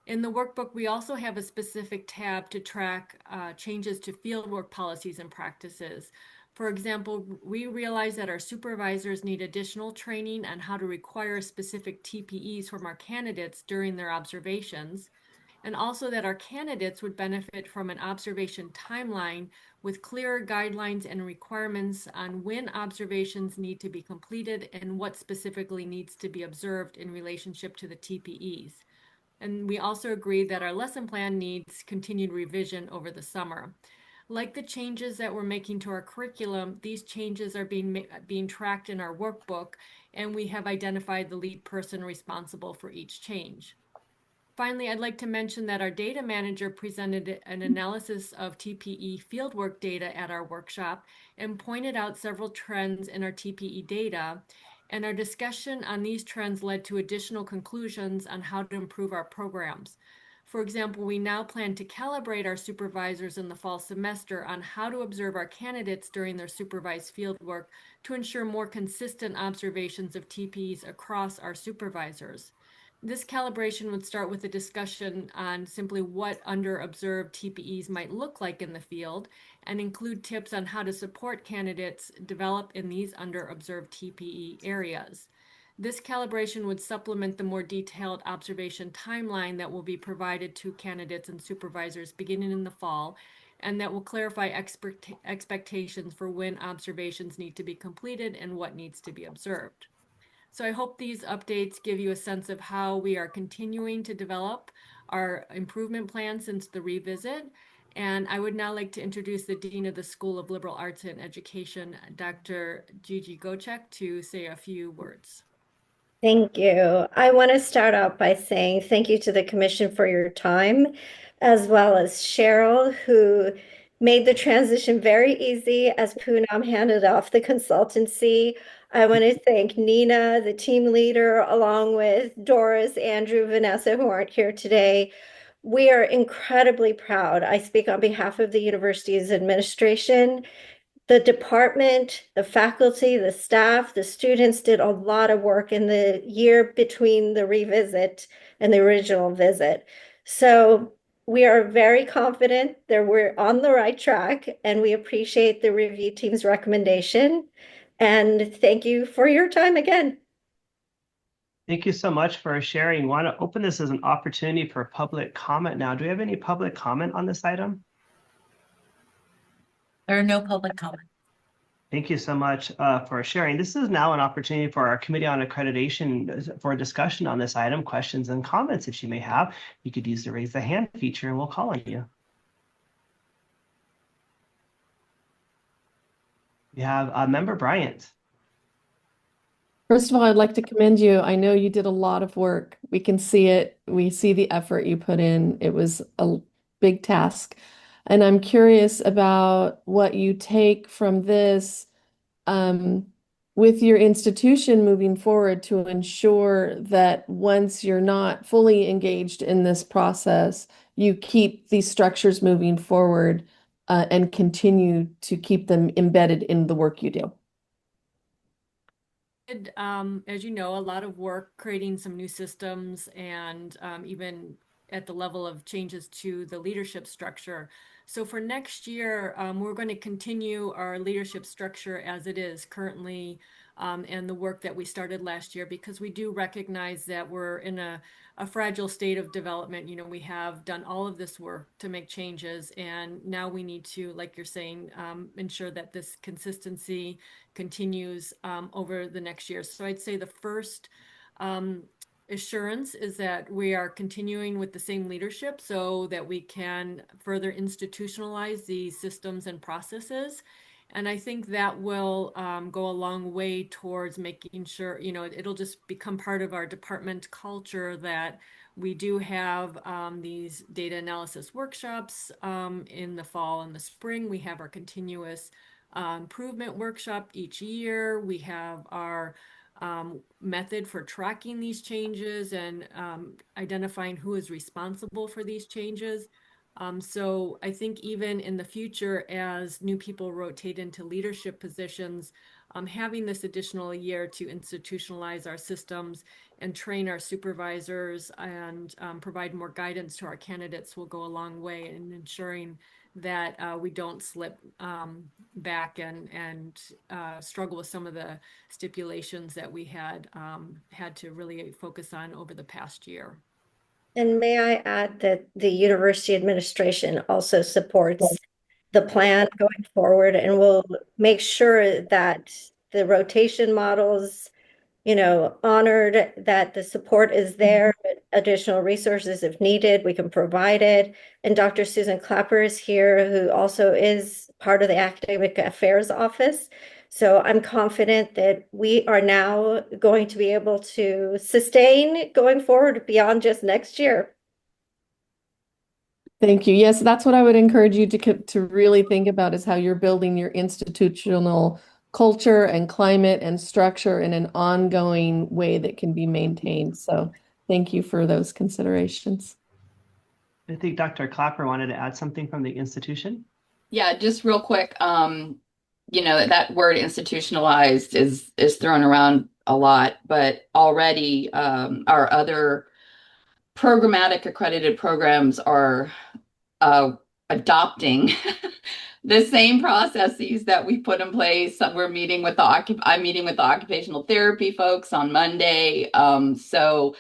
In the workbook, we also have a specific tab to track changes to fieldwork policies and practices. For example, we realize that our supervisors need additional training on how to require specific TPEs from our candidates during their observations, and also that our candidates would benefit from an observation timeline with clearer guidelines and requirements on when observations need to be completed and what specifically needs to be observed in relationship to the TPEs. And we also agree that our lesson plan needs continued revision over the summer. Like the changes that we're making to our curriculum, these changes are being tracked in our workbook, and we have identified the lead person responsible for each change. Finally, I'd like to mention that our data manager presented an analysis of TPE fieldwork data at our workshop and pointed out several trends in our TPE data, and our discussion on these trends led to additional conclusions on how to improve our programs. For example, we now plan to calibrate our supervisors in the fall semester on how to observe our candidates during their supervised fieldwork to ensure more consistent observations of TPEs across our supervisors. This calibration would start with a discussion on simply what under-observed TPEs might look like in the field and include tips on how to support candidates develop in these under-observed TPE areas. This calibration would supplement the more detailed observation timeline that will be provided to candidates and supervisors beginning in the fall, and that will clarify expectations for when observations need to be completed and what needs to be observed. So I hope these updates give you a sense of how we are continuing to develop our improvement plan since the revisit. And I would now like to introduce the Dean of the School of Liberal Arts and Education, Dr. Gigi Gocek, to say a few words. Thank you. I want to start out by saying thank you to the Commission for your time, as well as Cheryl, who made the transition very easy as Poonam handed off the consultancy. I want to thank Nina, the team leader, along with Doris, Andrew, Vanessa, who aren't here today. We are incredibly proud. I speak on behalf of the university's administration. The department, the faculty, the staff, the students did a lot of work in the year between the revisit and the original visit. So we are very confident that we're on the right track, and we appreciate the review team's recommendation. And thank you for your time again. Thank you so much for sharing. I want to open this as an opportunity for public comment now. Do we have any public comment on this item? There are no public comments. Thank you so much for sharing. This is now an opportunity for our Committee on Accreditation for a discussion on this item, questions and comments that you may have. You could use the raise the hand feature and we'll call on you. We have Member Bryant. First of all, I'd like to commend you. I know you did a lot of work. We can see it. We see the effort you put in. It was a big task. And I'm curious about what you take from this with your institution moving forward to ensure that once you're not fully engaged in this process, you keep these structures moving forward and continue to keep them embedded in the work you do. As you know, a lot of work creating some new systems and even at the level of changes to the leadership structure. So for next year, we're going to continue our leadership structure as it is currently and the work that we started last year, because we do recognize that we're in a fragile state of development. You know, we have done all of this work to make changes, and now we need to, like you're saying, ensure that this consistency continues over the next year. So I'd say the first assurance is that we are continuing with the same leadership so that we can further institutionalize these systems and processes. And I think that will go a long way towards making sure, you know, it'll just become part of our department culture that we do have these data analysis workshops in the fall and the spring. We have our continuous improvement workshop each year. We have our method for tracking these changes and identifying who is responsible for these changes. So I think even in the future, as new people rotate into leadership positions, having this additional year to institutionalize our systems and train our supervisors and provide more guidance to our candidates will go a long way in ensuring that we don't slip back and struggle with some of the stipulations that we had to really focus on over the past year. And may I add that the university administration also supports the plan going forward and will make sure that the rotation models, you know, honored, that the support is there, but additional resources if needed, we can provide it. And Dr. Susan Clapper is here, who also is part of the Academic Affairs Office. So I'm confident that we are now going to be able to sustain going forward beyond just next year. Thank you. Yes, that's what I would encourage you to really think about, is how you're building your institutional culture and climate and structure in an ongoing way that can be maintained. So thank you for those considerations. I think Dr. Clapper wanted to add something from the institution. Yeah, just real quick. You know, that word institutionalized is thrown around a lot, but already our other programmatic accredited programs are adopting the same processes that we put in place. We're meeting with I'm meeting with the occupational therapy folks on Monday. So,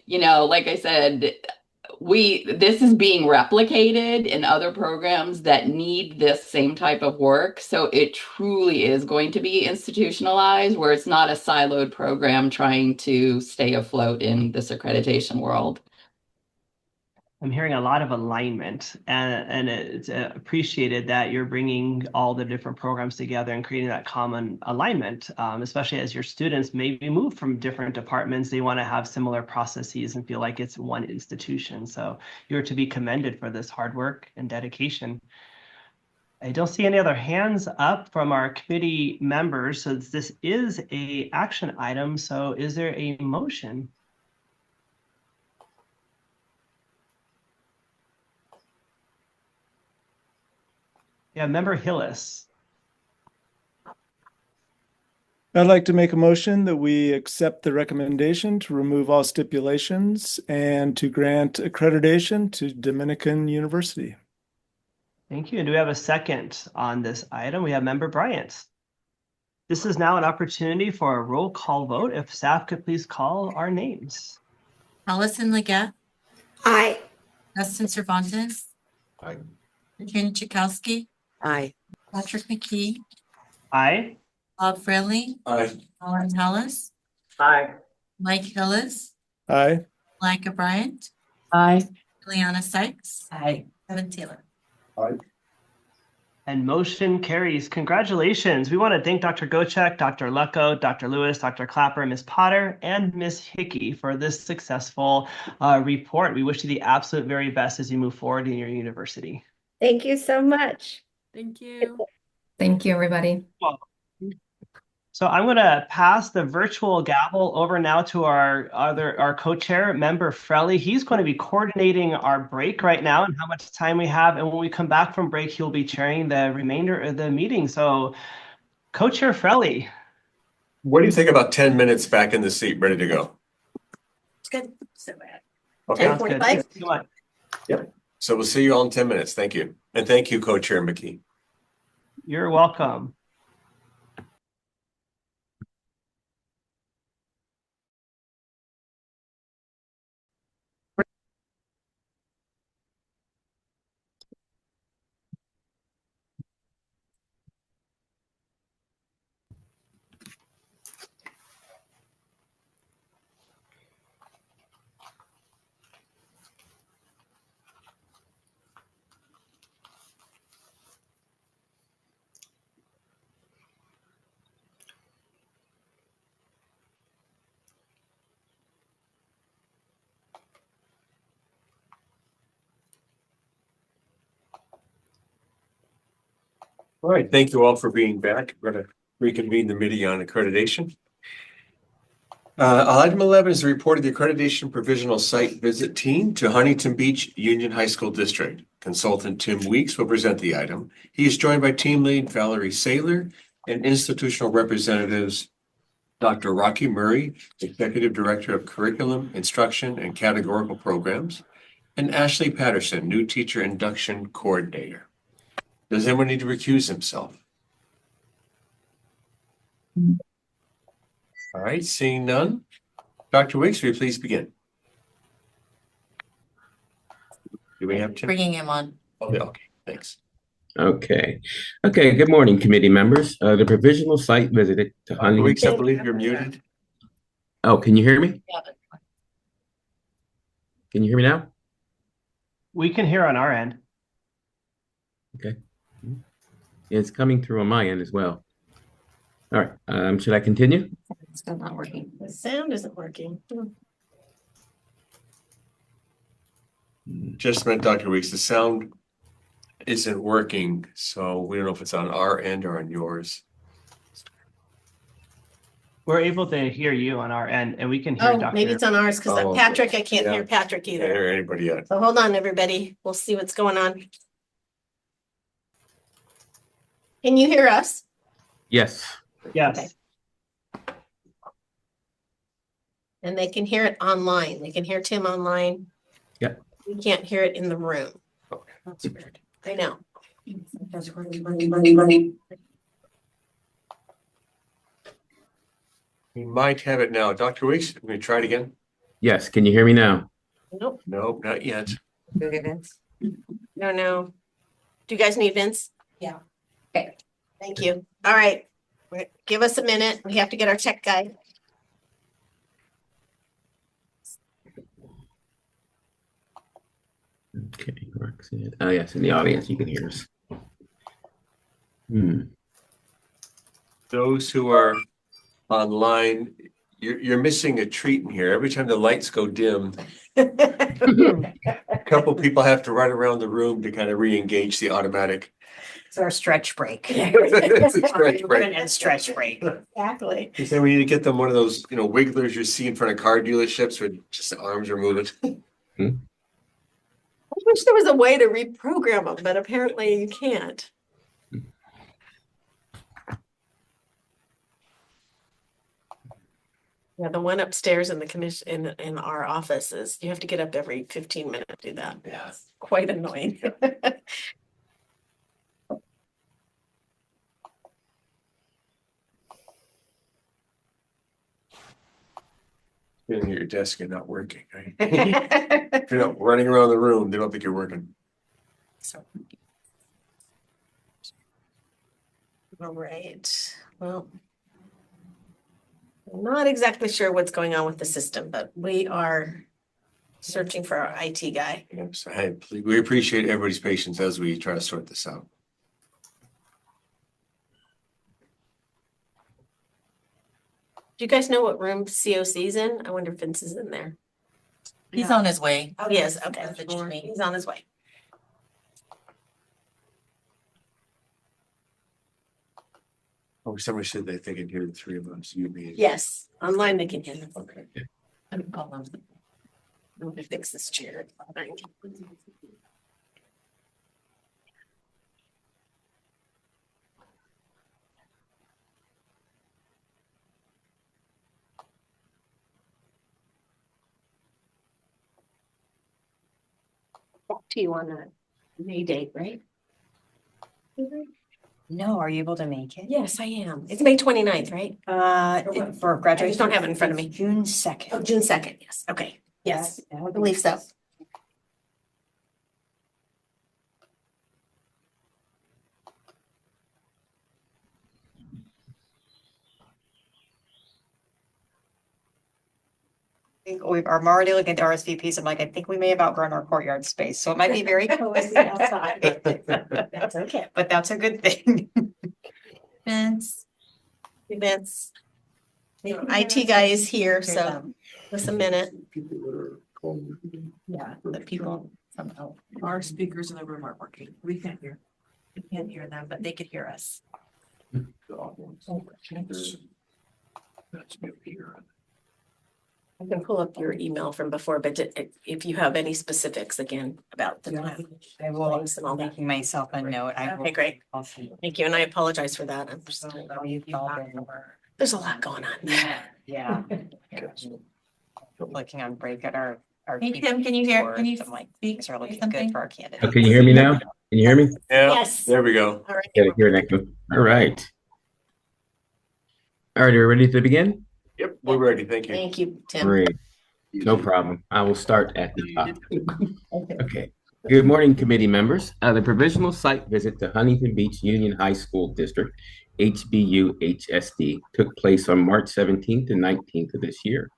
you know, like I said, this is being replicated in other programs that need this same type of work. So it truly is going to be institutionalized, where it's not a siloed program trying to stay afloat in this accreditation world. I'm hearing a lot of alignment, and it's appreciated that you're bringing all the different programs together and creating that common alignment, especially as your students maybe move from different departments. They want to have similar processes and feel like it's one institution. So you're to be commended for this hard work and dedication. I don't see any other hands up from our committee members, so this is an action item. So is there a motion? Yeah, Member Hillis. I'd like to make a motion that we accept the recommendation to remove all stipulations and to grant accreditation to Dominican University. Thank you. And do we have a second on this item? We have Member Bryant. This is now an opportunity for a roll call vote. If staff could please call our names. Allison Leggett. Aye. Dustin Cervantes. Aye. Virginia Chakowski. Aye. Patrick McKee. Aye. Bob Fraley. Aye. Alan Hallis. Aye. Mike Hillis. Aye. Micah Bryant. Aye. Liana Sykes. Aye. Evan Taylor. Aye. And motion carries. Congratulations. We want to thank Dr. Gochek, Dr. Lucko, Dr. Lewis, Dr. Clapper, Ms. Potter, and Ms. Hickey for this successful report. We wish you the absolute very best as you move forward in your university. Thank you so much. Thank you. Thank you, everybody. So I'm going to pass the virtual gavel over now to our co-chair, Member Frelly. He's going to be coordinating our break right now and how much time we have. And when we come back from break, he'll be chairing the remainder of the meeting. So Co-Chair Frelly. What do you think about 10 minutes back in the seat, ready to go? It's good. So bad. Okay. 10:45. Thanks so much. Yep. So we'll see you all in 10 minutes. Thank you. And thank you, Co-Chair McKee. You're welcome. All right, thank you all for being back. We're going to reconvene the meeting on accreditation. Item 11 is the report of the Accreditation Provisional Site Visit Team to Huntington Beach Union High School District. Consultant Tim Weeks will present the item. He is joined by Team Lead Valerie Saylor and institutional representatives Dr. Rocky Murray, Executive Director of Curriculum, Instruction, and Categorical Programs, and Ashley Patterson, New Teacher Induction Coordinator. Does anyone need to recuse himself? All right, seeing none. Dr. Weeks, will you please begin? Do we have to? Bringing him on. Okay, thanks. Okay. Good morning, committee members. The provisional site visited to Dr. Weeks, I Huntington. believe you're muted. Oh, can you hear me? Yeah. Can you hear me now? We can hear on our end. Okay. It's coming through on my end as well. All right. Should I continue? It's still not working. The sound isn't working. Just meant, Dr. Weeks, the sound isn't working, so we don't know if it's on our end or on yours. We're able to hear you on our end, and we can hear Dr. Maybe it's on ours because Oh, Patrick, I can't yeah. hear Patrick Can't either. hear anybody yet. So hold on, everybody. We'll see what's going on. Can you hear us? Yes. Yes. And they can hear it online. They can hear Tim online. Yep. We can't hear it in the room. That's weird. I know. We might have it now. Dr. Weeks, can we try it again? Yes. Can you hear me now? Nope. Nope, not yet. No. Do you guys need Vince? Yeah. Okay. Thank you. All right. Give us a minute. We have to get our tech guy. Okay. Roxanne. Oh, yes. In the audience, you can hear us. Those who are online, you're missing a treat in here. Every time the lights go dim, a couple people have to run around the room to kind of re-engage the automatic. It's our stretch break. It's a stretch break. And stretch break. Exactly. You say we need to get them one of those, wigglers you see in front of car dealerships where just the arms are moving. I wish there was a way to reprogram them, but apparently you can't. Yeah, the one upstairs in the commission in our offices, you have to get up every 15 minutes to do that. Yeah. It's quite annoying. Sitting at your desk and not working, right? If you're not running around the room, they don't think you're working. All right. Well, I'm not exactly sure what's going on with the system, but we are searching for our IT guy. So, hey, we appreciate everybody's patience as we try to sort this out. Do you guys know what room COC's in? I wonder if Vince is in there. He's on his way. Oh, he is. Okay. He's on his way. Oh, somebody said they can hear the three of us. You mean? Yes, online they can hear them. Okay. I'm going to fix this chair. It's bothering me. Back to you on that May date, right? No, are you able to make it? Yes, I am. It's May 29th, right? For I graduation. just don't have it in front of me. June 2nd. Oh, June 2nd, yes. Okay. Yes, I believe so. I'm already looking at the RSVPs. I'm like, I think we may have outgrown our courtyard space, so it might be very cozy outside. That's okay. But that's a good thing. Vince. The IT guy is here, so just a minute. Yeah, the people somehow, our speakers in the room aren't working. We can't hear. We can't hear them, but they could hear us. I can pull up your email from before, but if you have any specifics again about the I will, links and all that. making myself a note. Okay, great. Thank you, and I apologize for that. I'm just, there's a lot going on. Yeah. Looking on break at our. Hey, Tim, can you hear, can you Like, speak? things are looking something? good for our candidates. Oh, can you hear me now? Can you hear me? Yeah, Yes. there we go. All right. Get it here, Nick. All right. All right, are we ready to begin? Yep, we're ready. Thank you. Thank you, Tim. Great. No problem. I will start at the top. Okay. Good morning, committee members. The provisional site visit to Huntington Beach Union High School District, HBU-HSD, took place on March 17th and 19th of this year.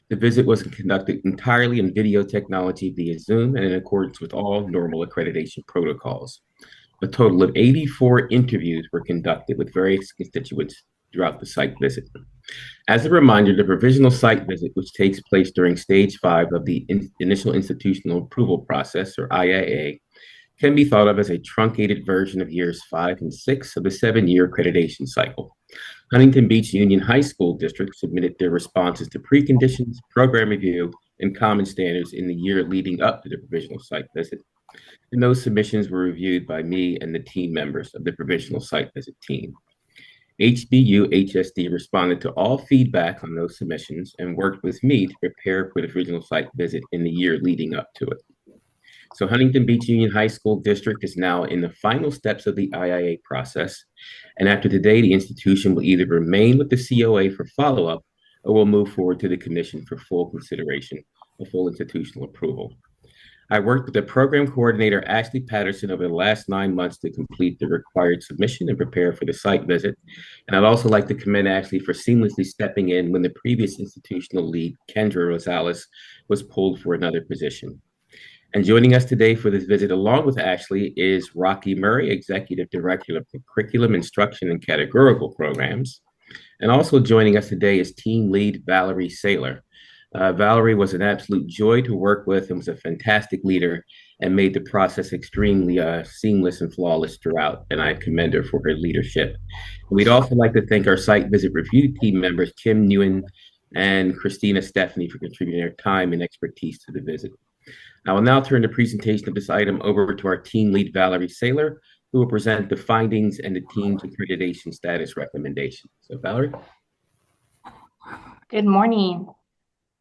The visit was conducted entirely in video technology via Zoom and in accordance with all normal accreditation protocols. A total of 84 interviews were conducted with various constituents throughout the site visit. As a reminder, the provisional site visit, which takes place during stage 5 of the initial institutional approval process, or IIA, can be thought of as a truncated version of years 5 and 6 of the 7-year accreditation cycle. Huntington Beach Union High School District submitted their responses to preconditions, program review, and common standards in the year leading up to the provisional site visit. And those submissions were reviewed by me and the team members of the provisional site visit team. HBU-HSD responded to all feedback on those submissions and worked with me to prepare for the provisional site visit in the year leading up to it. So Huntington Beach Union High School District is now in the final steps of the IIA process. And after today, the institution will either remain with the COA for follow-up or will move forward to the commission for full consideration of full institutional approval. I worked with the program coordinator, Ashley Patterson, over the last 9 months to complete the required submission and prepare for the site visit. And I'd also like to commend Ashley for seamlessly stepping in when the previous institutional lead, Kendra Rosales, was pulled for another position. And joining us today for this visit, along with Ashley, is Rocky Murray, Executive Director of Curriculum, Instruction, and Categorical Programs. And also joining us today is Team Lead Valerie Saylor. Valerie was an absolute joy to work with and was a fantastic leader and made the process extremely seamless and flawless throughout. And I commend her for her leadership. We'd also like to thank our site visit review team members, Kim Nguyen and Christina Stephanie, for contributing their time and expertise to the visit. I will now turn the presentation of this item over to our team lead, Valerie Saylor, who will present the findings and the team's accreditation status recommendation. So Valerie. Good morning.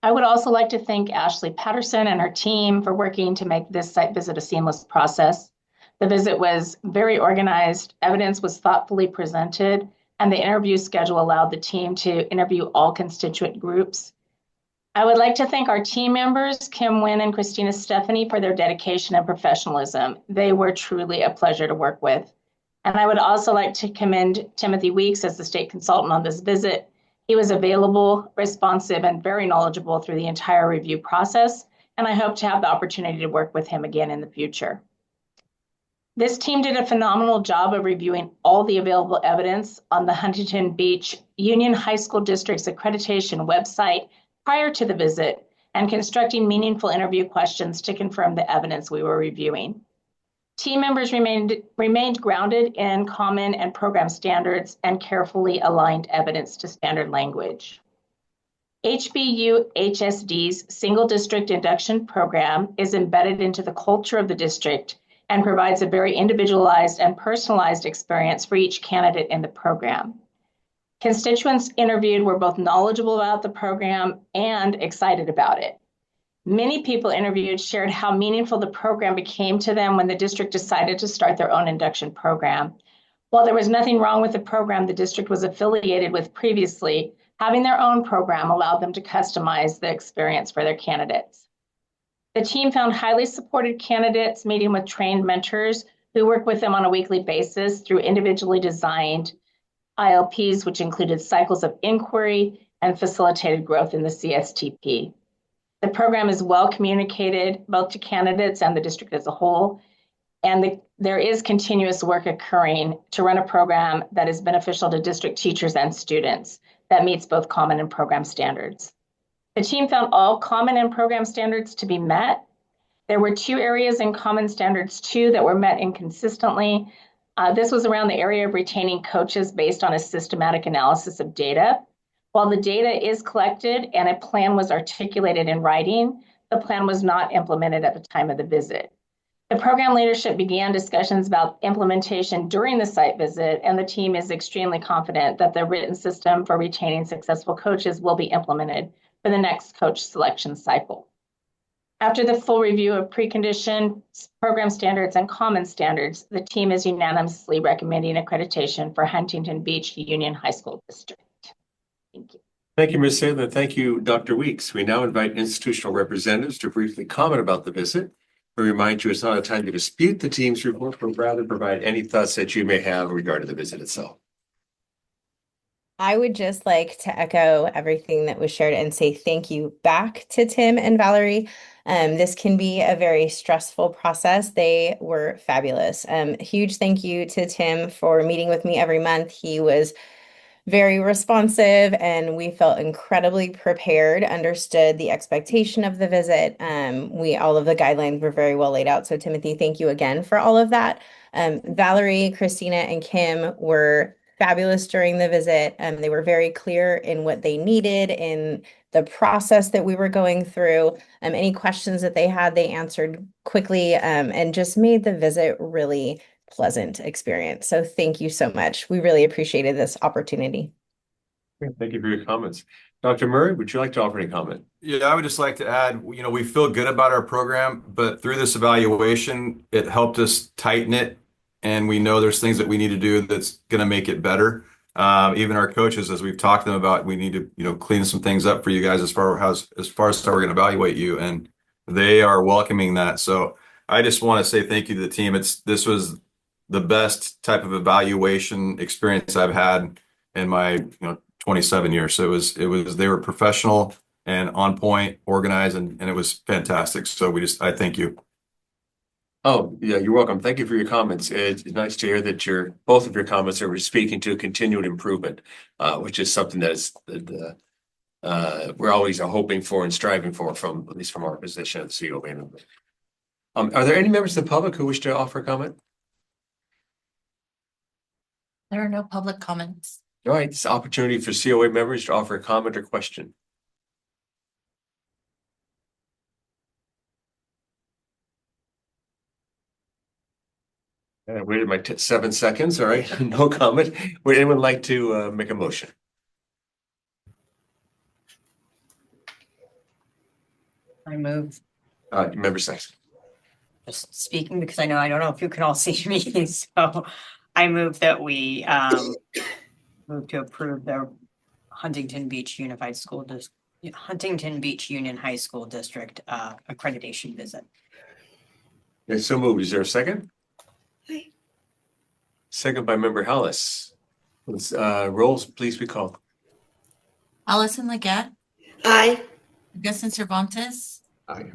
I would also like to thank Ashley Patterson and her team for working to make this site visit a seamless process. The visit was very organized, evidence was thoughtfully presented, and the interview schedule allowed the team to interview all constituent groups. I would like to thank our team members, Kim Nguyen and Christina Stephanie, for their dedication and professionalism. They were truly a pleasure to work with. And I would also like to commend Timothy Weeks as the state consultant on this visit. He was available, responsive, and very knowledgeable through the entire review process, and I hope to have the opportunity to work with him again in the future. This team did a phenomenal job of reviewing all the available evidence on the Huntington Beach Union High School District's accreditation website prior to the visit and constructing meaningful interview questions to confirm the evidence we were reviewing. Team members remained grounded in common and program standards and carefully aligned evidence to standard language. HBU-HSD's single district induction program is embedded into the culture of the district and provides a very individualized and personalized experience for each candidate in the program. Constituents interviewed were both knowledgeable about the program and excited about it. Many people interviewed shared how meaningful the program became to them when the district decided to start their own induction program. While there was nothing wrong with the program the district was affiliated with previously, having their own program allowed them to customize the experience for their candidates. The team found highly supported candidates meeting with trained mentors who work with them on a weekly basis through individually designed ILPs, which included cycles of inquiry and facilitated growth in the CSTP. The program is well communicated both to candidates and the district as a whole, and there is continuous work occurring to run a program that is beneficial to district teachers and students that meets both common and program standards. The team found all common and program standards to be met. There were 2 areas in common standards 2 that were met inconsistently. This was around the area of retaining coaches based on a systematic analysis of data. While the data is collected and a plan was articulated in writing, the plan was not implemented at the time of the visit. The program leadership began discussions about implementation during the site visit, and the team is extremely confident that the written system for retaining successful coaches will be implemented for the next coach selection cycle. After the full review of precondition, program standards, and common standards, the team is unanimously recommending accreditation for Huntington Beach Union High School District. Thank you. Thank you, Ms. Saylor. Thank you, Dr. Weeks. We now invite institutional representatives to briefly comment about the visit. We remind you it's not a time to dispute the team's report, but rather provide any thoughts that you may have regarding the visit itself. I would just like to echo everything that was shared and say thank you back to Tim and Valerie. This can be a very stressful process. They were fabulous. Huge thank you to Tim for meeting with me every month. He was very responsive and we felt incredibly prepared, understood the expectation of the visit. All of the guidelines were very well laid out. So Timothy, thank you again for all of that. Valerie, Christina, and Kim were fabulous during the visit. They were very clear in what they needed, in the process that we were going through. Any questions that they had, they answered quickly, and just made the visit really pleasant experience. So thank you so much. We really appreciated this opportunity. Thank you for your comments. Dr. Murray, would you like to offer any comment? Yeah, I would just like to add, we feel good about our program, but through this evaluation, it helped us tighten it. And we know there's things that we need to do that's going to make it better. Even our coaches, as we've talked to them about, we need to, clean some things up for you guys as far as how we're going to evaluate you. And they are welcoming that. So I just want to say thank you to the team. This was the best type of evaluation experience I've had in my 27 years. So they were professional and on point, organized, and it was fantastic. So I thank you. Oh, yeah, you're welcome. Thank you for your comments. It's nice to hear that both of your comments are speaking to continued improvement, which is something that we're always hoping for and striving for, at least from our position at the COA. Are there any members of the public who wish to offer a comment? There are no public comments. All right, it's an opportunity for COA members to offer a comment or question. I waited my 7 seconds. All right, no comment. Would anyone like to make a motion? I move. Member Sexton. Just speaking because I don't know if you can all see me. So I move that we move to approve the Huntington Beach Union High School District accreditation visit. Okay, so moved. Is there a second? Aye. Second by Member Hollis. Rolls, please be called. Allison Leggett, Aye. Augustin Cervantes, Aye.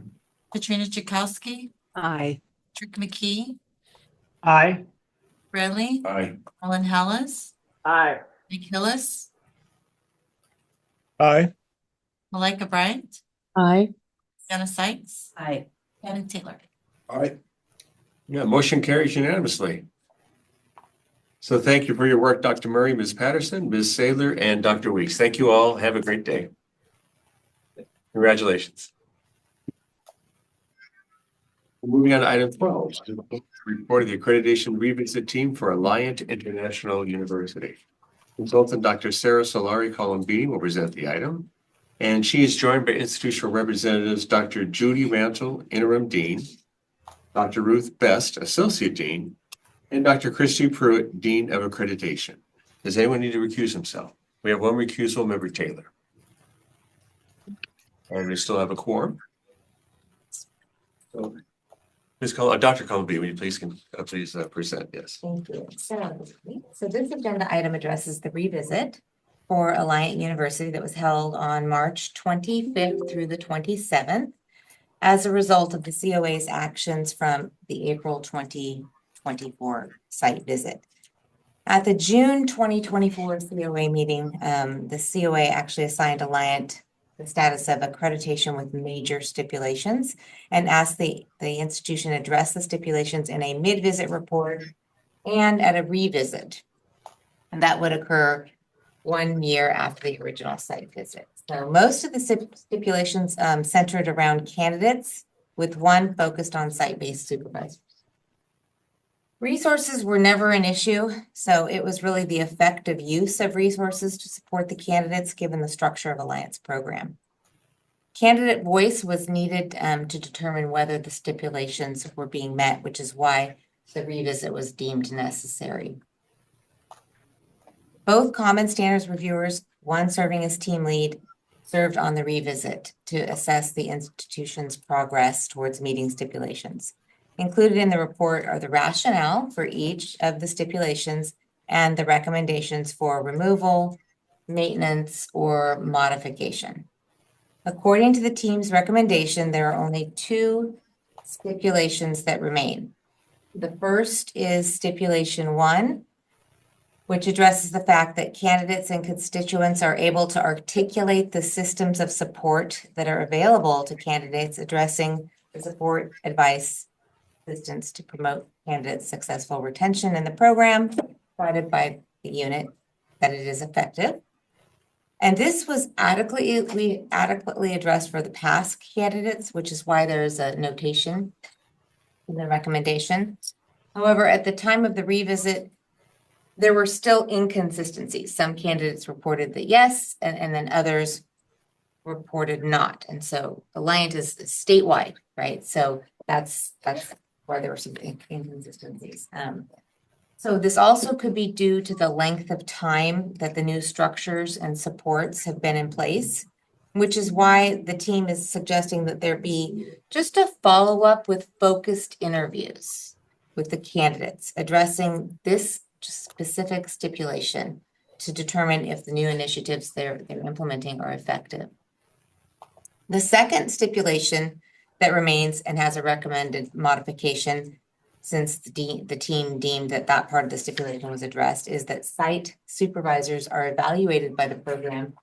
Katrina Chakowski, Aye. Trick McKee, Aye. Bradley, Aye. Ellen Hallis, Aye. Nick Hillis, Aye. Malika Bryant, Aye. Jana Sykes, Aye. Kevin Taylor. All right. Yeah, motion carries unanimously. So thank you for your work, Dr. Murray, Ms. Patterson, Ms. Saylor, and Dr. Weeks. Thank you all. Have a great day. Congratulations. Moving on to item 12, report of the accreditation revisit team for Alliant International University. Consultant Dr. Sarah Solari Colombini will present the item, and she is joined by institutional representatives Dr. Judy Rantle, Interim Dean, Dr. Ruth Best, Associate Dean, and Dr. Christy Pruitt, Dean of Accreditation. Does anyone need to recuse himself? We have one recusal, Member Taylor. And we still have a quorum. So, Dr. Colombini, will you please present? Yes. Thank you. So this agenda item addresses the revisit for Alliant University that was held on March 25th through the 27th as a result of the COA's actions from the April 2024 site visit. At the June 2024 COA meeting, the COA actually assigned Alliant the status of accreditation with major stipulations and asked the institution address the stipulations in a mid-visit report and at a revisit. And that would occur 1 year after the original site visit. So most of the stipulations centered around candidates, with one focused on site-based supervisors. Resources were never an issue, so it was really the effective use of resources to support the candidates given the structure of Alliant's program. Candidate voice was needed to determine whether the stipulations were being met, which is why the revisit was deemed necessary. Both Common Standards reviewers, one serving as team lead, served on the revisit to assess the institution's progress towards meeting stipulations. Included in the report are the rationale for each of the stipulations and the recommendations for removal, maintenance, or modification. According to the team's recommendation, there are only 2 stipulations that remain. The first is stipulation 1, which addresses the fact that candidates and constituents are able to articulate the systems of support that are available to candidates, addressing the support, advice, assistance to promote candidates' successful retention in the program provided by the unit, that it is effective. And this was adequately addressed for the past candidates, which is why there's a notation in the recommendation. However, at the time of the revisit, there were still inconsistencies. Some candidates reported that yes, and then others reported not. And so Alliant is statewide, right? So that's why there were some inconsistencies. So this also could be due to the length of time that the new structures and supports have been in place, which is why the team is suggesting that there be just a follow-up with focused interviews with the candidates, addressing this specific stipulation to determine if the new initiatives they're implementing are effective. The second stipulation that remains and has a recommended modification, since the team deemed that that part of the stipulation was addressed, is that site supervisors are evaluated by the program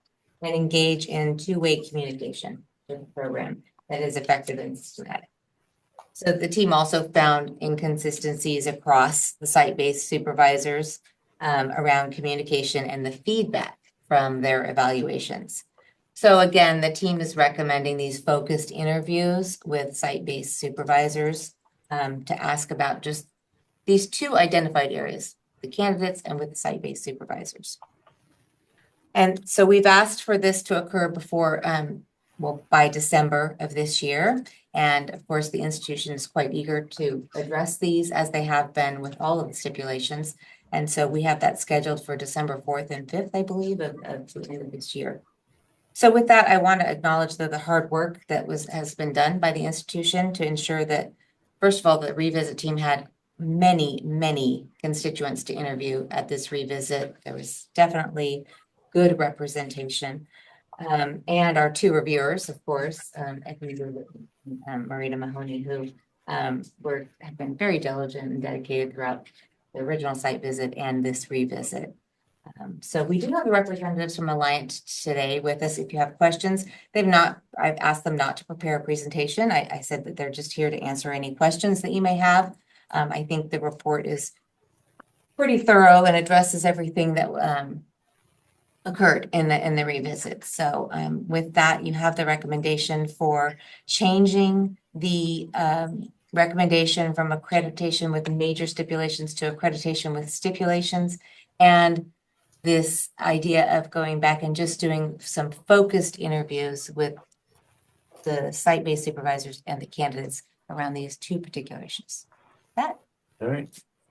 and engage in two-way communication with the program that is effective and systematic. So the team also found inconsistencies across the site-based supervisors around communication and the feedback from their evaluations. So again, the team is recommending these focused interviews with site-based supervisors to ask about just these 2 identified areas, the candidates and with the site-based supervisors. And so we've asked for this to occur before, by December of this year. And of course, the institution is quite eager to address these, as they have been with all of the stipulations. And so we have that scheduled for December 4th and 5th, I believe, of the end of this year. So with that, I want to acknowledge the hard work that has been done by the institution to ensure that, first of all, the revisit team had many constituents to interview at this revisit. There was definitely good representation. And our 2 reviewers, of course, Marita Mahoney, who have been very diligent and dedicated throughout the original site visit and this revisit. So we do have the representatives from Alliant today with us. If you have questions, I've asked them not to prepare a presentation. I said that they're just here to answer any questions that you may have. I think the report is pretty thorough and addresses everything that occurred in the revisit. So with that, you have the recommendation for changing the recommendation from accreditation with major stipulations to accreditation with stipulations, and this idea of going back and just doing some focused interviews with the site-based supervisors and the candidates around these 2 particular issues. That. All right.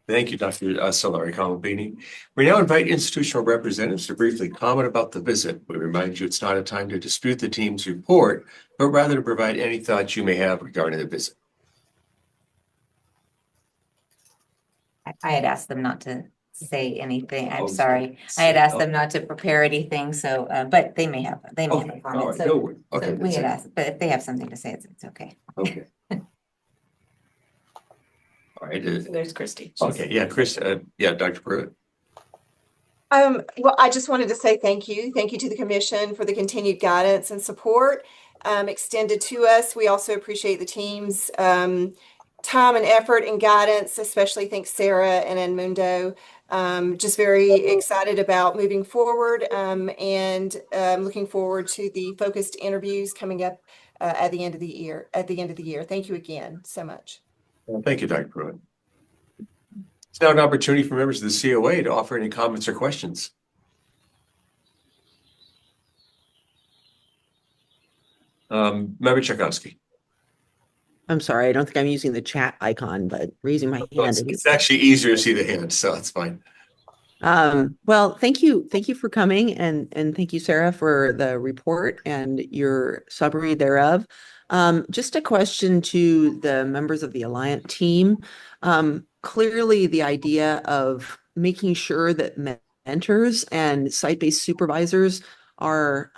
Thank you, Dr. Solari Colombini. We now invite institutional representatives to briefly comment about the visit. We remind you it's not a time to dispute the team's report, but rather to provide any thoughts you may have regarding the visit. I had asked them not to say anything. I'm sorry. I had asked them not to prepare anything. So, but they may have a comment. Right, so, no worries. Okay, so we had asked, but if they have something to say, it's okay. Okay. All right. There's Christy. Okay. Yeah, Chris. Dr. Pruitt. Well, I just wanted to say thank you. Thank you to the commission for the continued guidance and support extended to us. We also appreciate the team's time and effort and guidance, especially thanks Sarah and Edmundo. Just very excited about moving forward and looking forward to the focused interviews coming up at the end of the year. Thank you again so much. Well, thank you, Dr. Pruitt. It's now an opportunity for members of the COA to offer any comments or questions. Member Tchaikovsky. I'm sorry, I don't think I'm using the chat icon, but raising my hand. It's actually easier to see the hand, so it's fine. Well, thank you for coming, and thank you, Sarah, for the report and your summary thereof. Just a question to the members of the Alliant team. Clearly, the idea of making sure that mentors and site-based supervisors are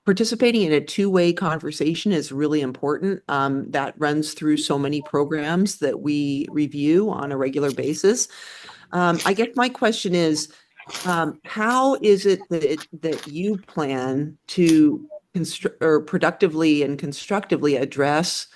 participating in a two-way conversation is really important. That runs through so many programs that we review on a regular basis. I guess my question is, how is it that you plan to productively and constructively address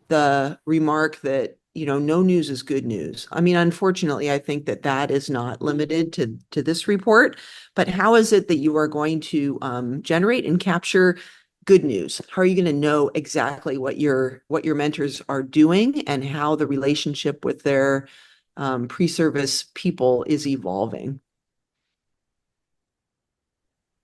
the remark that, no news is good news? I mean, unfortunately, I think that is not limited to this report, but how is it that you are going to generate and capture good news? How are you going to know exactly what your mentors are doing and how the relationship with their pre-service people is evolving?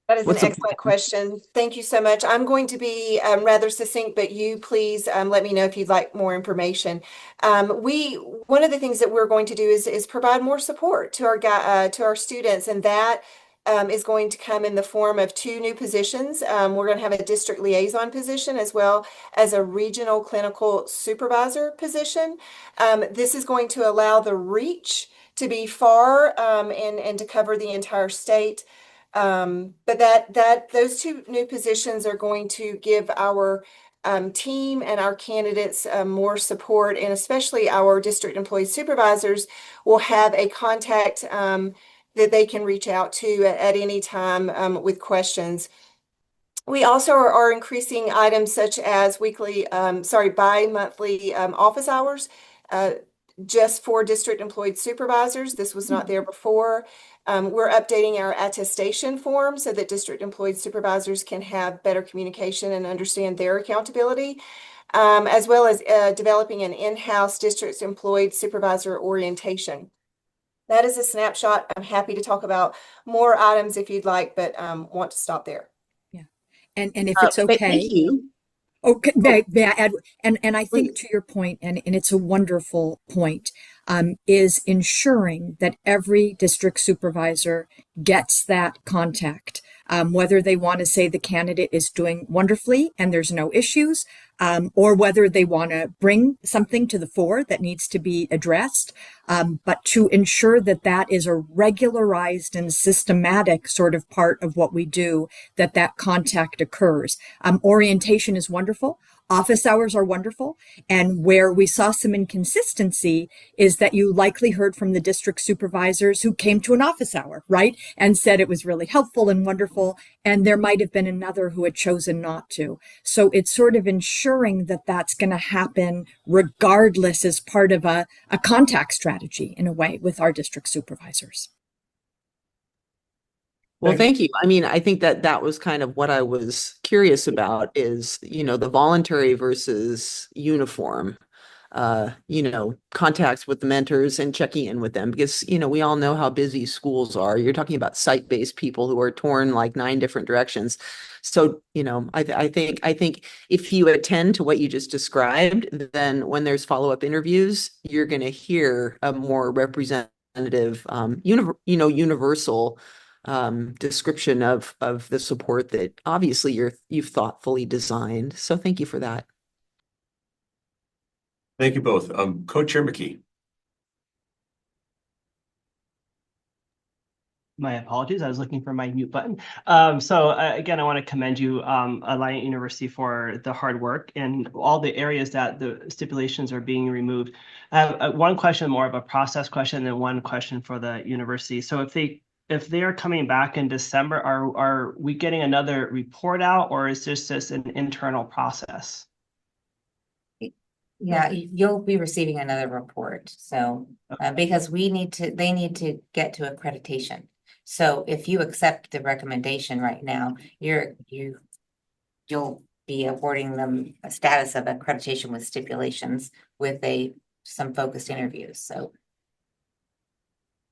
That is an excellent question. Thank you so much. I'm going to be rather succinct, but you please let me know if you'd like more information. One of the things that we're going to do is provide more support to our students, and that is going to come in the form of 2 new positions. We're going to have a district liaison position as well as a regional clinical supervisor position. This is going to allow the reach to be far and to cover the entire state. But those 2 new positions are going to give our team and our candidates more support, and especially our district employee supervisors will have a contact that they can reach out to at any time with questions. We also are increasing items such as bi-monthly office hours just for district employed supervisors. This was not there before. We're updating our attestation form so that district employed supervisors can have better communication and understand their accountability, as well as developing an in-house district employed supervisor orientation. That is a snapshot. I'm happy to talk about more items if you'd like, but want to stop there. Yeah. And if it's okay. Thank you. Okay, may I add, and I think to your point, and it's a wonderful point, is ensuring that every district supervisor gets that contact, whether they want to say the candidate is doing wonderfully and there's no issues, or whether they want to bring something to the fore that needs to be addressed, but to ensure that that is a regularized and systematic sort of part of what we do, that contact occurs. Orientation is wonderful. Office hours are wonderful. And where we saw some inconsistency is that you likely heard from the district supervisors who came to an office hour, right? And said it was really helpful and wonderful. And there might have been another who had chosen not to. So it's sort of ensuring that that's going to happen regardless as part of a contact strategy in a way with our district supervisors. Well, thank you. I mean, I think that was kind of what I was curious about is, the voluntary versus uniform, contacts with the mentors and checking in with them, because, we all know how busy schools are. You're talking about site-based people who are torn like 9 different directions. So, I think if you attend to what you just described, then when there's follow-up interviews, you're going to hear a more representative, universal description of the support that obviously you've thoughtfully designed. So thank you for that. Thank you both. Co-Chair McKee. My apologies. I was looking for my mute button. Again, I want to commend you, Alliant University, for the hard work and all the areas that the stipulations are being removed. I have one question, more of a process question, and one question for the university. So if they are coming back in December, are we getting another report out, or is this just an internal process? Yeah, you'll be receiving another report. So, because they need to get to accreditation. So if you accept the recommendation right now, you'll be awarding them a status of accreditation with stipulations with some focused interviews. So.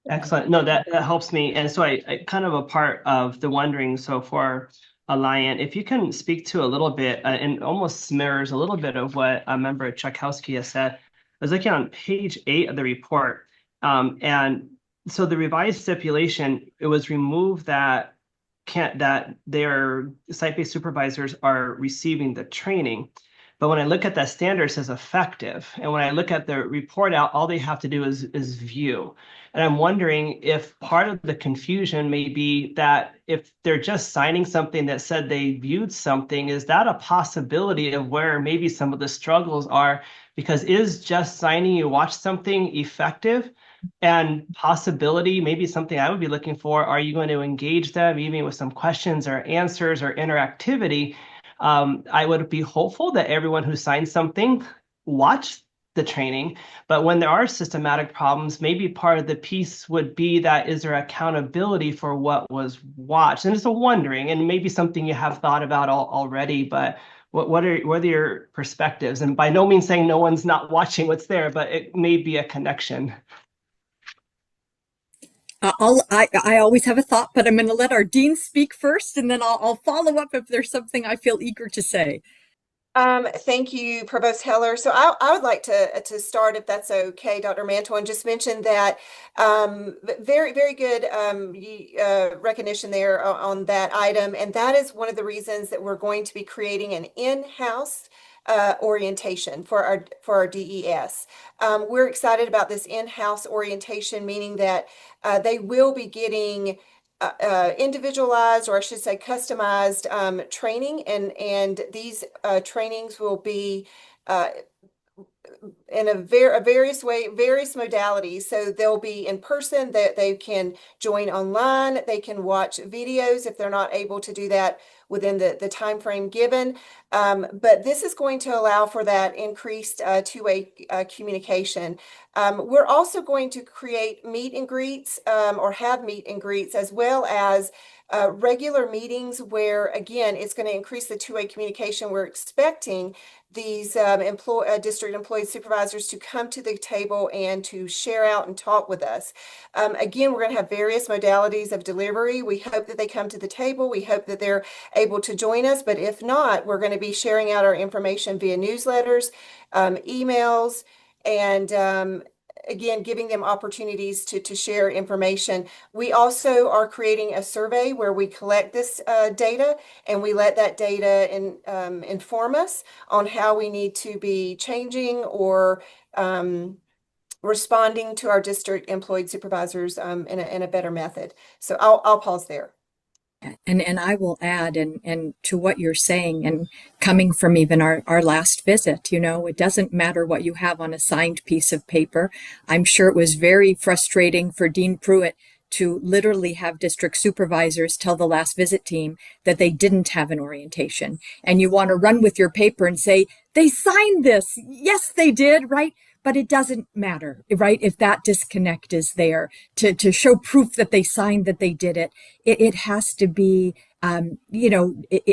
Excellent. No, that helps me. And so I kind of a part of the wondering, so for Alliant, if you can speak to a little bit and almost mirrors a little bit of what a member Tchaikovsky has said. I was looking on page 8 of the report. And so the revised stipulation, it was removed that their site-based supervisors are receiving the training. But when I look at that standard, it says effective. And when I look at the report out, all they have to do is view. And I'm wondering if part of the confusion may be that if they're just signing something that said they viewed something, is that a possibility of where maybe some of the struggles are? Because is just signing you watch something effective? And possibility, maybe something I would be looking for, are you going to engage them even with some questions or answers or interactivity? I would be hopeful that everyone who signs something watched the training, but when there are systematic problems, maybe part of the piece would be that is there accountability for what was watched? And it's a wondering, and maybe something you have thought about already, but what are your perspectives? And by no means saying no one's not watching what's there, but it may be a connection. I always have a thought, but I'm going to let our dean speak first, and then I'll follow up if there's something I feel eager to say. Thank you, Provost Heller. So I would like to start, if that's okay, Dr. Mantle, and just mention that very, very good recognition there on that item. And that is one of the reasons that we're going to be creating an in-house orientation for our DES. We're excited about this in-house orientation, meaning that they will be getting individualized, or I should say customized training, and these trainings will be in various modalities. So they'll be in person, that they can join online, they can watch videos if they're not able to do that within the time frame given. But this is going to allow for that increased two-way communication. We're also going to create meet and greets, or have meet and greets, as well as regular meetings where, again, it's going to increase the two-way communication. We're expecting these district employee supervisors to come to the table and to share out and talk with us. Again, we're going to have various modalities of delivery. We hope that they come to the table. We hope that they're able to join us, but if not, we're going to be sharing out our information via newsletters, emails, and again, giving them opportunities to share information. We also are creating a survey where we collect this data, and we let that data inform us on how we need to be changing or responding to our district employed supervisors in a better method. So I'll pause there. And I will add, and to what you're saying, and coming from even our last visit, it doesn't matter what you have on a signed piece of paper. I'm sure it was very frustrating for Dean Pruitt to literally have district supervisors tell the last visit team that they didn't have an orientation. And you want to run with your paper and say, they signed this. Yes, they did, right? But it doesn't matter, right? If that disconnect is there to show proof that they signed that they did it, it has to be,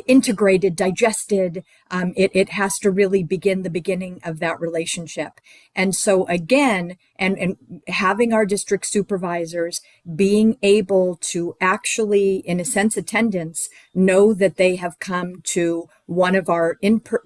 integrated, digested. It has to really begin the beginning of that relationship. And so again, and having our district supervisors being able to actually, in a sense, attendance, know that they have come to one of our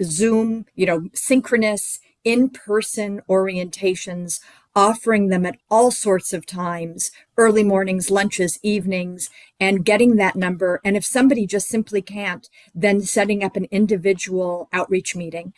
Zoom, synchronous in-person orientations, offering them at all sorts of times, early mornings, lunches, evenings, and getting that number. And if somebody just simply can't, then setting up an individual outreach meeting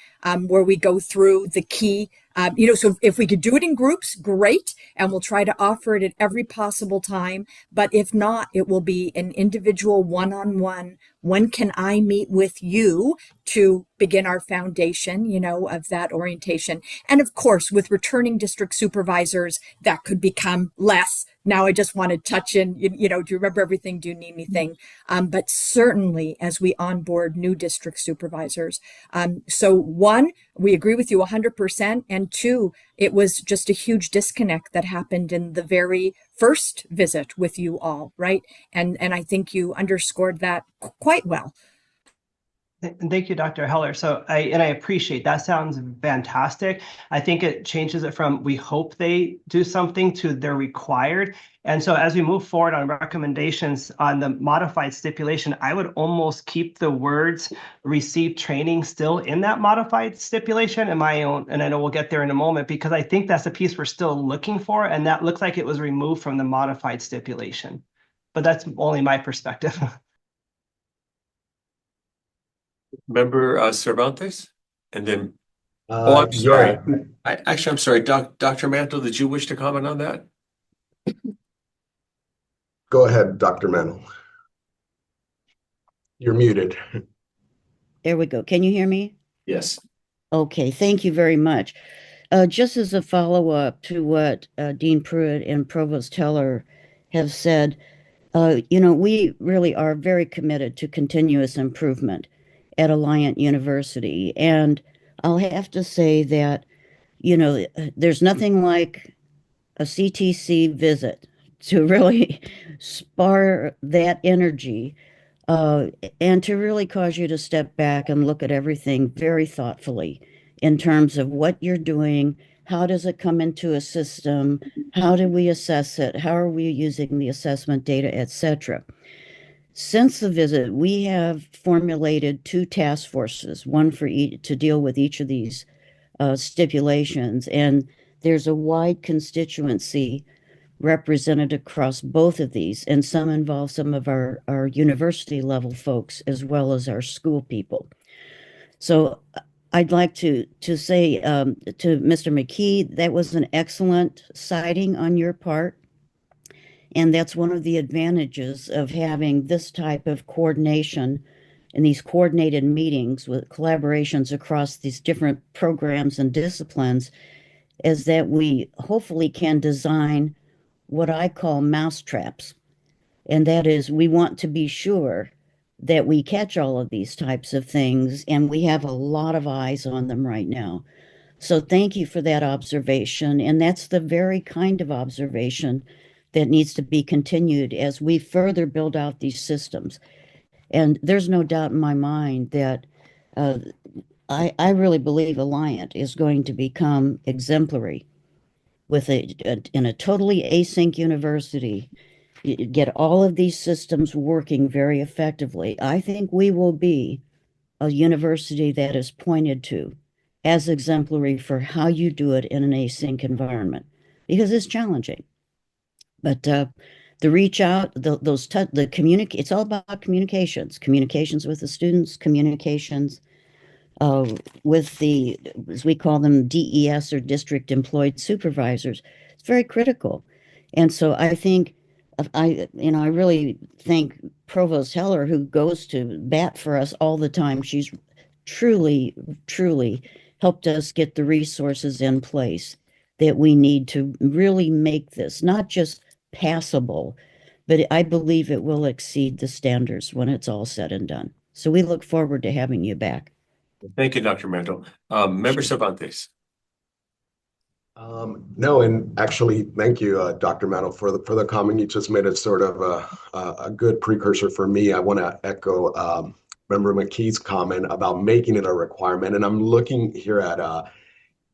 where we go through the key. So if we could do it in groups, great. And we'll try to offer it at every possible time. But if not, it will be an individual one-on-one. When can I meet with you to begin our foundation, of that orientation? And of course, with returning district supervisors, that could become less now I just want to touch in, do you remember everything? Do you need anything? But certainly as we onboard new district supervisors. So one, we agree with you 100%. And two, it was just a huge disconnect that happened in the very first visit with you all, right? And I think you underscored that quite well. And thank you, Dr. Heller. So I appreciate that. Sounds fantastic. I think it changes it from we hope they do something to they're required. And so as we move forward on recommendations on the modified stipulation, I would almost keep the words receive training still in that modified stipulation in my own, and I know we'll get there in a moment, because I think that's the piece we're still looking for, and that looks like it was removed from the modified stipulation. But that's only my perspective. Member Cervantes, and then, I'm sorry. I'm sorry, Dr. Mantle, did you wish to comment on that? Go ahead, Dr. Mantle. You're muted. There we go. Can you hear me? Yes. Okay, thank you very much. Just as a follow-up to what Dean Pruitt and Provost Heller have said, we really are very committed to continuous improvement at Alliant University. And I'll have to say that, there's nothing like a CTC visit to really spar that energy and to really cause you to step back and look at everything very thoughtfully in terms of what you're doing. How does it come into a system? How do we assess it? How are we using the assessment data, etc.? Since the visit, we have formulated 2 task forces, one for each to deal with each of these stipulations, and there's a wide constituency represented across both of these, and some involve some of our university level folks as well as our school people. So I'd like to say to Mr. McKee, that was an excellent citing on your part. And that's one of the advantages of having this type of coordination and these coordinated meetings with collaborations across these different programs and disciplines, is that we hopefully can design what I call mousetraps. And that is, we want to be sure that we catch all of these types of things, and we have a lot of eyes on them right now. So thank you for that observation. And that's the very kind of observation that needs to be continued as we further build out these systems. And there's no doubt in my mind that I really believe Alliant is going to become exemplary with in a totally async university. Get all of these systems working very effectively. I think we will be a university that is pointed to as exemplary for how you do it in an async environment, because it's challenging. But the reach out, it's all about communications with the students, communications with the, as we call them, DES or district employed supervisors. It's very critical. And so I think, I really thank Provost Heller, who goes to bat for us all the time. She's truly, truly helped us get the resources in place that we need to really make this not just passable, but I believe it will exceed the standards when it's all said and done. So we look forward to having you back. Thank you, Dr. Mantle. Member Cervantes. No, and actually, thank you, Dr. Mantle, for the comment. You just made it sort of a good precursor for me. I want to echo Member McKee's comment about making it a requirement. And I'm looking here at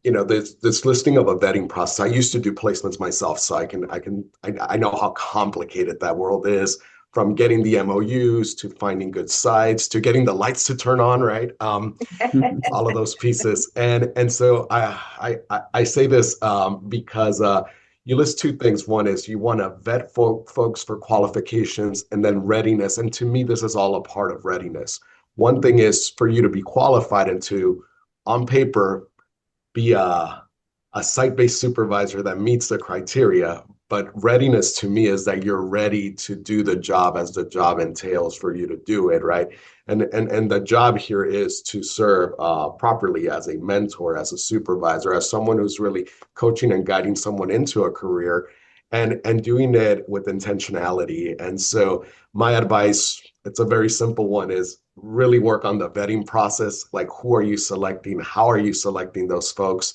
this listing of a vetting process. I used to do placements myself, so I know how complicated that world is, from getting the MOUs to finding good sites to getting the lights to turn on, right? All of those pieces. And so I say this because you list 2 things. One is you want to vet folks for qualifications, and then readiness. And to me, this is all a part of readiness. One thing is for you to be qualified and to, on paper, be a site-based supervisor that meets the criteria. But readiness to me is that you're ready to do the job as the job entails for you to do it, right? And the job here is to serve properly as a mentor, as a supervisor, as someone who's really coaching and guiding someone into a career. and doing it with intentionality. And so my advice, it's a very simple one, is really work on the vetting process. Like, who are you selecting? How are you selecting those folks?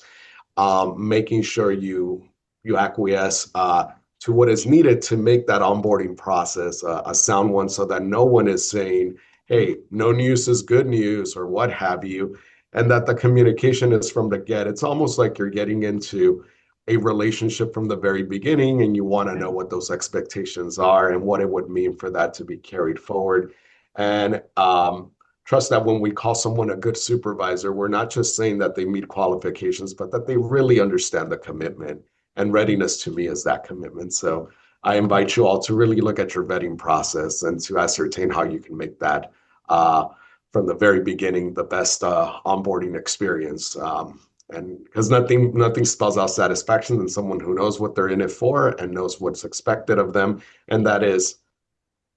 Making sure you acquiesce to what is needed to make that onboarding process a sound one, so that no one is saying, hey, no news is good news or what have you, and that the communication is from the get. It's almost like you're getting into a relationship from the very beginning, and you want to know what those expectations are and what it would mean for that to be carried forward. And trust that when we call someone a good supervisor, we're not just saying that they meet qualifications, but that they really understand the commitment. And readiness to me is that commitment. So I invite you all to really look at your vetting process and to ascertain how you can make that from the very beginning the best onboarding experience. And because nothing spells out satisfaction than someone who knows what they're in it for and knows what's expected of them, and that is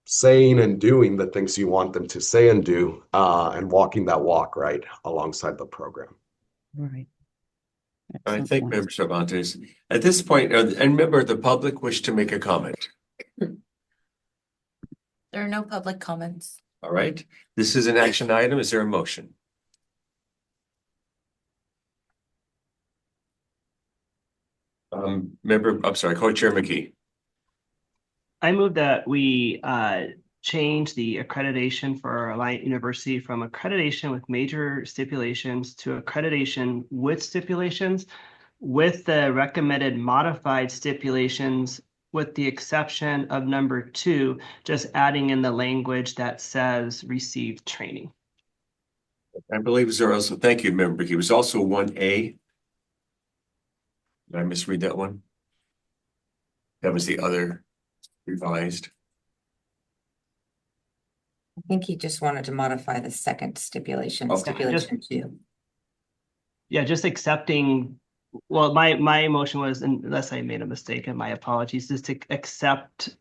saying and doing the things you want them to say and do, and walking that walk right alongside the program. Right. I thank Member Cervantes. At this point, and member of the public wish to make a comment. There are no public comments. All right, this is an action item. Is there a motion? Co-Chair McKee. I move that we change the accreditation for Alliant University from accreditation with major stipulations to accreditation with stipulations, with the recommended modified stipulations, with the exception of number 2, just adding in the language that says received training. I believe there also, thank you, Member McKee. It was also 1A. Did I misread that one? That was the other revised. I think he just wanted to modify the second stipulation, Okay. stipulation 2. Yeah, just accepting. Well, my motion was, unless I made a mistake, and my apologies, is to accept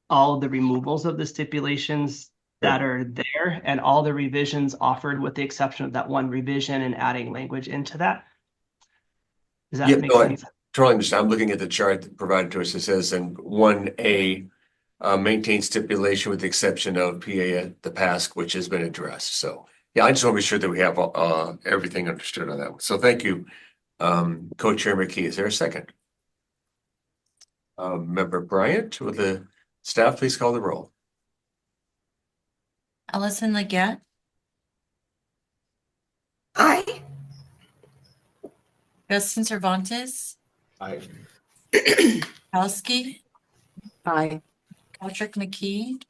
all of the removals of the stipulations that are there and all the revisions offered, with the exception of that one revision, and adding language into that. Does that make sense? Totally understand. I'm looking at the chart provided to us. It says in 1A, maintain stipulation with the exception of PA at the PASC, which has been addressed. So yeah, I just want to be sure that we have everything understood on that one. So thank you, Co-Chair McKee. Is there a second? Member Bryant, will the staff please call the roll? Allison Leggett. Aye. Justin Cervantes. Aye. Halsky. Aye. Patrick McKee.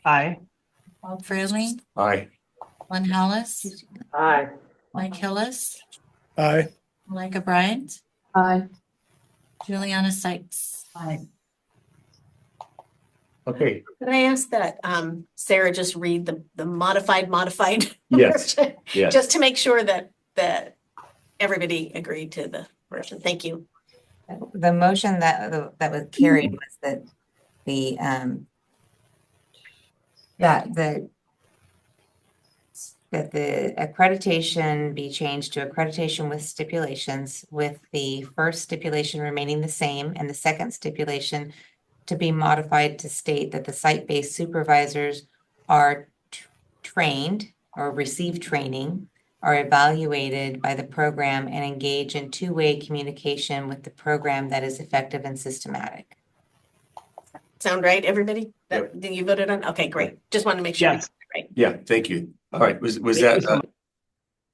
Aye. Bob Fraley. Aye. Lynn Hallis. Aye. Mike Hillis. Aye. Malika Bryant. Aye. Juliana Sykes. Aye. Okay. Could I ask that Sarah just read the modified Yes. version? Yes. Just to make sure that everybody agreed to the version. Thank you. The motion that was carried was that the accreditation be changed to accreditation with stipulations, with the first stipulation remaining the same and the second stipulation to be modified to state that the site-based supervisors are trained or receive training, are evaluated by the program, and engage in two-way communication with the program that is effective and systematic. Sound right, everybody? That you voted on? Okay, great. Just wanted to make sure. Yes. Right. Yeah, thank you. All right, was Thank that you so much.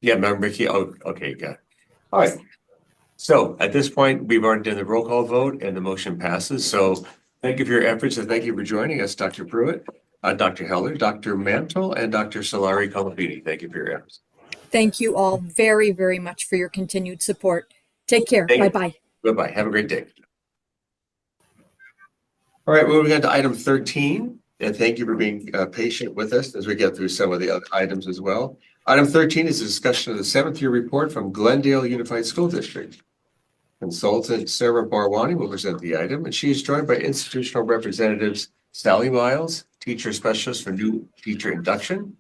yeah, Member McKee? Oh, okay, got it. All right. So at this point, we've already done the roll call vote and the motion passes. So thank you for your efforts and thank you for joining us, Dr. Pruitt, Dr. Heller, Dr. Mantle, and Dr. Solari Colapini. Thank you for your efforts. Thank you all very, very much for your continued support. Take care. Bye-bye. Bye-bye. Have a great day. All right, moving on to item 13. And thank you for being patient with us as we get through some of the other items as well. Item 13 is a discussion of the 7th year report from Glendale Unified School District. Consultant Sarah Barwani will present the item, and she is joined by institutional representatives Sally Miles, teacher specialist for new teacher induction,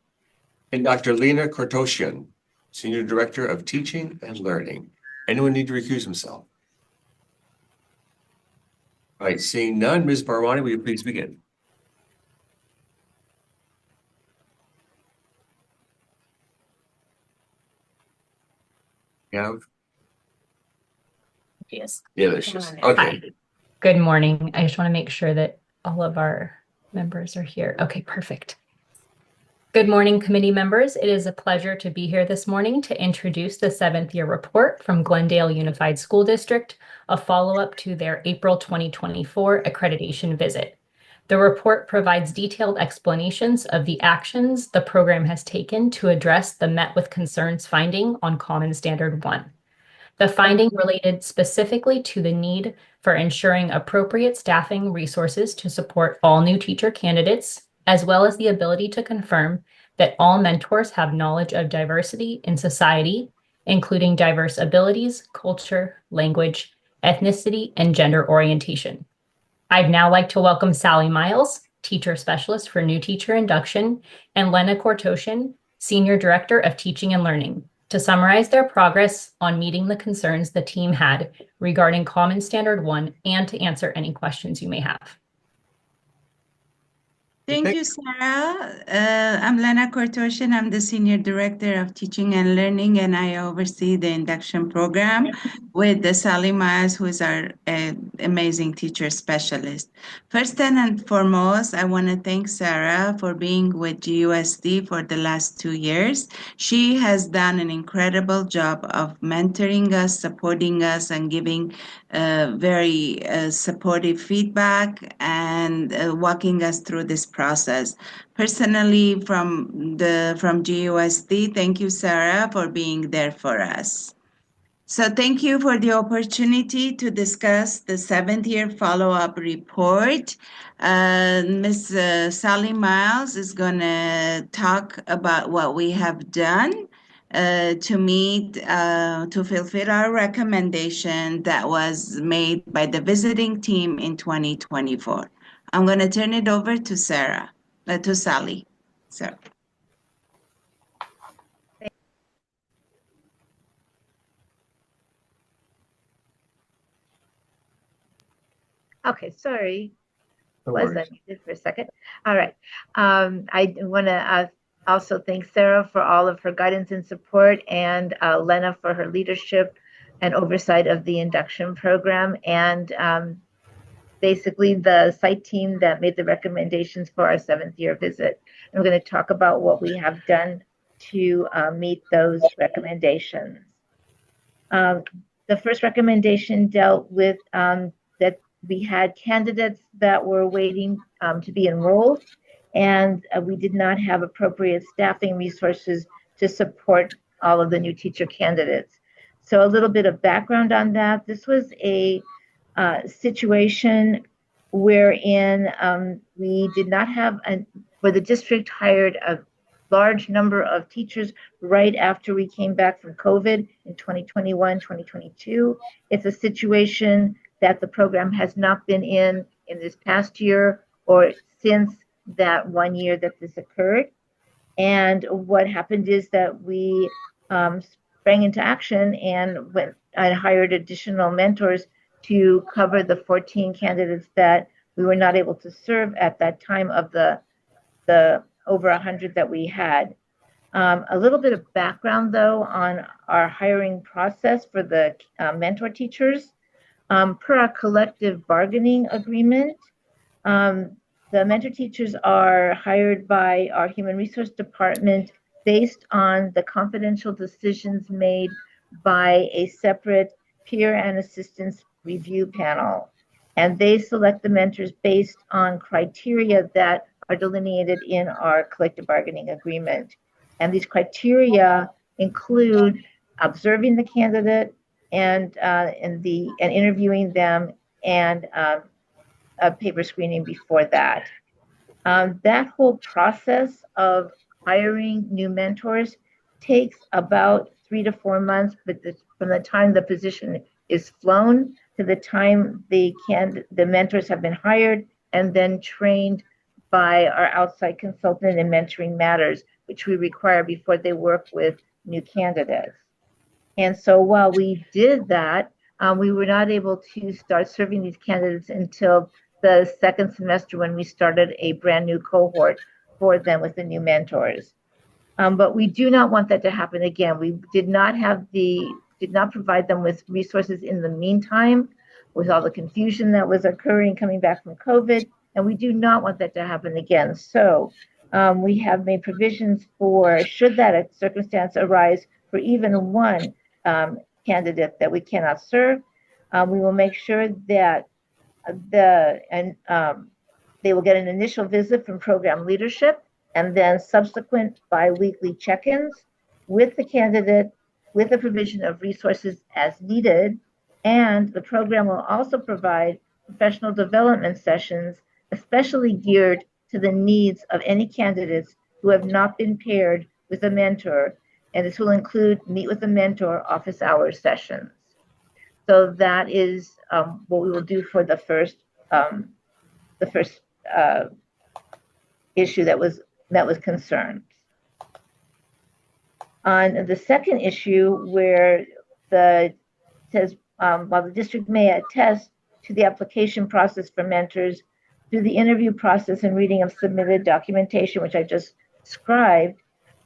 and Dr. Lena Kortosyan, Senior Director of Teaching and Learning. Anyone need to recuse himself? All right, seeing none, Ms. Barwani, will you please begin? Yeah. Yes. Yeah, there she is. Okay. Hi. Good morning. I just want to make sure that all of our members are here. Okay, perfect. Good morning, committee members. It is a pleasure to be here this morning to introduce the 7th year report from Glendale Unified School District, a follow-up to their April 2024 accreditation visit. The report provides detailed explanations of the actions the program has taken to address the Met with Concerns finding on Common Standard 1. The finding related specifically to the need for ensuring appropriate staffing resources to support all new teacher candidates, as well as the ability to confirm that all mentors have knowledge of diversity in society, including diverse abilities, culture, language, ethnicity, and gender orientation. I'd now like to welcome Sally Miles, Teacher Specialist for New Teacher Induction, and Lena Kortoshin, Senior Director of Teaching and Learning, to summarize their progress on meeting the concerns the team had regarding Common Standard 1 and to answer any questions you may have. Thank you, Sarah. I'm Lena Kortoshin. I'm the Senior Director of Teaching and Learning, and I oversee the induction program with Sally Miles, who is our amazing teacher specialist. First and foremost, I want to thank Sarah for being with GUSD for the last 2 years. She has done an incredible job of mentoring us, supporting us, and giving very supportive feedback and walking us through this process. Personally, from GUSD, thank you, Sarah, for being there for us. So thank you for the opportunity to discuss the 7th year follow-up report. Ms. Sally Miles is going to talk about what we have done to fulfill our recommendation that was made by the visiting team in 2024. I'm going to turn it over to Sally. Sarah. Okay, sorry. No Was worries. unmuted for a second. All right. I want to also thank Sarah for all of her guidance and support, and Lena for her leadership and oversight of the induction program, and basically the site team that made the recommendations for our 7th year visit. And we're going to talk about what we have done to meet those recommendations. The first recommendation dealt with that we had candidates that were waiting to be enrolled, and we did not have appropriate staffing resources to support all of the new teacher candidates. So a little bit of background on that. This was a situation wherein we did not have, where the district hired a large number of teachers right after we came back from COVID in 2021, 2022. It's a situation that the program has not been in this past year or since that 1 year that this occurred. And what happened is that we sprang into action and went and hired additional mentors to cover the 14 candidates that we were not able to serve at that time of the over 100 that we had. A little bit of background, though, on our hiring process for the mentor teachers. Per our collective bargaining agreement, the mentor teachers are hired by our human resource department based on the confidential decisions made by a separate peer and assistance review panel. And they select the mentors based on criteria that are delineated in our collective bargaining agreement. And these criteria include observing the candidate and interviewing them, and a paper screening before that. That whole process of hiring new mentors takes about 3 to 4 months, but from the time the position is flown to the time the mentors have been hired and then trained by our outside consultant in mentoring matters, which we require before they work with new candidates. And so while we did that, We were not able to start serving these candidates until the second semester when we started a brand new cohort for them with the new mentors. But we do not want that to happen again. We did not provide them with resources in the meantime, with all the confusion that was occurring coming back from COVID, and we do not want that to happen again. So we have made provisions for, should that circumstance arise for even one candidate that we cannot serve, we will make sure that they will get an initial visit from program leadership and then subsequent bi-weekly check-ins with the candidate with the provision of resources as needed. And the program will also provide professional development sessions, especially geared to the needs of any candidates who have not been paired with a mentor. And this will include meet with a mentor office hours sessions. So that is what we will do for the first issue that was concerned. On the second issue, where it says, while the district may attest to the application process for mentors through the interview process and reading of submitted documentation, which I just described,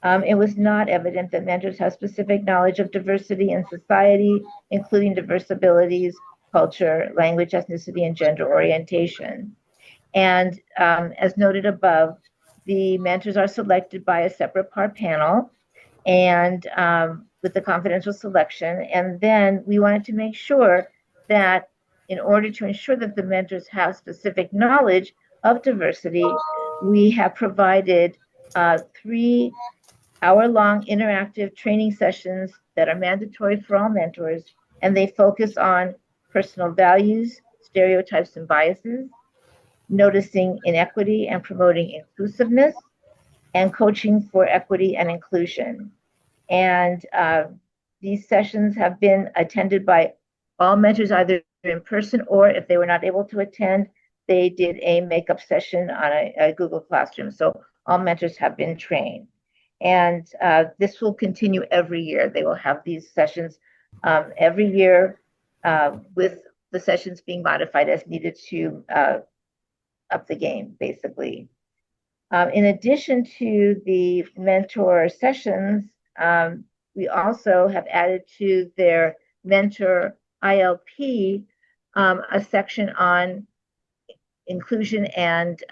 it was not evident that mentors have specific knowledge of diversity in society, including diverse abilities, culture, language, ethnicity, and gender orientation. And as noted above, the mentors are selected by a separate PAR panel and with the confidential selection. And then we wanted to make sure that in order to ensure that the mentors have specific knowledge of diversity, we have provided 3 hour-long interactive training sessions that are mandatory for all mentors, and they focus on personal values, stereotypes and biases, noticing inequity and promoting inclusiveness, and coaching for equity and inclusion. And these sessions have been attended by all mentors, either in person or if they were not able to attend, they did a makeup session on a Google Classroom. So all mentors have been trained. And this will continue every year. They will have these sessions every year with the sessions being modified as needed to up the game, basically. In addition to the mentor sessions, we also have added to their mentor ILP a section on inclusion and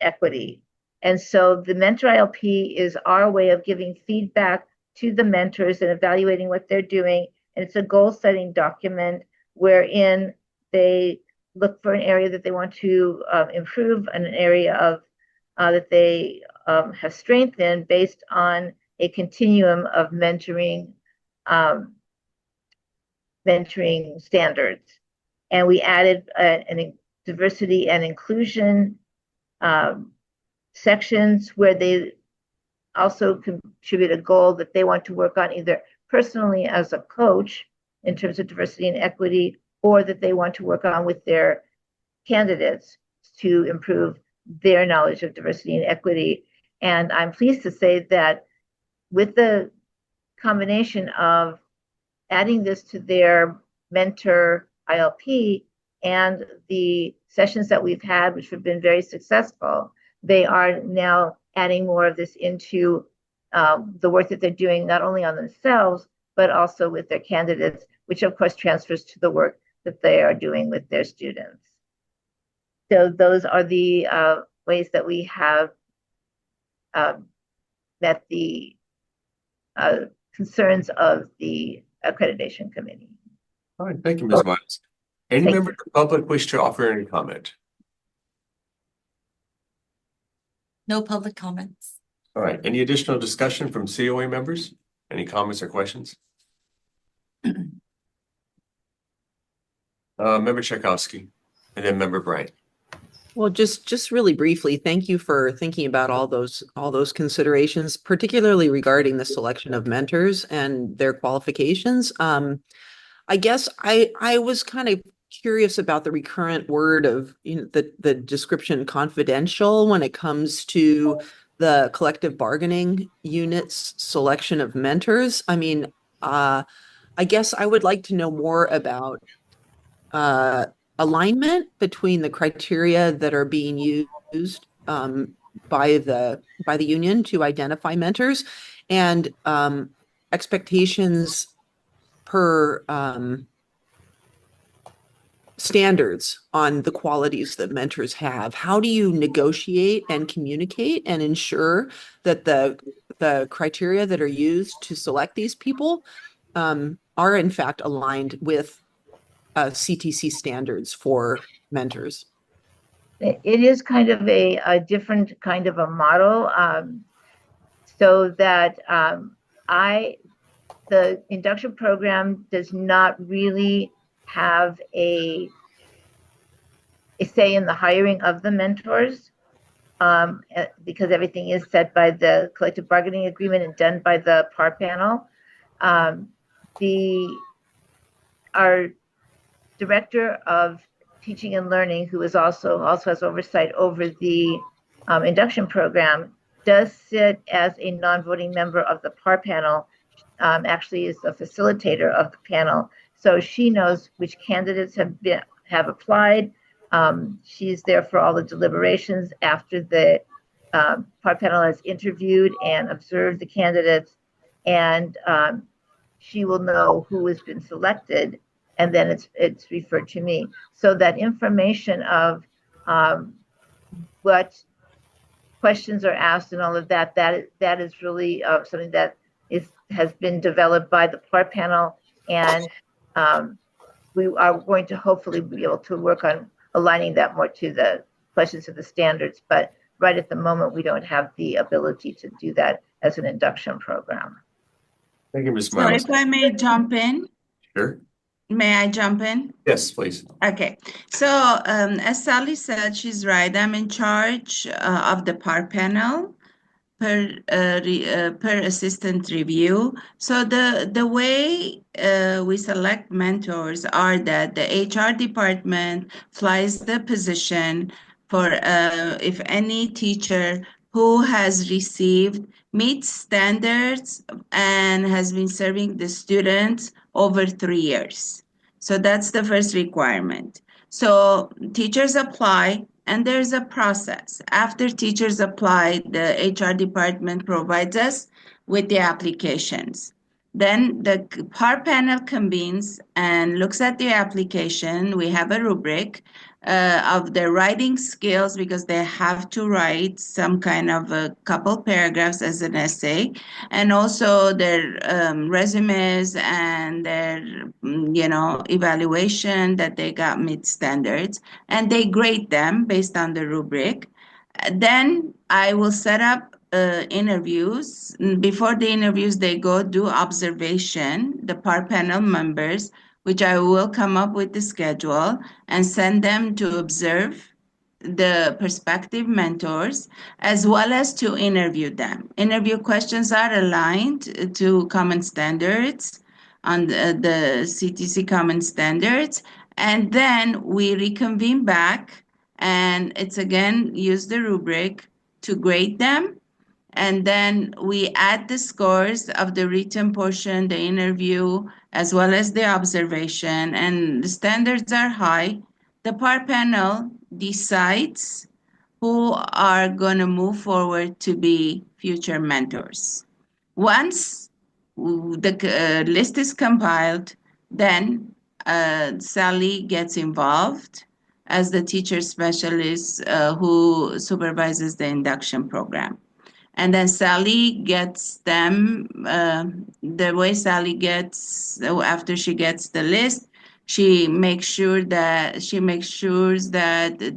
equity. And so the mentor ILP is our way of giving feedback to the mentors and evaluating what they're doing. And it's a goal-setting document wherein they look for an area that they want to improve and an area of that they have strength in based on a continuum of mentoring standards. And we added a diversity and inclusion sections where they also contribute a goal that they want to work on either personally as a coach in terms of diversity and equity, or that they want to work on with their candidates to improve their knowledge of diversity and equity. And I'm pleased to say that with the combination of adding this to their mentor ILP and the sessions that we've had, which have been very successful, they are now adding more of this into the work that they're doing, not only on themselves, but also with their candidates, which of course transfers to the work that they are doing with their students. So those are the ways that we have met the concerns of the accreditation committee. All right, thank you, Ms. Miles. Any member of the public wish to offer any comment? No public comments. All right, any additional discussion from COA members? Any comments or questions? Member Tchaikovsky, and then Member Bryant. Well, just really briefly, thank you for thinking about all those considerations, particularly regarding the selection of mentors and their qualifications. I guess I was kind of curious about the recurrent word of the description confidential when it comes to the collective bargaining unit's selection of mentors. I mean, I guess I would like to know more about alignment between the criteria that are being used by the union to identify mentors and expectations per standards on the qualities that mentors have. How do you negotiate and communicate and ensure that the criteria that are used to select these people are in fact aligned with CTC standards for mentors? It is kind of a different kind of a model, so that the induction program does not really have a say in the hiring of the mentors, because everything is set by the collective bargaining agreement and done by the PAR panel. Our director of teaching and learning, who is also has oversight over the induction program, does sit as a non-voting member of the PAR panel. Actually is a facilitator of the panel, so she knows which candidates have applied. She's there for all the deliberations after the PAR panel has interviewed and observed the candidates, and she will know who has been selected, and then it's referred to me. So that information of what questions are asked and all of that is really something that has been developed by the PAR panel, and we are going to hopefully be able to work on aligning that more to the questions of the standards. But right at the moment, we don't have the ability to do that as an induction program. Thank you, Ms. So Miles. if I may jump in, Sure. may I jump in? Yes, please. Okay, so as Sally said, she's right. I'm in charge of the PAR panel per assistant review. So the way we select mentors are that the HR department flies the position for if any teacher who has meets standards and has been serving the students over 3 years. So that's the first requirement. So teachers apply, and there's a process. After teachers apply, the HR department provides us with the applications. Then the PAR panel convenes and looks at the application. We have a rubric of their writing skills, because they have to write some kind of a couple paragraphs as an essay, and also their resumes and their evaluation that they got meet standards, and they grade them based on the rubric. Then I will set up interviews. Before the interviews, they go do observation, the PAR panel members, which I will come up with the schedule and send them to observe the prospective mentors, as well as to interview them. Interview questions are aligned to common standards on the CTC common standards. And then we reconvene back, and it's again use the rubric to grade them. And then we add the scores of the written portion, the interview, as well as the observation, and the standards are high. The PAR panel decides who are going to move forward to be future mentors. Once the list is compiled, then Sally gets involved as the teacher specialist who supervises the induction program. And then Sally gets them, the way Sally gets, after she gets the list, she makes sure that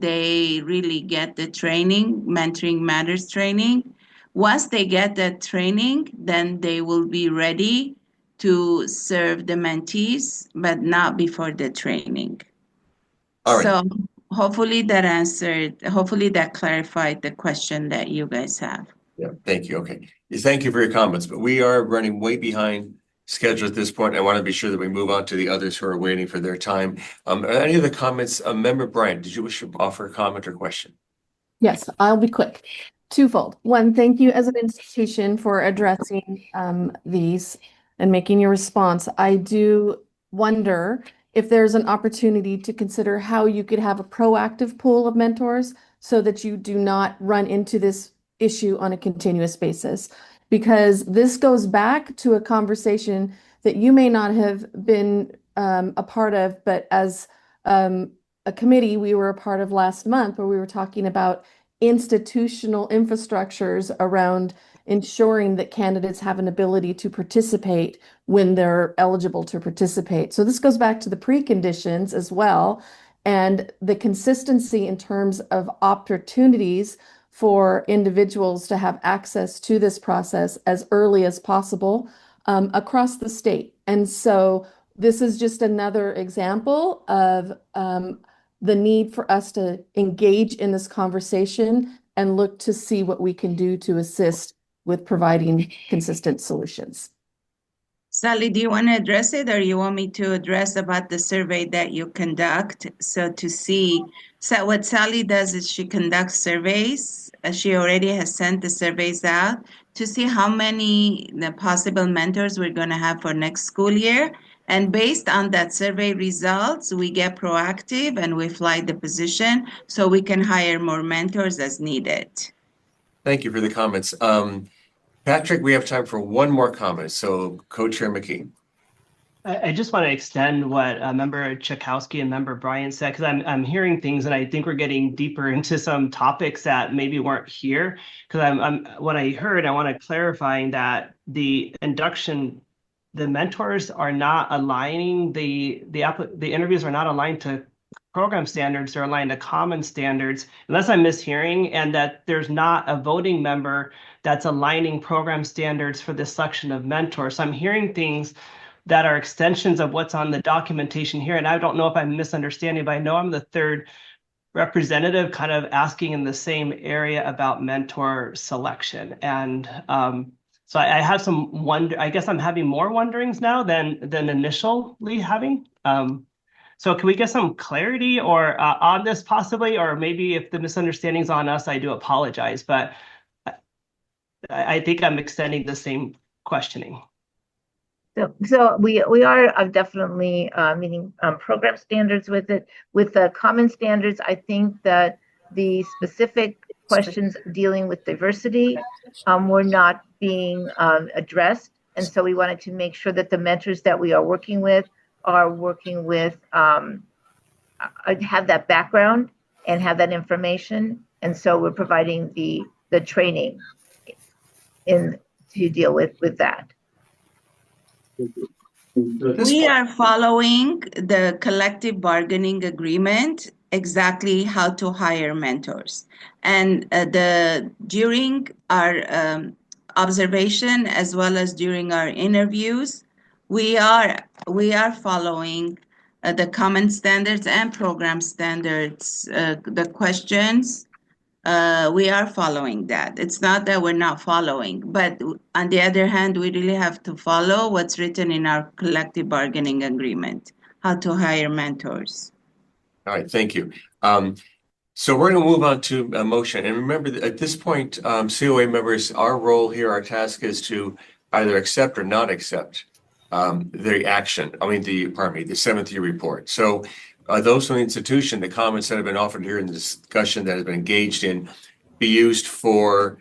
they really get the training, Mentoring Matters training. Once they get that training, then they will be ready to serve the mentees, but not before the training. All right. So hopefully that clarified the question that you guys have. Yeah, thank you. Okay. Thank you for your comments, but we are running way behind schedule at this point. I want to be sure that we move on to the others who are waiting for their time. Are any other comments? Member Bryant, did you wish to offer a comment or question? Yes, I'll be quick. Twofold. One, thank you as an institution for addressing these and making your response, I do wonder if there's an opportunity to consider how you could have a proactive pool of mentors so that you do not run into this issue on a continuous basis. Because this goes back to a conversation that you may not have been a part of, but as a committee we were a part of last month, where we were talking about institutional infrastructures around ensuring that candidates have an ability to participate when they're eligible to participate. So this goes back to the preconditions as well, and the consistency in terms of opportunities for individuals to have access to this process as early as possible across the state. And so this is just another example of the need for us to engage in this conversation and look to see what we can do to assist with providing consistent solutions. Sally, do you want to address it, or you want me to address about the survey that you conduct? So to see, so what Sally does is she conducts surveys. She already has sent the surveys out to see how many the possible mentors we're going to have for next school year. And based on that survey results, we get proactive and we fly the position so we can hire more mentors as needed. Thank you for the comments. Patrick, we have time for one more comment. So Co-Chair McKee. I just want to extend what Member Chakowski and Member Bryant said, because I'm hearing things and I think we're getting deeper into some topics that maybe weren't here. Because what I heard, I want to clarify that the induction, the mentors are not aligning, the interviews are not aligned to program standards, they're aligned to common standards, unless I'm mishearing, and that there's not a voting member that's aligning program standards for the selection of mentors. So I'm hearing things that are extensions of what's on the documentation here. And I don't know if I'm misunderstanding, but I know I'm the third representative kind of asking in the same area about mentor selection. And so I have some wonder, I guess I'm having more wonderings now than initially having. So can we get some clarity or on this possibly, or maybe if the misunderstanding's on us, I do apologize, but I think I'm extending the same questioning. So we are definitely meeting program standards with it. With the common standards, I think that the specific questions dealing with diversity were not being addressed. And so we wanted to make sure that the mentors that we are working with have that background and have that information. And so we're providing the training to deal with that. We are following the collective bargaining agreement, exactly how to hire mentors. And during our observation, as well as during our interviews, we are following the common standards and program standards, the questions. We are following that. It's not that we're not following, but on the other hand, we really have to follow what's written in our collective bargaining agreement, how to hire mentors. All right, thank you. So we're going to move on to a motion. And remember that at this point, COA members, our role here, our task is to either accept or not accept the action, the seventh year report. So those from the institution, the comments that have been offered here in the discussion that has been engaged in, be used for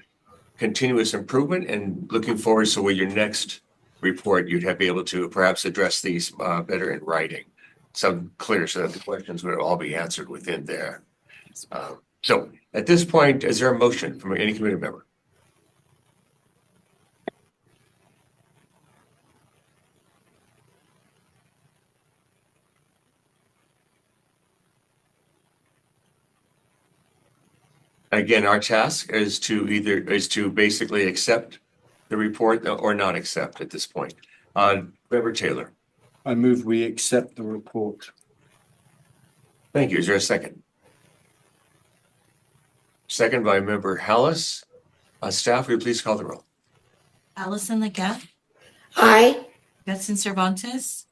continuous improvement and looking forward. So with your next report, you'd be able to perhaps address these better in writing. So clear, so that the questions would all be answered within there. So at this point, is there a motion from any committee member? Again, our task is to basically accept the report or not accept at this point. Member Taylor. I move we accept the report. Thank you. Is there a second? Second by Member Hallis. Staff, will you please call the roll? Allison Leggett. Aye. Betson Cervantes.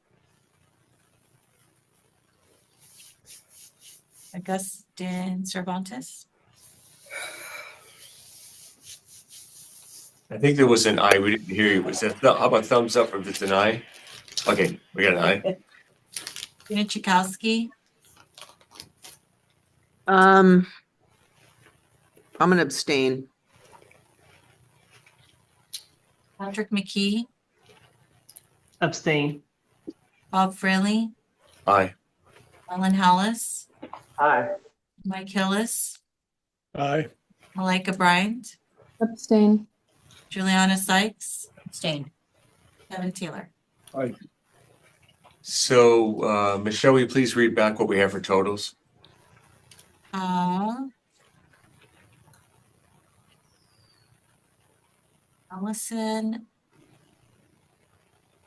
Augustin Cervantes. I think there was an aye. We didn't hear you. Was that, how about thumbs up if it's an aye? Okay, we got an aye. Tina Chakowski, I'm gonna abstain. Patrick McKee, Abstain. Bob Fraley, Aye. Alan Hollis, Aye. Mike Hillis, Aye. Malika Bryant, Abstain. Juliana Sykes, abstain. Kevin Taylor. Aye. So, Michelle, will you please read back what we have for totals? Allison,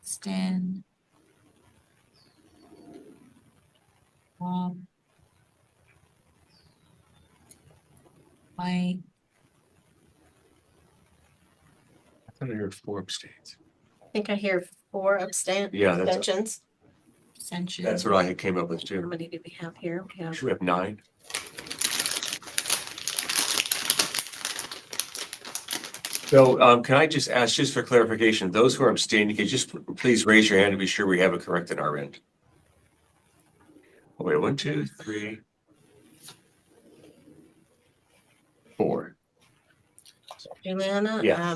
Stan, Mike, I thought I heard 4 abstains. I think I hear 4 Yeah, that's- abstentions. That's what I came up with How too. many do we have here? We have Should we have 9? So, can I just ask, just for clarification, those who are abstaining, can you just please raise your hand to be sure we have it correct on our end? Oh, wait, 1, 2, 3, 4. Juliana, Yeah.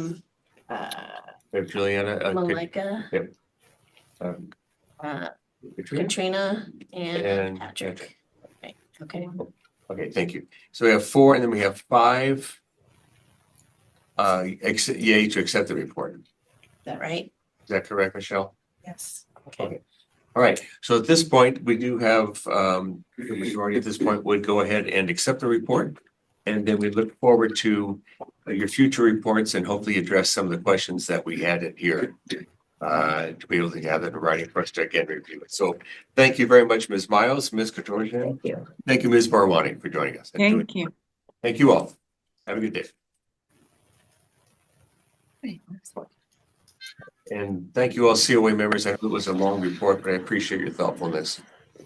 We have Juliana. Malika, Yep. Katrina, and And Patrick. Okay. Okay, thank you. So we have 4, and then we have 5. Yay to accept the report. Is that right? Is that correct, Michelle? Yes. Okay. All right. So at this point, we do have the majority at this point would go ahead and accept the report. And then we look forward to your future reports and hopefully address some of the questions that we had in here to be able to have that in writing for us to again review it. So thank you very much, Ms. Miles, Ms. Katorjian. Thank you. Thank you, Ms. Barwani, for joining us. Thank you. Thank you all. Have a good day. And thank you all COA members. I know it was a long report, but I appreciate your thoughtfulness.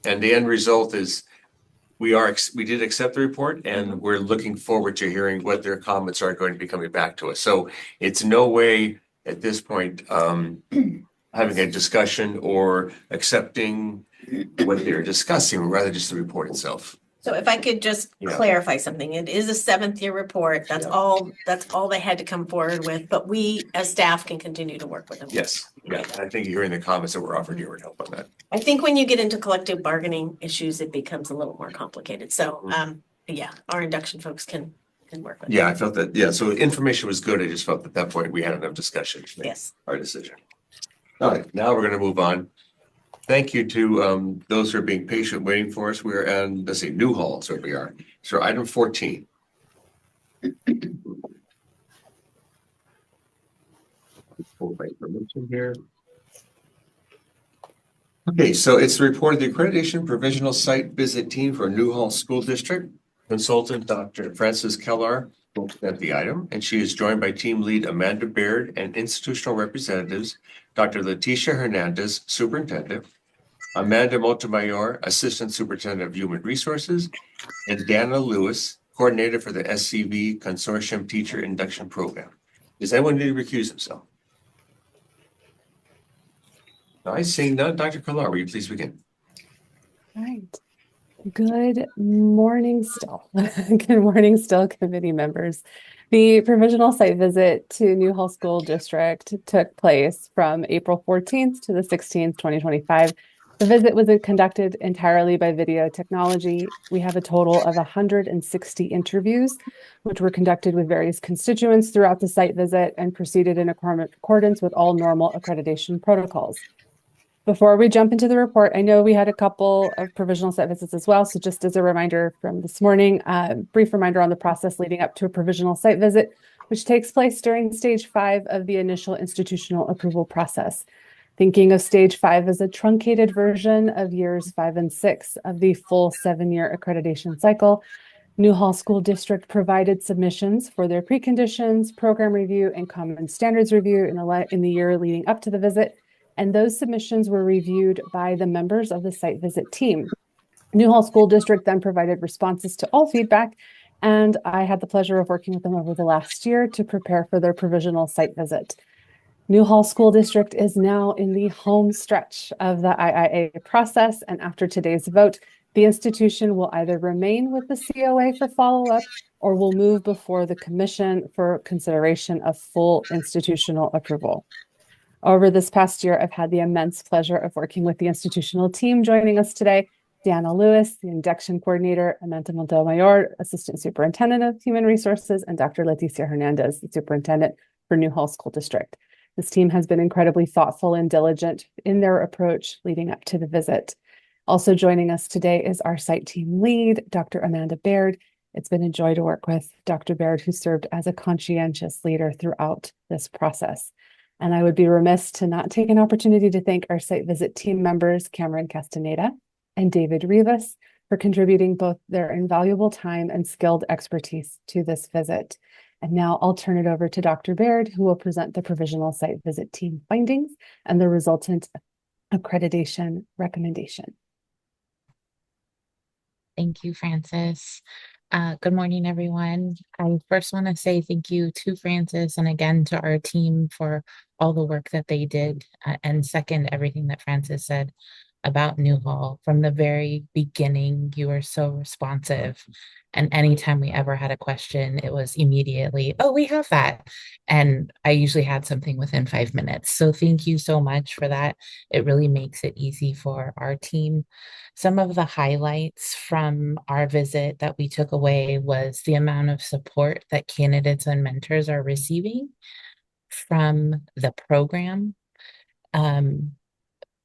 And the end result is we did accept the report and we're looking forward to hearing what their comments are going to be coming back to us. So it's no way at this point having a discussion or accepting what they're discussing, rather just the report itself. So if I could just clarify something, it is a 7th year report. That's all they had to come forward with, but we as staff can continue to work with them. Yes, yeah, I think hearing the comments that were offered here would help on that. I think when you get into collective bargaining issues, it becomes a little more complicated. So, yeah, our induction folks can work with it. Yeah, I felt that, yeah, so information was good. I just felt at that point we had enough discussion to make Yes. our decision. All right, now we're gonna move on. Thank you to those who are being patient waiting for us. We're on, let's see, Newhall, so we are. So item 14. Pull my information here. Okay, so it's the report of the Accreditation Provisional Site Visit Team for Newhall School District. Consultant Dr. Frances Kellar will present the item, and she is joined by team lead Amanda Baird and institutional representatives, Dr. Leticia Hernandez, Superintendent, Amanda Montemayor, Assistant Superintendent of Human Resources, and Dana Lewis, Coordinator for the SCV Consortium Teacher Induction Program. Does anyone need to recuse himself? I see none. Dr. Kellar, will you please begin? All right. Good morning still. Good morning still, committee members. The provisional site visit to Newhall School District took place from April 14th to the 16th, 2025. The visit was conducted entirely by video technology. We have a total of 160 interviews, which were conducted with various constituents throughout the site visit and proceeded in accordance with all normal accreditation protocols. Before we jump into the report, I know we had a couple of provisional site visits as well. So just as a reminder from this morning, brief reminder on the process leading up to a provisional site visit, which takes place during stage 5 of the initial institutional approval process. Thinking of stage 5 as a truncated version of years 5 and 6 of the full 7-year accreditation cycle, Newhall School District provided submissions for their preconditions, program review, and common standards review in the year leading up to the visit. And those submissions were reviewed by the members of the site visit team. Newhall School District then provided responses to all feedback and I had the pleasure of working with them over the last year to prepare for their provisional site visit. Newhall School District is now in the home stretch of the IIA process, and after today's vote, the institution will either remain with the COA for follow-up or will move before the commission for consideration of full institutional approval. Over this past year, I've had the immense pleasure of working with the institutional team joining us today. Deanna Lewis, the induction coordinator, Amanda Montemayor, assistant superintendent of human resources, and Dr. Leticia Hernandez, the superintendent for Newhall School District. This team has been incredibly thoughtful and diligent in their approach leading up to the visit. Also joining us today is our site team lead, Dr. Amanda Baird. It's been a joy to work with Dr. Baird, who served as a conscientious leader throughout this process. And I would be remiss to not take an opportunity to thank our site visit team members, Cameron Castaneda and David Rivas, for contributing both their invaluable time and skilled expertise to this visit. And now I'll turn it over to Dr. Baird, who will present the provisional site visit team findings and the resultant accreditation recommendation. Thank you, Frances. Good morning, everyone. I first want to say thank you to Frances and again to our team for all the work that they did, and second everything that Frances said about Newhall. From the very beginning, you were so responsive, and anytime we ever had a question, it was immediately, oh, we have that. And I usually had something within 5 minutes. So thank you so much for that. It really makes it easy for our team. Some of the highlights from our visit that we took away was the amount of support that candidates and mentors are receiving from the program.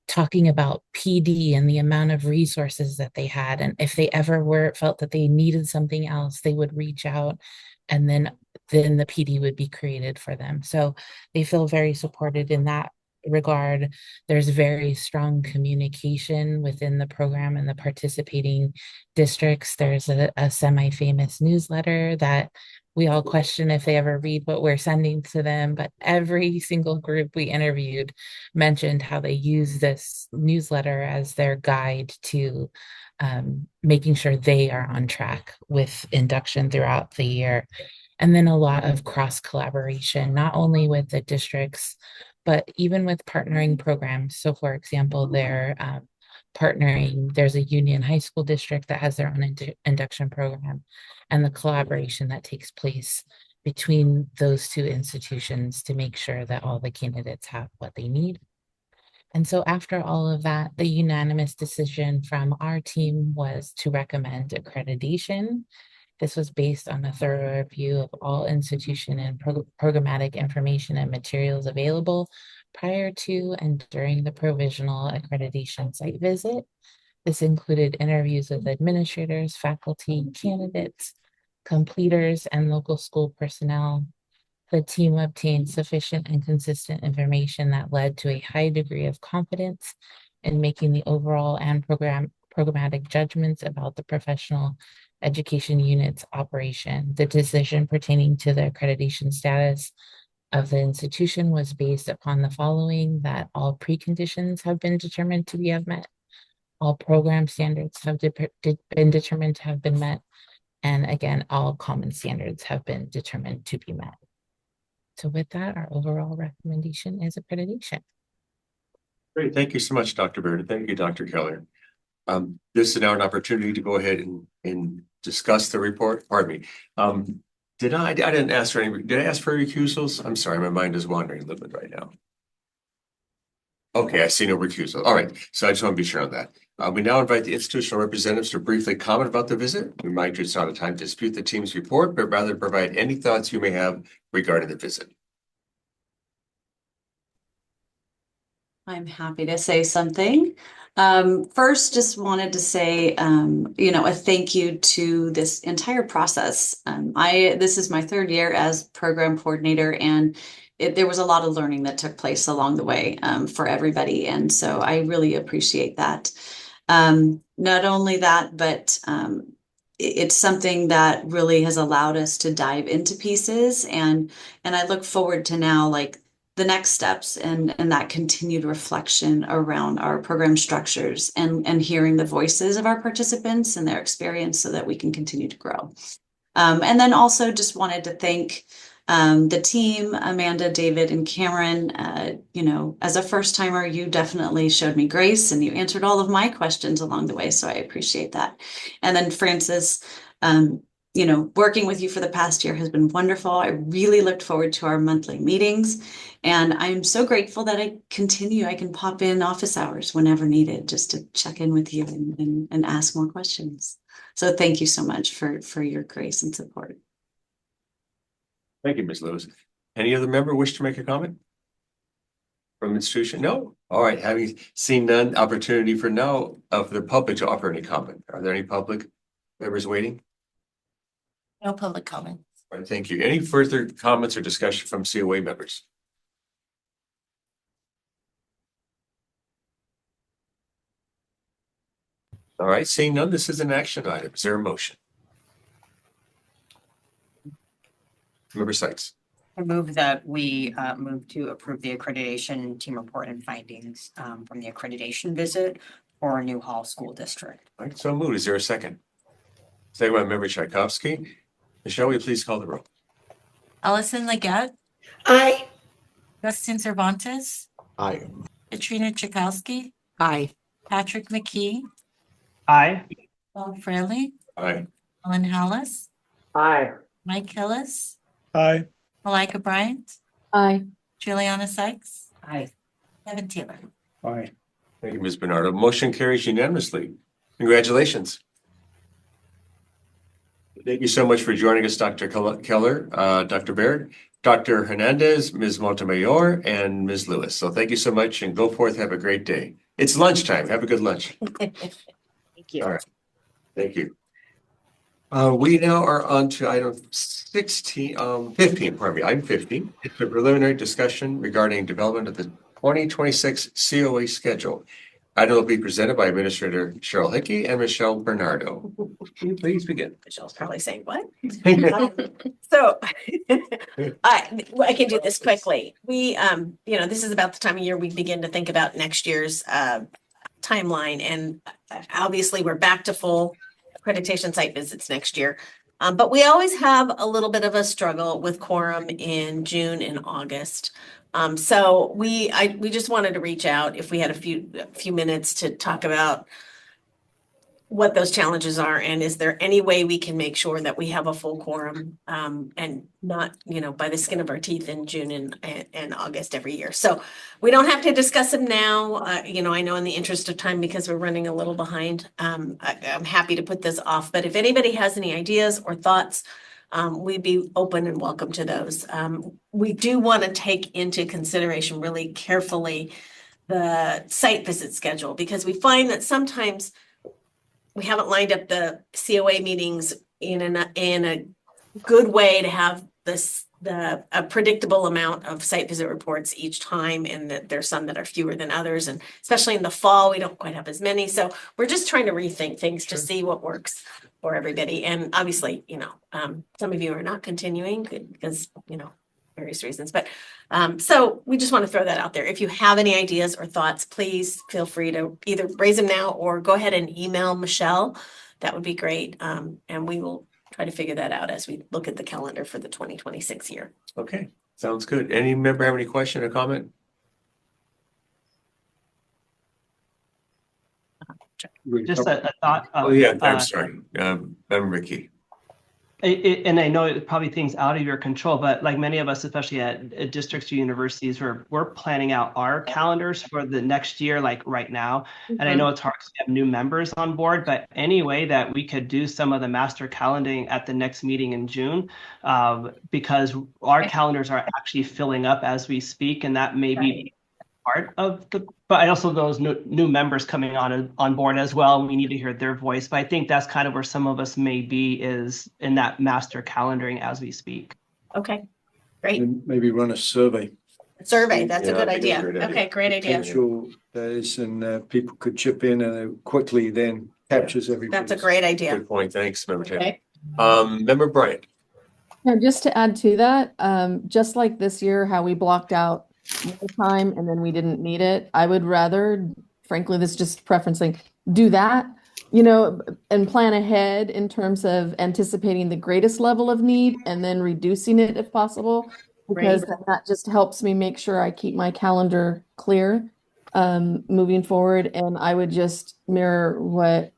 Talking about PD and the amount of resources that they had. And if they ever felt that they needed something else, they would reach out, and then the PD would be created for them. So they feel very supported in that regard. There's very strong communication within the program and the participating districts. There's a semi-famous newsletter that we all question if they ever read what we're sending to them, but every single group we interviewed mentioned how they use this newsletter as their guide to making sure they are on track with induction throughout the year. And then a lot of cross collaboration, not only with the districts, but even with partnering programs. So for example, they're partnering, there's a Union High School district that has their own induction program, and the collaboration that takes place between those two institutions to make sure that all the candidates have what they need. And so after all of that, the unanimous decision from our team was to recommend accreditation. This was based on a thorough review of all institution and programmatic information and materials available prior to and during the provisional accreditation site visit. This included interviews with administrators, faculty, candidates, completers, and local school personnel. The team obtained sufficient and consistent information that led to a high degree of confidence in making the overall and programmatic judgments about the professional education unit's operation. The decision pertaining to the accreditation status of the institution was based upon the following: that all preconditions have been determined to be met, all program standards have been determined to have been met, and again, all common standards have been determined to be met. So with that, our overall recommendation is accreditation. Great, thank you so much, Dr. Baird. Thank you, Dr. Keller. This is now an opportunity to go ahead and discuss the report. Pardon me. I didn't ask for any, did I ask for recusals? I'm sorry, my mind is wandering a little bit right now. Okay, I see no recusal. All right, so I just want to be sure on that. We now invite the institutional representatives to briefly comment about the visit. We remind you it's not a time to dispute the team's report, but rather provide any thoughts you may have regarding the visit. I'm happy to say something. First, just wanted to say, a thank you to this entire process. This is my third year as program coordinator, and there was a lot of learning that took place along the way for everybody. And so I really appreciate that. Not only that, but it's something that really has allowed us to dive into pieces. And I look forward to now, like, the next steps and that continued reflection around our program structures and hearing the voices of our participants and their experience so that we can continue to grow. And then also just wanted to thank the team, Amanda, David, and Cameron. As a first timer, you definitely showed me grace and you answered all of my questions along the way. So I appreciate that. And then Francis, working with you for the past year has been wonderful. I really looked forward to our monthly meetings, and I'm so grateful that I can pop in office hours whenever needed just to check in with you and ask more questions. So thank you so much for your grace and support. Thank you, Ms. Lewis. Any other member wish to make a comment from institution? No? All right, having seen none, opportunity for the public to offer any comment. Are there any public members waiting? No public comment. All right, thank you. Any further comments or discussion from COA members? All right, seeing none, this is an action item. Is there a motion? Member Sykes. I move that we move to approve the accreditation team report and findings from the accreditation visit for Newhall School District. All right, so moved. Is there a second? Second by Member Tchaikovsky. Michelle, will you please call the roll? Allison Leggett. Aye. Justin Cervantes. Aye. Katrina Tchaikovsky. Aye. Patrick McKee. Aye. Paul Fraley. Aye. Ellen Hallis. Aye. Mike Hillis. Aye. Malika Bryant. Aye. Juliana Sykes. Aye. Kevin Taylor. Aye. Thank you, Ms. Bernardo. Motion carries unanimously. Congratulations. Thank you so much for joining us, Dr. Keller, Dr. Baird, Dr. Hernandez, Ms. Montemayor, and Ms. Lewis. So thank you so much and go forth. Have a great day. It's lunchtime. Have a good lunch. Thank you. All right. Thank you. We now are on to item 15, pardon me, item 15. It's a preliminary discussion regarding development of the 2026 COA schedule. Item will be presented by Administrator Cheryl Hickey and Michelle Bernardo. Please begin. Michelle's probably saying, what? So I can do this quickly. We, this is about the time of year we begin to think about next year's timeline. And obviously we're back to full accreditation site visits next year. But we always have a little bit of a struggle with quorum in June and August. So we just wanted to reach out if we had a few minutes to talk about what those challenges are, and is there any way we can make sure that we have a full quorum and not, by the skin of our teeth in June and August every year. So we don't have to discuss them now. I know in the interest of time, because we're running a little behind, I'm happy to put this off. But if anybody has any ideas or thoughts, we'd be open and welcome to those. We do want to take into consideration really carefully the site visit schedule, because we find that sometimes we haven't lined up the COA meetings in a good way to have a predictable amount of site visit reports each time, and that there's some that are fewer than others, and especially in the fall we don't quite have as many. So we're just trying to rethink things to see what works for everybody. And obviously, some of you are not continuing because various reasons, but so we just want to throw that out there. If you have any ideas or thoughts, please feel free to either raise them now or go ahead and email Michelle. That would be great. And we will try to figure that out as we look at the calendar for the 2026 year. Okay, sounds good. Any member have any question or comment? Just a thought. I'm sorry, Member Ricky. And I know it probably things out of your control, but like many of us, especially at districts or universities, we're planning out our calendars for the next year, like right now. And I know it's hard to have new members on board, but any way that we could do some of the master calendaring at the next meeting in June, because our calendars are actually filling up as we speak, and that may be part of but also those new members coming on board as well. We need to hear their voice. But I think that's kind of where some of us may be, is in that master calendaring as we speak. Okay, great. And maybe run a survey. Survey, that's a good idea. Okay, great idea. Potential days, and people could chip in and quickly then captures everybody. That's a great idea. Good point. Thanks, Member Taylor. Okay. Member Bryant. Yeah, just to add to that, just like this year, how we blocked out more time and then we didn't need it. I would rather, frankly, this is just preferencing, do that and plan ahead in terms of anticipating the greatest level of need and then reducing it if possible, because Right. then that just helps me make sure I keep my calendar clear moving forward. And I would just mirror what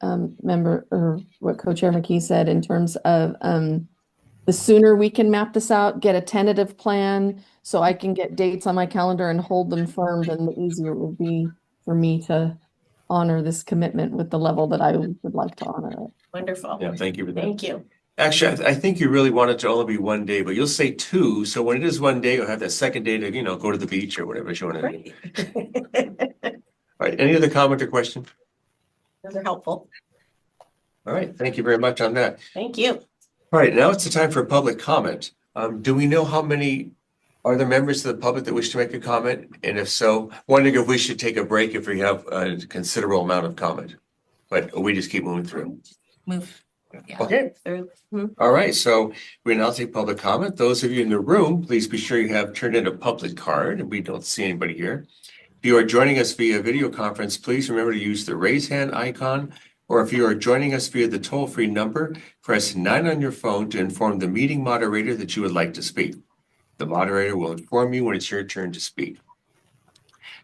what Co-Chair McKee said in terms of the sooner we can map this out, get a tentative plan so I can get dates on my calendar and hold them firm, then the easier it will be for me to honor this commitment with the level that I would like to honor it. Wonderful. Yeah, thank you for that. Thank you. Actually, I think you really want it to only be one day, but you'll say 2. So when it is one day, you'll have that second day to, go to the beach or whatever you want to do. All right. Any other comment or question? Those are helpful. All right. Thank you very much on that. Thank you. All right. Now it's the time for public comment. Do we know how many are there members of the public that wish to make a comment? And if so, wondering if we should take a break if we have a considerable amount of comment, but we just keep moving through. Move. Yeah. Okay. All right. So we now take public comment. Those of you in the room, please be sure you have turned in a public card. We don't see anybody here. If you are joining us via video conference, please remember to use the raise hand icon, or if you are joining us via the toll-free number, press 9 on your phone to inform the meeting moderator that you would like to speak. The moderator will inform you when it's your turn to speak.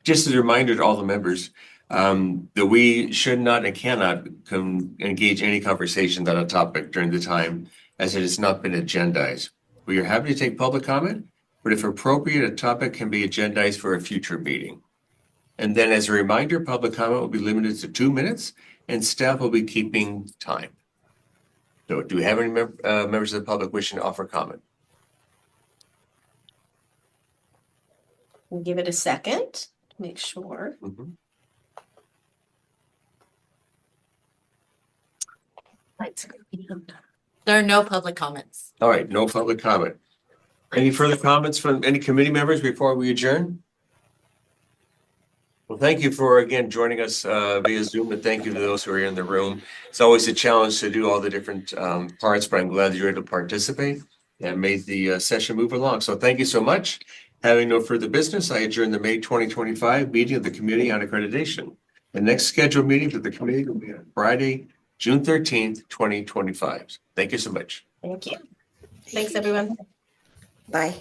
Just as a reminder to all the members, that we should not and cannot engage any conversation on a topic during the time as it has not been agendized. We are happy to take public comment, but if appropriate, a topic can be agendized for a future meeting. And then as a reminder, public comment will be limited to 2 minutes and staff will be keeping time. So do we have any members of the public wishing to offer comment? We'll give it a second to make sure. There are no public comments. All right, no public comment. Any further comments from any committee members before we adjourn? Well, thank you for, again, joining us via Zoom, and thank you to those who are in the room. It's always a challenge to do all the different parts, but I'm glad that you're able to participate and made the session move along. So thank you so much. Having no further business, I adjourn the May 2025 meeting of the Committee on Accreditation. The next scheduled meeting for the committee will be on Friday, June 13th, 2025. Thank you so much. Thank you. Thanks, everyone. Bye.